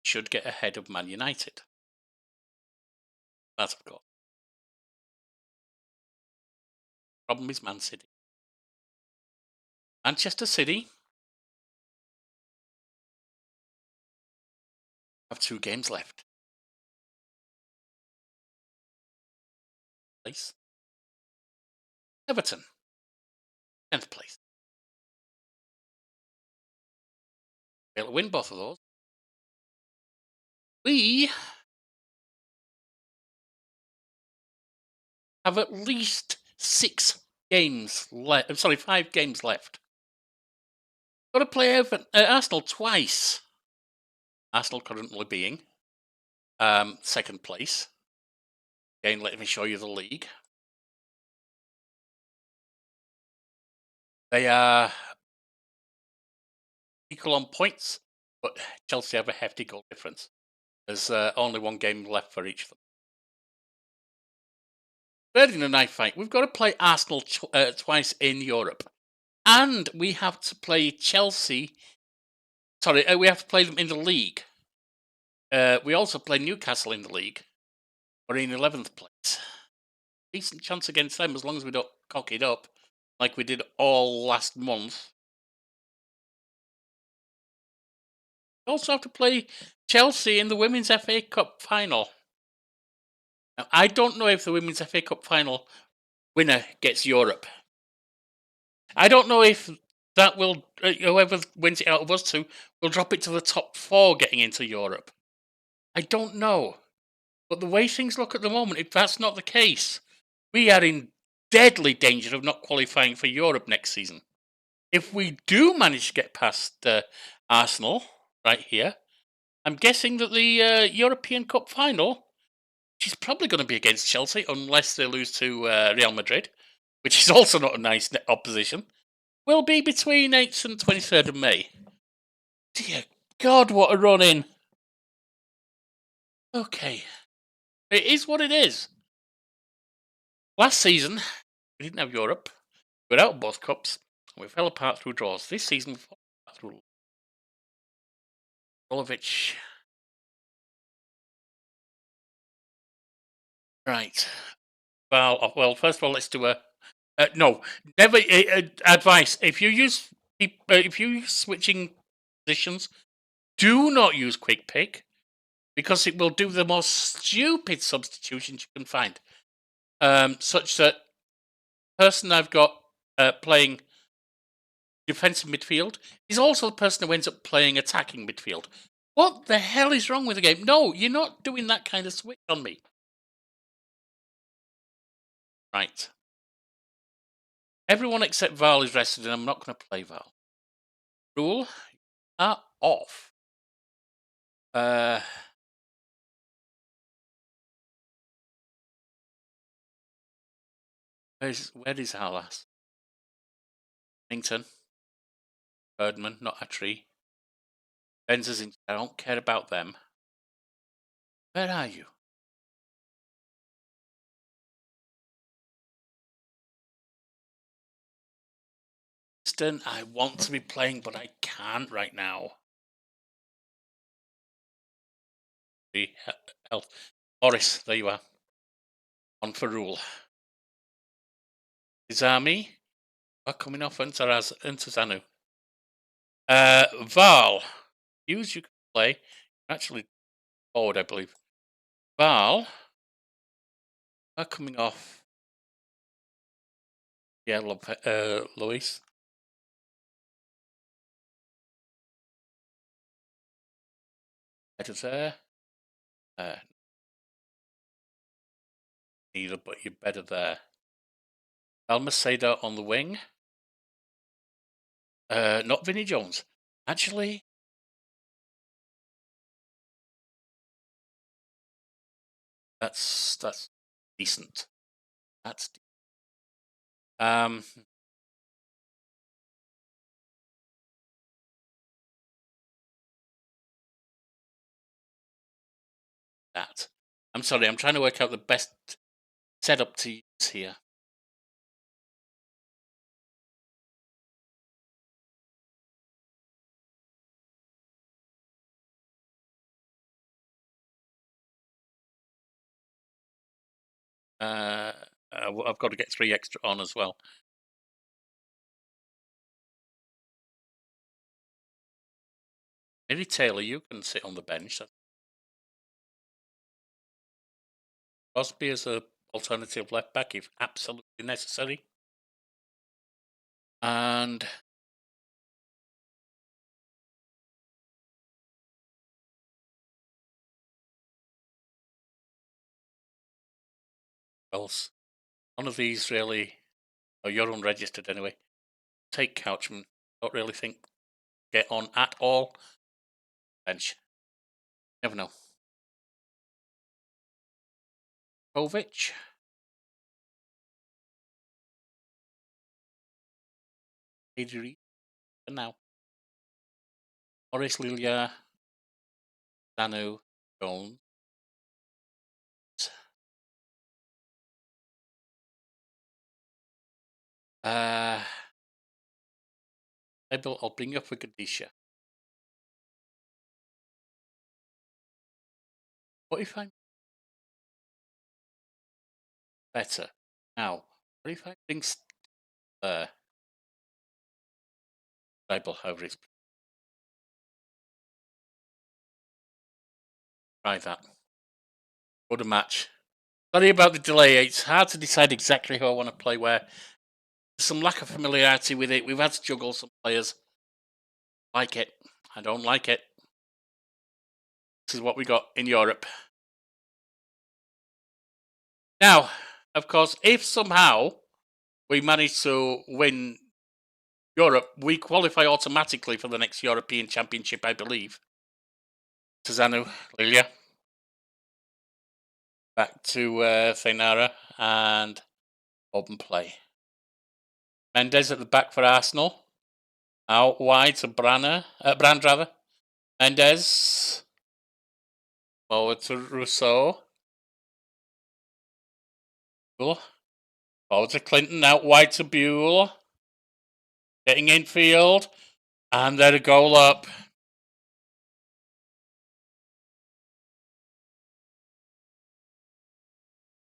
should get ahead of Man United. That's of course. Problem is Man City. Manchester City have 2 games left. Place. Everton, 10th place. They'll win both of those. We have at least 6 games left. I'm sorry, 5 games left. Got to play Arsenal twice. Arsenal currently being second place. Again, let me show you the league. They are equal on points, but Chelsea have a hefty goal difference. There's only 1 game left for each of them. Third in the knife fight, we've got to play Arsenal twice in Europe. And we have to play Chelsea. Sorry, we have to play them in the league. We also play Newcastle in the league. We're in 11th place. Decent chance against them as long as we don't cock it up like we did all last month. We also have to play Chelsea in the Women's FA Cup final. Now, I don't know if the Women's FA Cup final winner gets Europe. I don't know if that will, whoever wins it out of us two, will drop it to the top 4 getting into Europe. I don't know. But the way things look at the moment, if that's not the case, we are in deadly danger of not qualifying for Europe next season. If we do manage to get past Arsenal right here, I'm guessing that the European Cup final, which is probably going to be against Chelsea unless they lose to Real Madrid, which is also not a nice opposition, will be between 8th and 23rd of May. Dear God, what a run in. Okay. It is what it is. Last season, we didn't have Europe. We were out of both cups, and we fell apart through draws. This season, we fell apart through Golovic. Right. Well, first of all, let's do a... no, never advice. If you use switching positions, do not use quick pick, because it will do the most stupid substitutions you can find. Such that person I've got playing defensive midfield is also the person who ends up playing attacking midfield. What the hell is wrong with the game? No, you're not doing that kind of switch on me. Right. Everyone except Val is rested, and I'm not going to play Val. Rule are off. Where is our last? Minton. Birdman, not a tree. Benzer's in. I don't care about them. Where are you? I want to be playing, but I can't right now. The health. Boris, there you are. On for rule. Izami are coming off Intazanu. Val. Hughes, you can play. Actually, forward, I believe. Val are coming off. Yeah, Luis. Head of there. Neither, but you're better there. Almaceda on the wing. Not Vinnie Jones. Actually, that's decent. That's that. I'm sorry, I'm trying to work out the best setup to use here. I've got to get 3 extra on as well. Maybe Taylor, you can sit on the bench. Crosby as an alternative left back if absolutely necessary. And else, none of these really. Oh, you're unregistered anyway. Take Couchman. Don't really think get on at all. Bench. Never know. Kovic. Adri for now. Morris Lilia. Danu. Jones. Maybe I'll bring up a Gadisha. What if I'm better? Now, what if I bring Bible over his. Try that. What a match. Sorry about the delay. It's hard to decide exactly who I want to play where. There's some lack of familiarity with it. We've had to juggle some players. Like it. I don't like it. This is what we got in Europe. Now, of course, if somehow we manage to win Europe, we qualify automatically for the next European Championship, I believe. Tazanu, Lilia. Back to Thainara and open play. Mendes at the back for Arsenal. Out wide to Brand rather. Mendes. Forward to Rousseau. Forward to Clinton. Out wide to Buell. Getting infield. And then a goal up.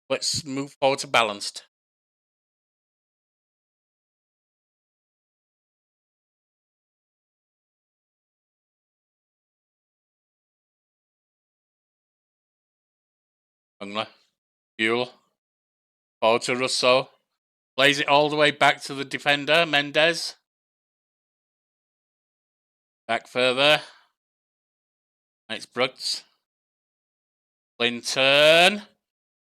Let's move forward to balanced. Bungler. Buell. Forward to Rousseau. Plays it all the way back to the defender, Mendes. Back further. It's Brooks. Clinton.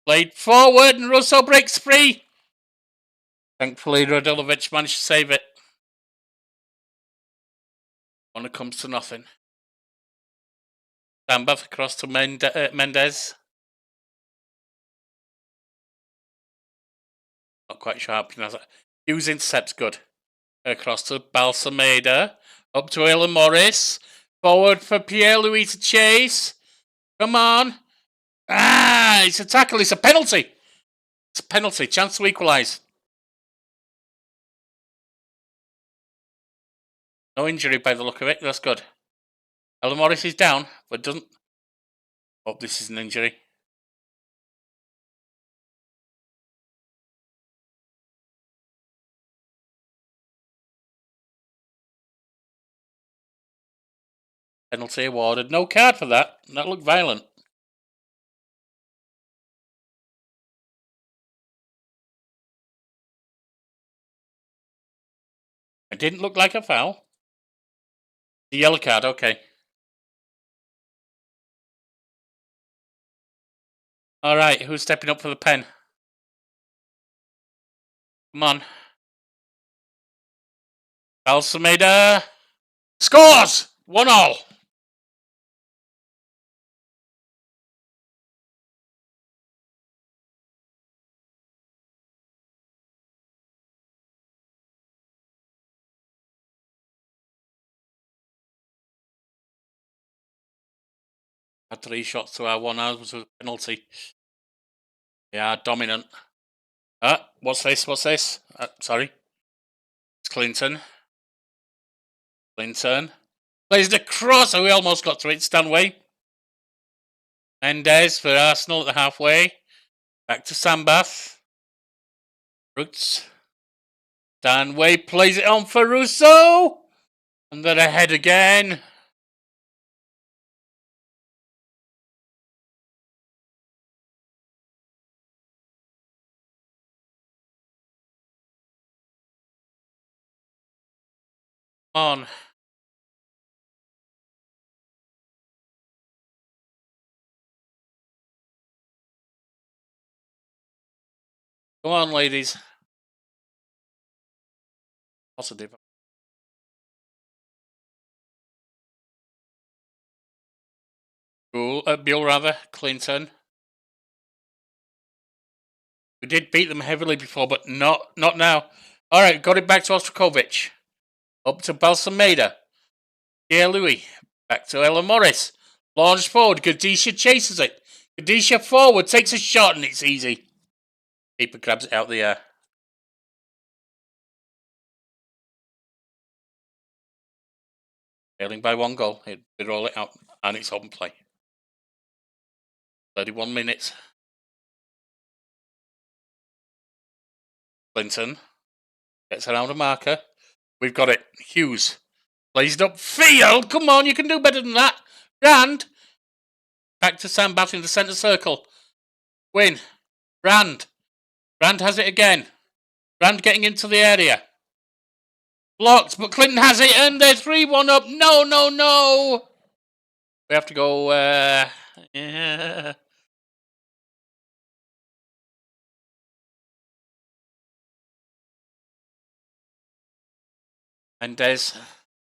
Played forward and Rousseau breaks free. Thankfully, Radulovic managed to save it. When it comes to nothing. Sambath across to Mendes. Not quite sharp. Hughes intercepts good. Across to Balsameda. Up to Alan Morris. Forward for Pierre-Louis to chase. Come on. It's a tackle. It's a penalty. It's a penalty. Chance to equalise. No injury by the look of it. That's good. Alan Morris is down, but doesn't. Oh, this is an injury. Penalty awarded. No card for that. That looked violent. It didn't look like a foul. The yellow card, okay. All right, who's stepping up for the pen? Come on. Balsameda scores! 1-1. Had 3 shots to our 1. Ours was a penalty. Yeah, dominant. What's this? Sorry. It's Clinton. Plays the cross, and we almost got to it. Stanway. Mendes for Arsenal at the halfway. Back to Sambath. Roots. Stanway plays it on for Russo. And then ahead again. On. Come on, ladies. Positive. Bill rather. Clinton. We did beat them heavily before, but not now. All right, got it back to Ostrakovic. Up to Balsameda. Pierre Louis. Back to Ella Morris. Launched forward. Gadisha chases it. Gadisha forward. Takes a shot, and it's easy. Keeper grabs it out the air. Failing by 1 goal. They roll it out, and it's open play. 31 minutes. Clinton gets around a marker. We've got it. Hughes plays it up field. Come on, you can do better than that. Rand. Back to Sam Batt in the centre circle. Win. Rand. Rand has it again. Rand getting into the area. Blocked, but Clinton has it, and they're 3-1 up. No. We have to go. Yeah. Mendes.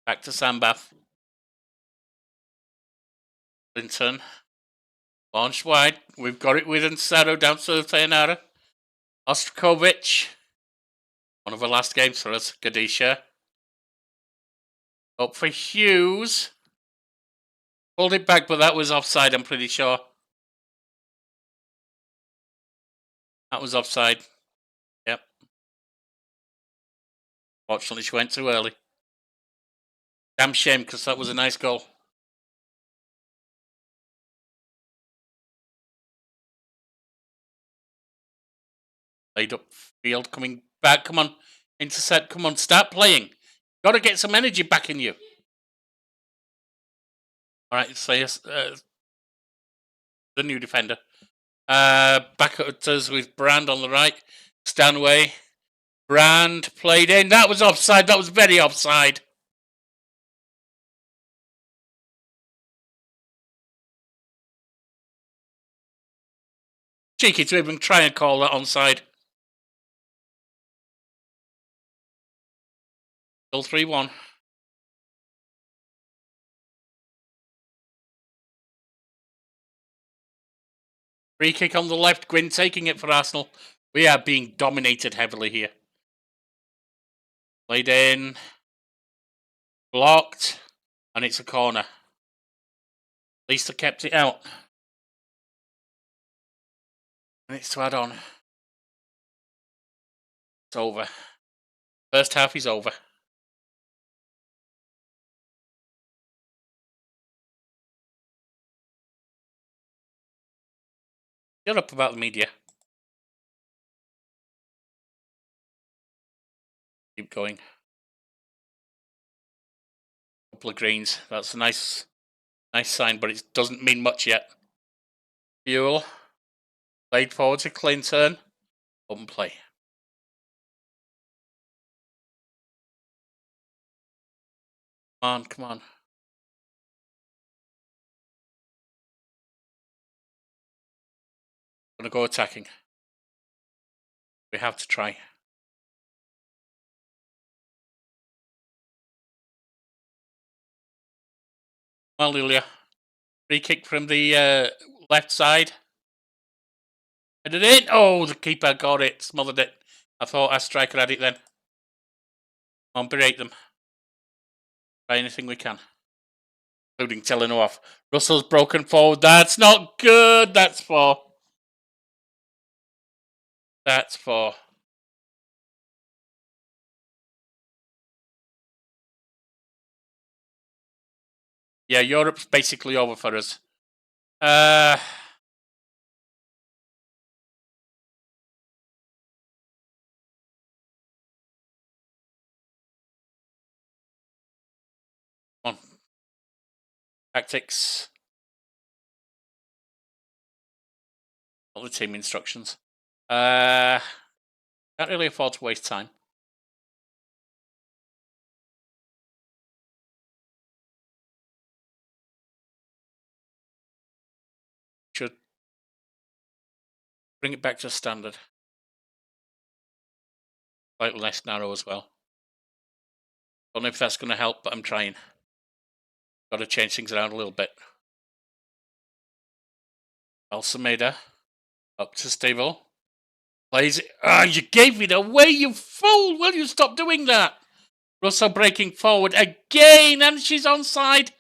Back to Sambath. Clinton. Launched wide. We've got it with Ansaro down to Tayanara. Ostrakovic. One of the last games for us. Gadisha. Up for Hughes. Pulled it back, but that was offside, I'm pretty sure. That was offside. Yep. Fortunately, she went too early. Damn shame, because that was a nice goal. Laid up field, coming back. Come on. Intercept. Come on, start playing. Got to get some energy back in you. All right, so yes, the new defender. Back at us with Brand on the right. Stanway. Brand played in. That was offside. That was very offside. Cheeky to even try and call that onside. Still 3-1. Free kick on the left. Gwyn taking it for Arsenal. We are being dominated heavily here. Played in. Blocked. And it's a corner. At least I kept it out. And it's to add on. It's over. First half is over. Shut up about the media. Keep going. Couple of greens. That's a nice sign, but it doesn't mean much yet. Fuel. Played forward to Clinton. Open play. Come on. going to go attacking. We have to try. Well, Lilia. Free kick from the left side. Headed in. Oh, the keeper got it. Smothered it. I thought our striker had it then. Come on, berate them. Try anything we can. Including telling her off. Russell's broken forward. That's not good. That's for. Yeah, Europe's basically over for us. Come on. Tactics. All the team instructions. Can't really afford to waste time. Should bring it back to standard. Slightly less narrow as well. Don't know if that's going to help, but I'm trying. Got to change things around a little bit. Alsameda. Up to Stevel. Plays it. Ah, you gave it away, you fool! Will you stop doing that? Russell breaking forward again, and she's onside.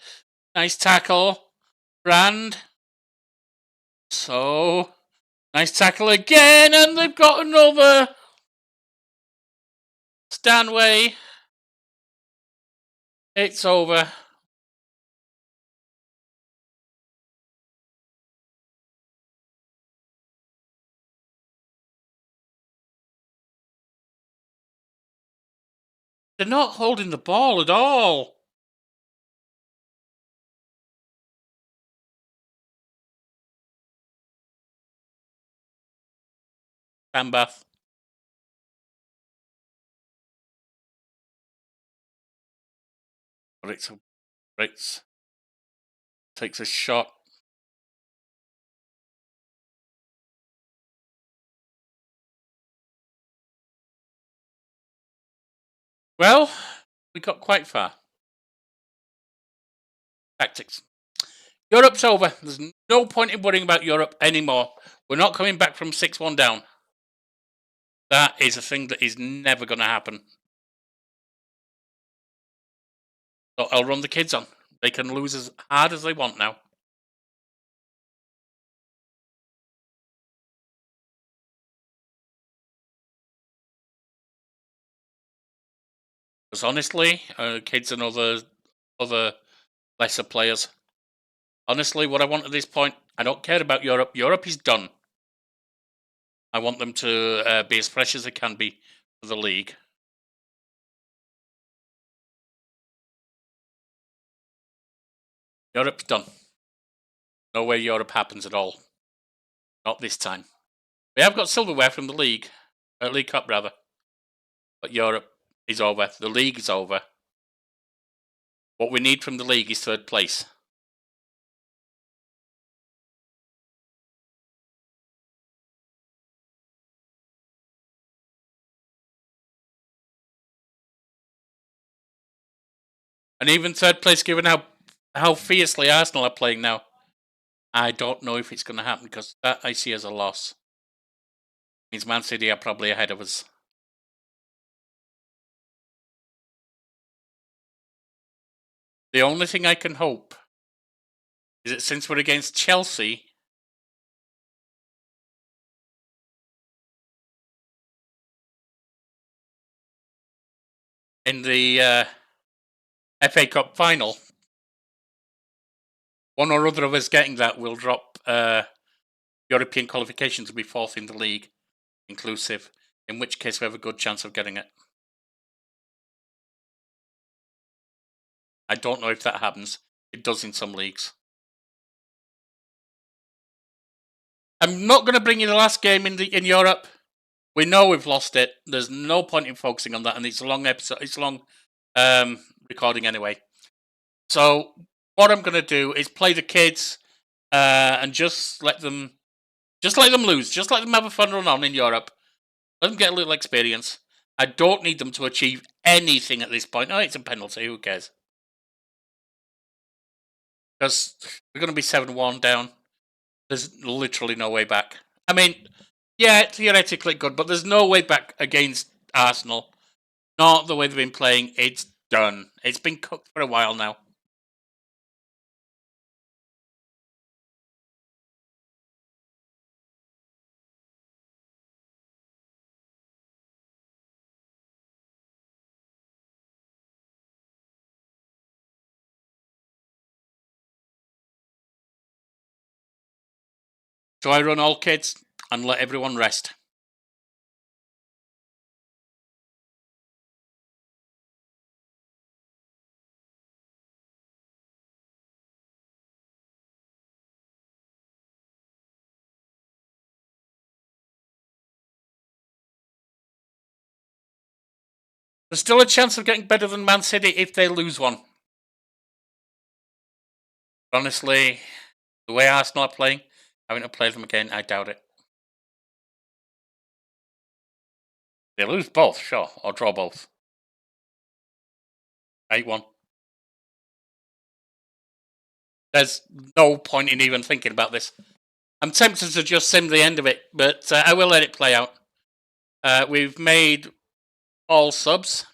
Nice tackle. Brand. So, nice tackle again, and they've got another. Stanway. It's over. They're not holding the ball at all. Bambath. Ritz takes a shot. Well, we got quite far. Tactics. Europe's over. There's no point in worrying about Europe anymore. We're not coming back from 6-1 down. That is a thing that is never going to happen. So I'll run the kids on. They can lose as hard as they want now. Because honestly, kids and other lesser players. Honestly, what I want at this point, I don't care about Europe. Europe is done. I want them to be as fresh as they can be for the league. Europe's done. No way Europe happens at all. Not this time. We have got silverware from the league. League Cup, rather. But Europe is over. The league is over. What we need from the league is third place. And even third place, given how fiercely Arsenal are playing now, I don't know if it's going to happen because that I see as a loss. Means Man City are probably ahead of us. The only thing I can hope is that since we're against Chelsea, in the FA Cup final, one or other of us getting that will drop European qualification to be fourth in the league, inclusive, in which case we have a good chance of getting it. I don't know if that happens. It does in some leagues. I'm not going to bring you the last game in Europe. We know we've lost it. There's no point in focusing on that, and it's a long episode. It's a long recording anyway. So what I'm going to do is play the kids and just let them Just let them lose. Just let them have a fun run on in Europe. Let them get a little experience. I don't need them to achieve anything at this point. Oh, it's a penalty. Who cares? Because we're going to be 7-1 down. There's literally no way back. I mean, yeah, theoretically good, but there's no way back against Arsenal. Not the way they've been playing. It's done. It's been cooked for a while now. So I run all kids and let everyone rest. There's still a chance of getting better than Man City if they lose one. Honestly, the way Arsenal are playing, having to play them again, I doubt it. They lose both, sure, or draw both. 8-1. There's no point in even thinking about this. I'm tempted to just sim the end of it, but I will let it play out. We've made all subs.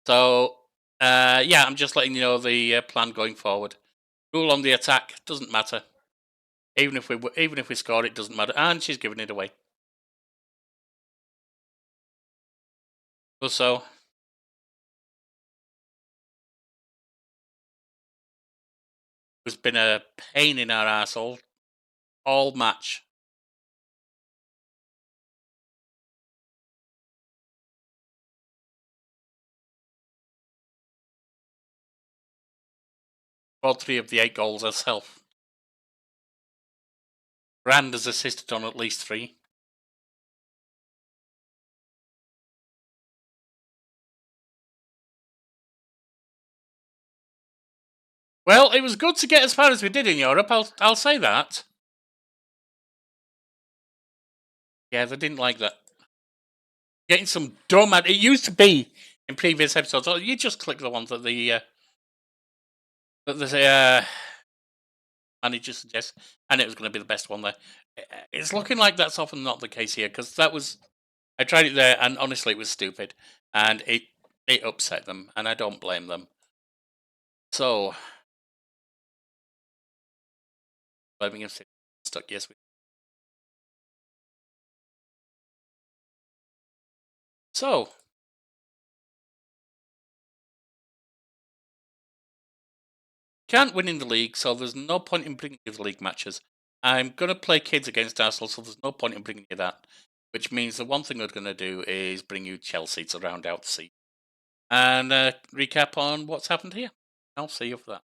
So, yeah, I'm just letting you know the plan going forward. Rule on the attack, doesn't matter. Even if we score, it doesn't matter. And she's giving it away. So, it's been a pain in our arsehole all match. All 3 of the 8 goals herself. Rand has assisted on at least 3. Well, it was good to get as far as we did in Europe. I'll say that. Yeah, they didn't like that. Getting some dumb. It used to be in previous episodes. Oh, you just click the ones that the manager suggests, and it was going to be the best one there. It's looking like that's often not the case here because that was. I tried it there, and honestly, it was stupid, and it upset them, and I don't blame them. So, Birmingham City stuck. Yes, we. So, can't win in the league, so there's no point in bringing you the league matches. I'm going to play kids against Arsenal, so there's no point in bringing you that. Which means the one thing we're going to do is bring you Chelsea to round out the season and recap on what's happened here. I'll see you for that.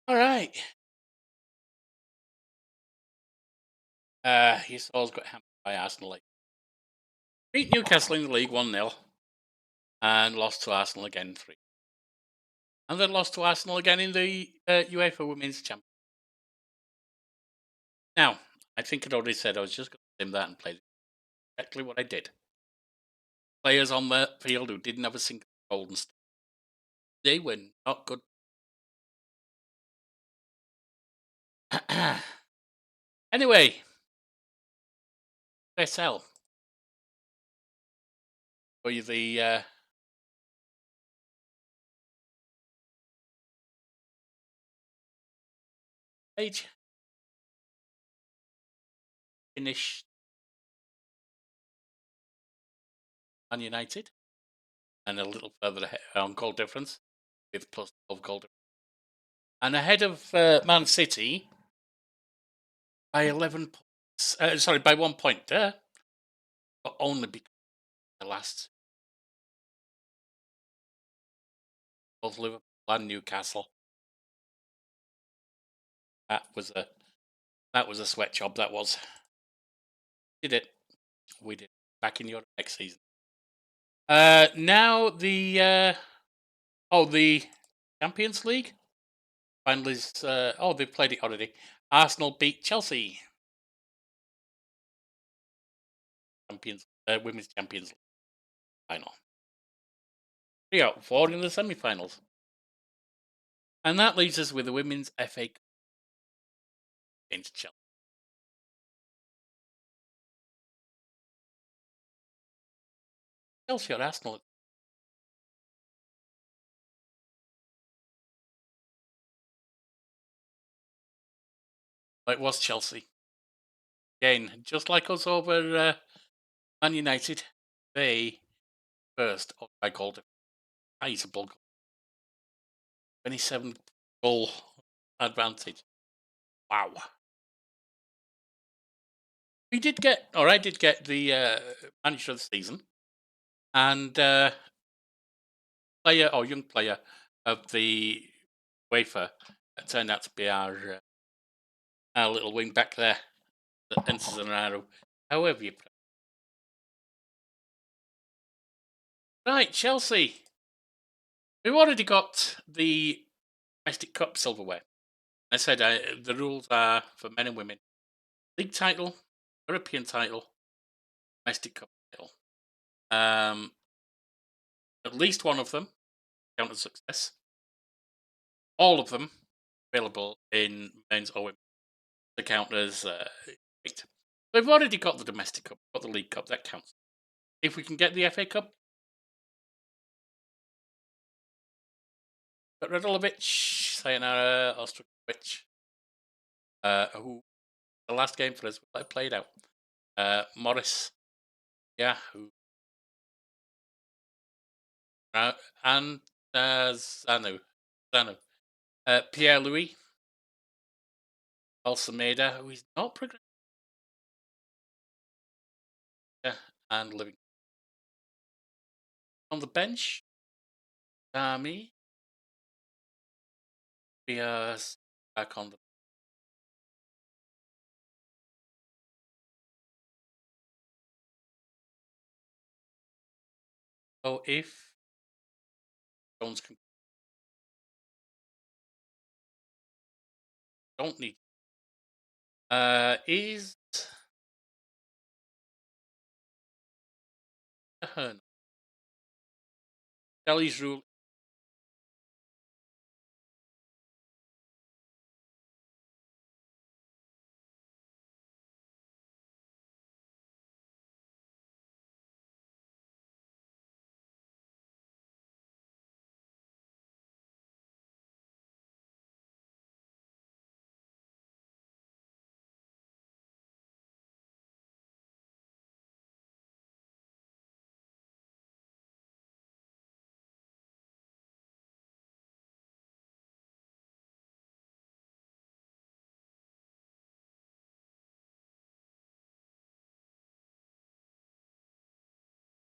All right. He's always got hammered by Arsenal. Beat Newcastle in the league 1-0 and lost to Arsenal again 3. And then lost to Arsenal again in the UEFA Women's Championship. Now, I think I'd already said I was just going to sim that and play exactly what I did. Players on the field who didn't have a single goal and stuff. They were not good. Anyway, SL. For you the page. Finished Man United. And a little further ahead on goal difference with plus 12 goal difference. And ahead of Man City by 11 points. By 1 point there. But only because the last. Both Liverpool and Newcastle. That was a sweat job, that was. Did it. We did. Back in Europe next season. Now the Champions League finally. They've played it already. Arsenal beat Chelsea. Women's Champions League final. 3 out of 4 in the semi-finals. And that leaves us with the Women's FA Cup against Chelsea. Chelsea or Arsenal? It was Chelsea. Again, just like us over Man United, they first I called it sizable 27 goal advantage. Wow. I did get the manager of the season and player or young player of the UEFA. It turned out to be our little wing back there that enters an arrow. However you put it. Right, Chelsea. We've already got the domestic cup silverware. I said the rules are for men and women: league title, European title, domestic cup title. At least one of them count as success. All of them available in men's or women's to count as great. We've already got the domestic cup, got the league cup, that counts. If we can get the FA Cup, got Radulovic, Sayonara, Ostrovic, who the last game for us played out. Morris, yeah, who and Zanu, Pierre Louis, Balsameda, who is not progressing, and living on the bench. Dami, Diaz back on the. So if Jones can, don't need. Is Ahern. Kelly's rule.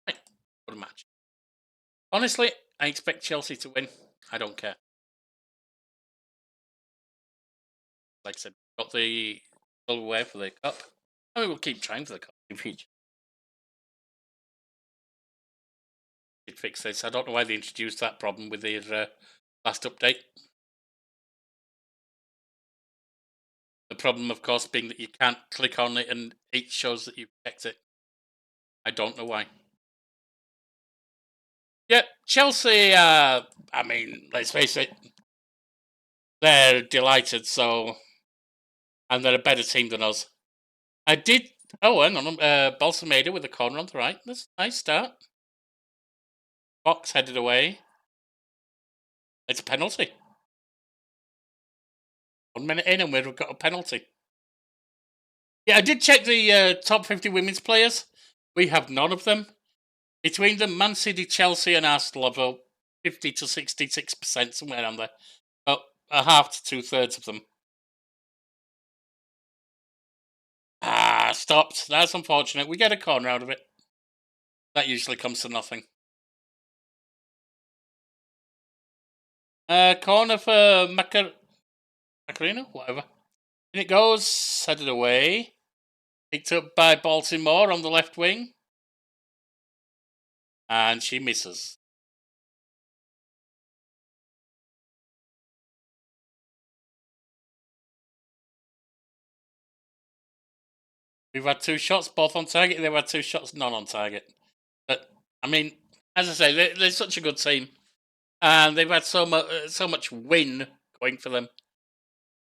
Right, what a match. Honestly, I expect Chelsea to win. I don't care. Like I said, got the silverware for the cup. I mean, we'll keep trying for the cup in future. Did fix this. I don't know why they introduced that problem with their last update. The problem, of course, being that you can't click on it and it shows that you've checked it. I don't know why. Yeah, Chelsea, I mean, let's face it, they're delighted, so. And they're a better team than us. I did. Oh, hang on. Balsameda with the corner on the right. That's a nice start. Fox headed away. It's a penalty. 1 minute in and we've got a penalty. Yeah, I did check the top 50 women's players. We have none of them. Between them, Man City, Chelsea, and Arsenal have about 50 to 66%, somewhere around there. About a half to 2/3 of them. Stopped. That's unfortunate. We get a corner out of it. That usually comes to nothing. Corner for Macarena, whatever. In it goes, headed away. Picked up by Baltimore on the left wing. And she misses. We've had 2 shots, both on target. They've had 2 shots, none on target. But, I mean, as I say, they're such a good team. And they've had so much win going for them.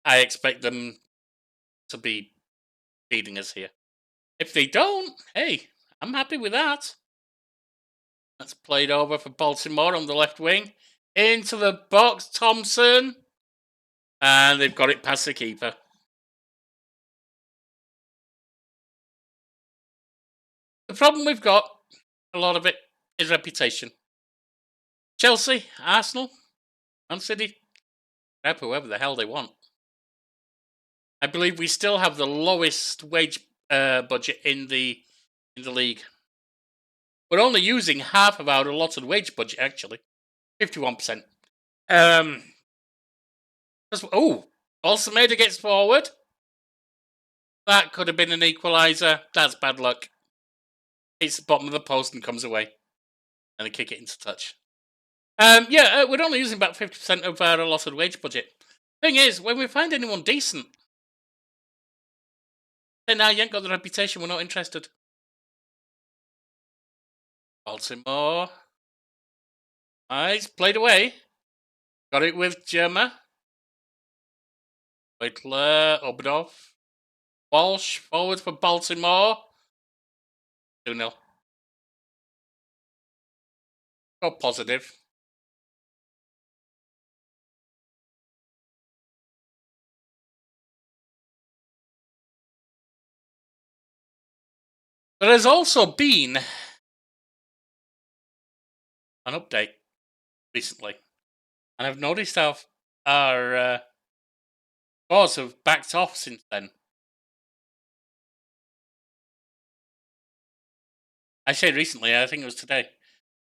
I expect them to be beating us here. If they don't, hey, I'm happy with that. That's played over for Baltimore on the left wing. Into the box, Thompson. And they've got it past the keeper. The problem we've got, a lot of it, is reputation. Chelsea, Arsenal, Man City, grab whoever the hell they want. I believe we still have the lowest wage budget in the league. We're only using half of our allotted wage budget, actually. 51%. Balsameda gets forward. That could have been an equaliser. That's bad luck. Hits the bottom of the post and comes away. And they kick it into touch. We're only using about 50% of our allotted wage budget. Thing is, when we find anyone decent, then now you ain't got the reputation, we're not interested. Baltimore. Nice, played away. Got it with Gemma. Whitler, Obadov. Walsh, forward for Baltimore. 2-0. Go positive. There has also been an update recently, and I've noticed how our scores have backed off since then. I say recently, I think it was today.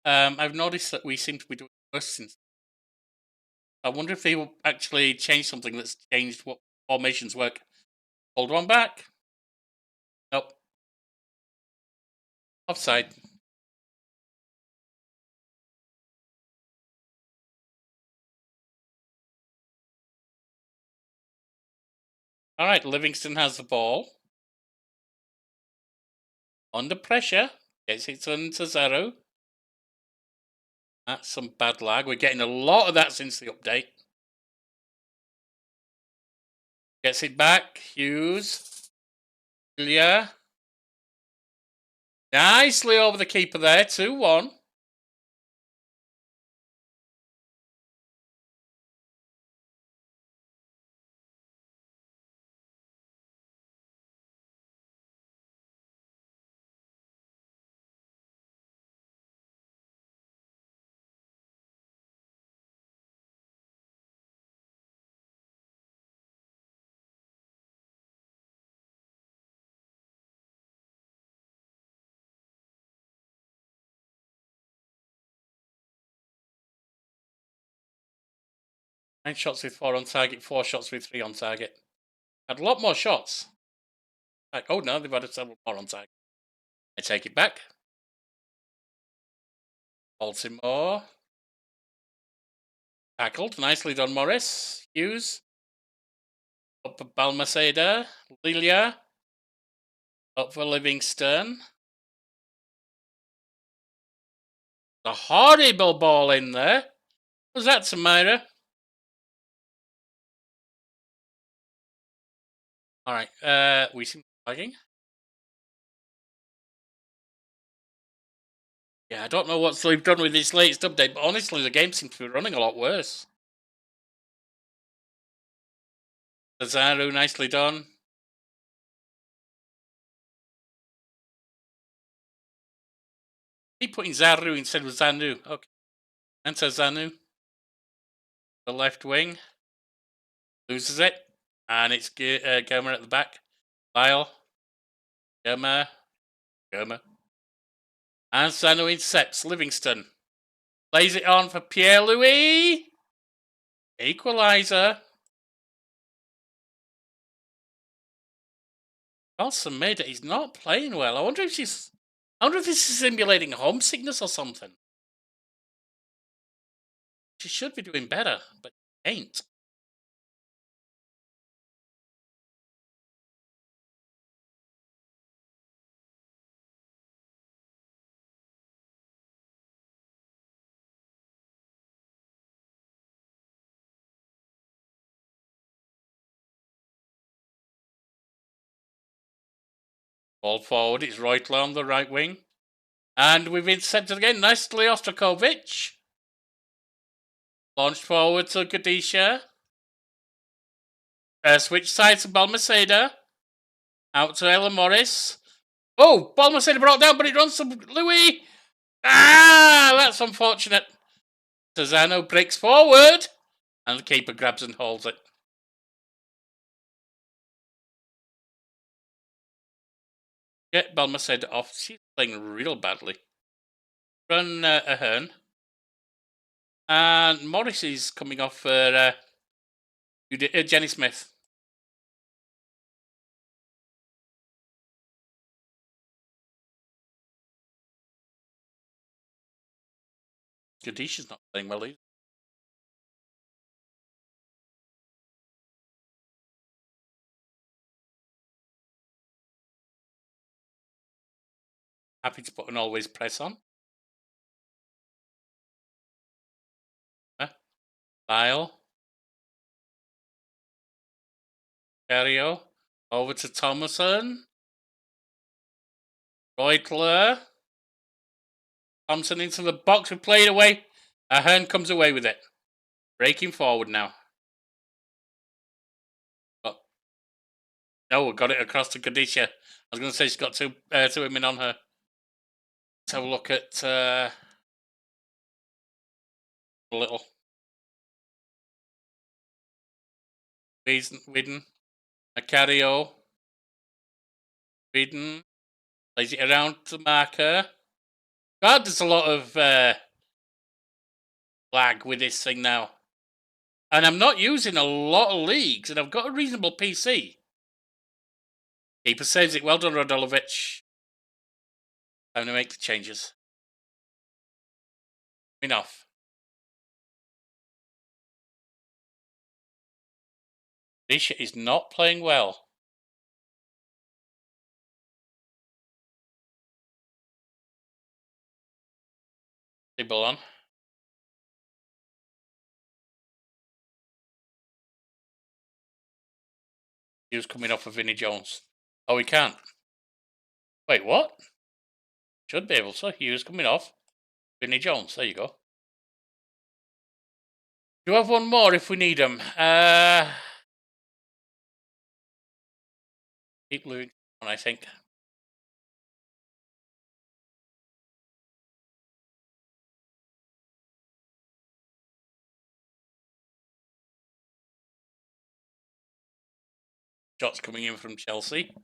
I've noticed that we seem to be doing worse since. I wonder if they will actually change something that's changed what formations work. Hold one back. Nope. Offside. All right, Livingston has the ball. Under pressure. Gets it into Zero. That's some bad lag. We're getting a lot of that since the update. Gets it back. Hughes. Ilya. Nicely over the keeper there. 2-1. Nine shots with 4 on target, 4 shots with 3 on target. Had a lot more shots. Oh no, they've had several more on target. I take it back. Baltimore. Tackled. Nicely done, Morris. Hughes. Up for Balmaceda. Lilia. Up for Livingston. A horrible ball in there. Was that Samira? Alright, we seem to be lagging. Yeah, I don't know what they've done with this latest update, but honestly, the game seems to be running a lot worse. Zaru, nicely done. Keep putting Zaru instead of Zanu. Okay. Enter Zanu. The left wing. Loses it. And it's Gomer at the back. Lyle. Gomer. And Zanu intercepts Livingston. Lays it on for Pierre-Louis. Equaliser. Balsameda is not playing well. I wonder if this is simulating homesickness or something. She should be doing better, but ain't. Ball forward, it's Reutler on the right wing. And we've intercepted again, nicely Ostrakovic. Launched forward to Gadisha. Switch sides to Balmaceda. Out to Ella Morris. Oh, Balmaceda brought down, but it runs to Louis. Ah, that's unfortunate. Tazano breaks forward. And the keeper grabs and holds it. Get Balmaceda off. She's playing real badly. Run Ahern. And Morris is coming off for Jenny Smith. Gadisha's not playing well either. Happy to put an always press on. Lyle. Cario. Over to Thomason. Reutler. Thompson into the box. We play it away. Ahern comes away with it. Breaking forward now. Oh. No, we got it across to Gadisha. I was going to say she's got two women on her. Let's have a look at a little. Whedon. Macario. Whedon. Lays it around to marker. God, there's a lot of lag with this thing now. And I'm not using a lot of leagues, and I've got a reasonable PC. Keeper saves it. Well done, Radulovic. Time to make the changes. Enough. This is not playing well. Ball on. He was coming off of Vinnie Jones. Oh, he can't. Wait, what? Should be able to. He was coming off Vinnie Jones. There you go. Do you have one more if we need him? Keep losing on, I think. Shots coming in from Chelsea.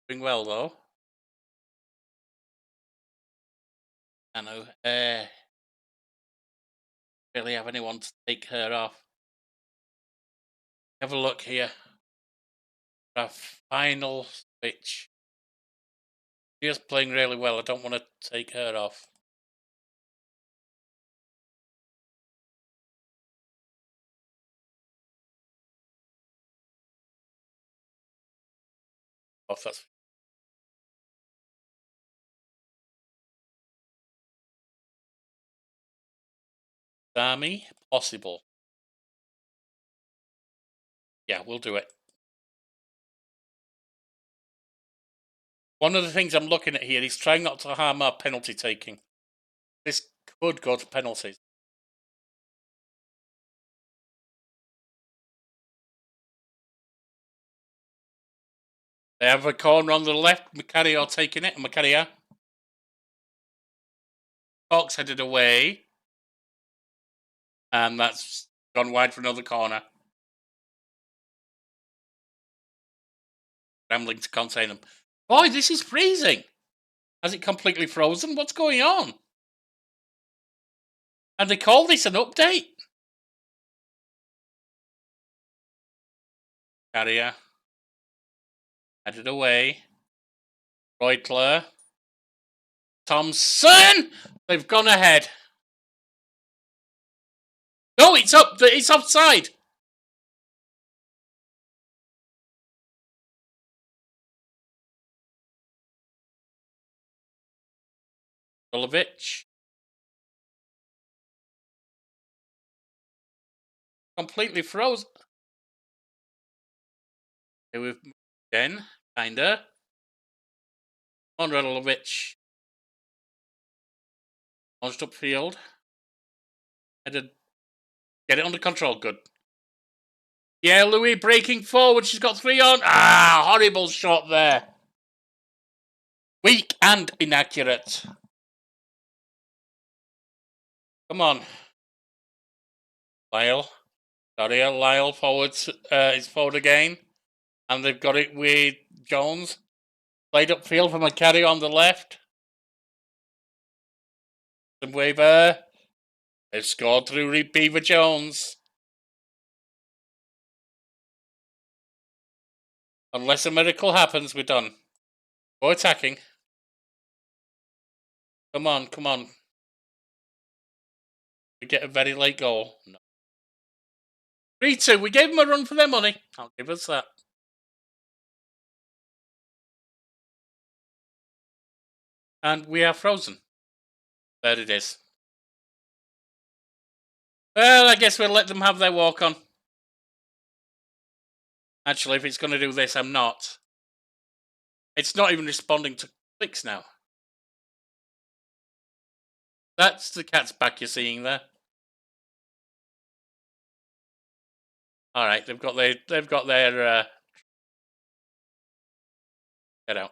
Doing well, though. I know. Really have anyone to take her off. Have a look here. Our final switch. She is playing really well. I don't want to take her off. That's Army possible. Yeah, we'll do it. One of the things I'm looking at here is trying not to harm our penalty taking. This could go to penalties. They have a corner on the left. Macario taking it. Macario. Cox headed away. And that's gone wide for another corner. Scrambling to contain them. Boy, this is freezing. Has it completely frozen? What's going on? And they call this an update? Carrier. Headed away. Reutler. Thompson! They've gone ahead. No, it's up. It's offside. Golovic. Completely frozen. Okay, we've moved in. Kinda. On Radlovic. Launched upfield. Headed. Get it under control. Good. Yeah, Louis breaking forward. She's got 3 on. Ah, horrible shot there. Weak and inaccurate. Come on. Lyle. Sorry, Lyle forward. It's forward again. And they've got it with Jones. Played upfield for McCarry on the left. Some Weaver. They've scored through Beaver Jones. Unless a miracle happens, we're done. Go attacking. Come on, come on. We get a very late goal. No. 3-2. We gave them a run for their money. I'll give us that. And we are frozen. There it is. Well, I guess we'll let them have their walk on. Actually, if it's going to do this, I'm not. It's not even responding to clicks now. That's the cat's back you're seeing there. All right, they've got their get out.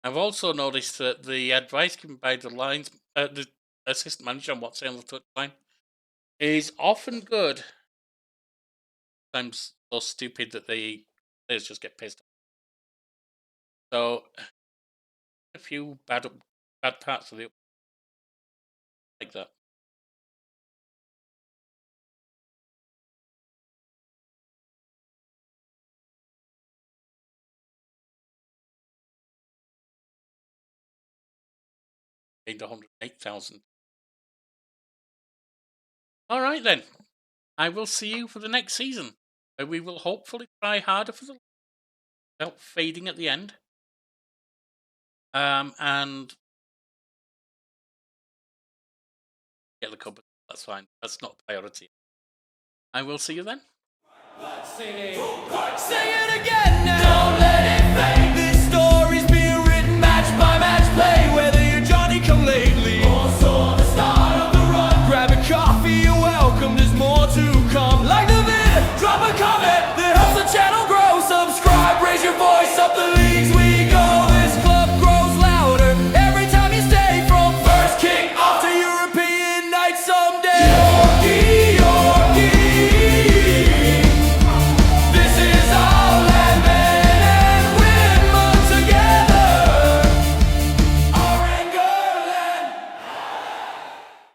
I've also noticed that the advice given by the assistant manager on what's on the touchline is often good. Sometimes so stupid that they just get pissed off. So a few bad parts of the like that. Gained 108,000. All right then. I will see you for the next season, where we will hopefully try harder for the without fading at the end. And get the cup. That's fine. That's not a priority. I will see you then. Say it again now.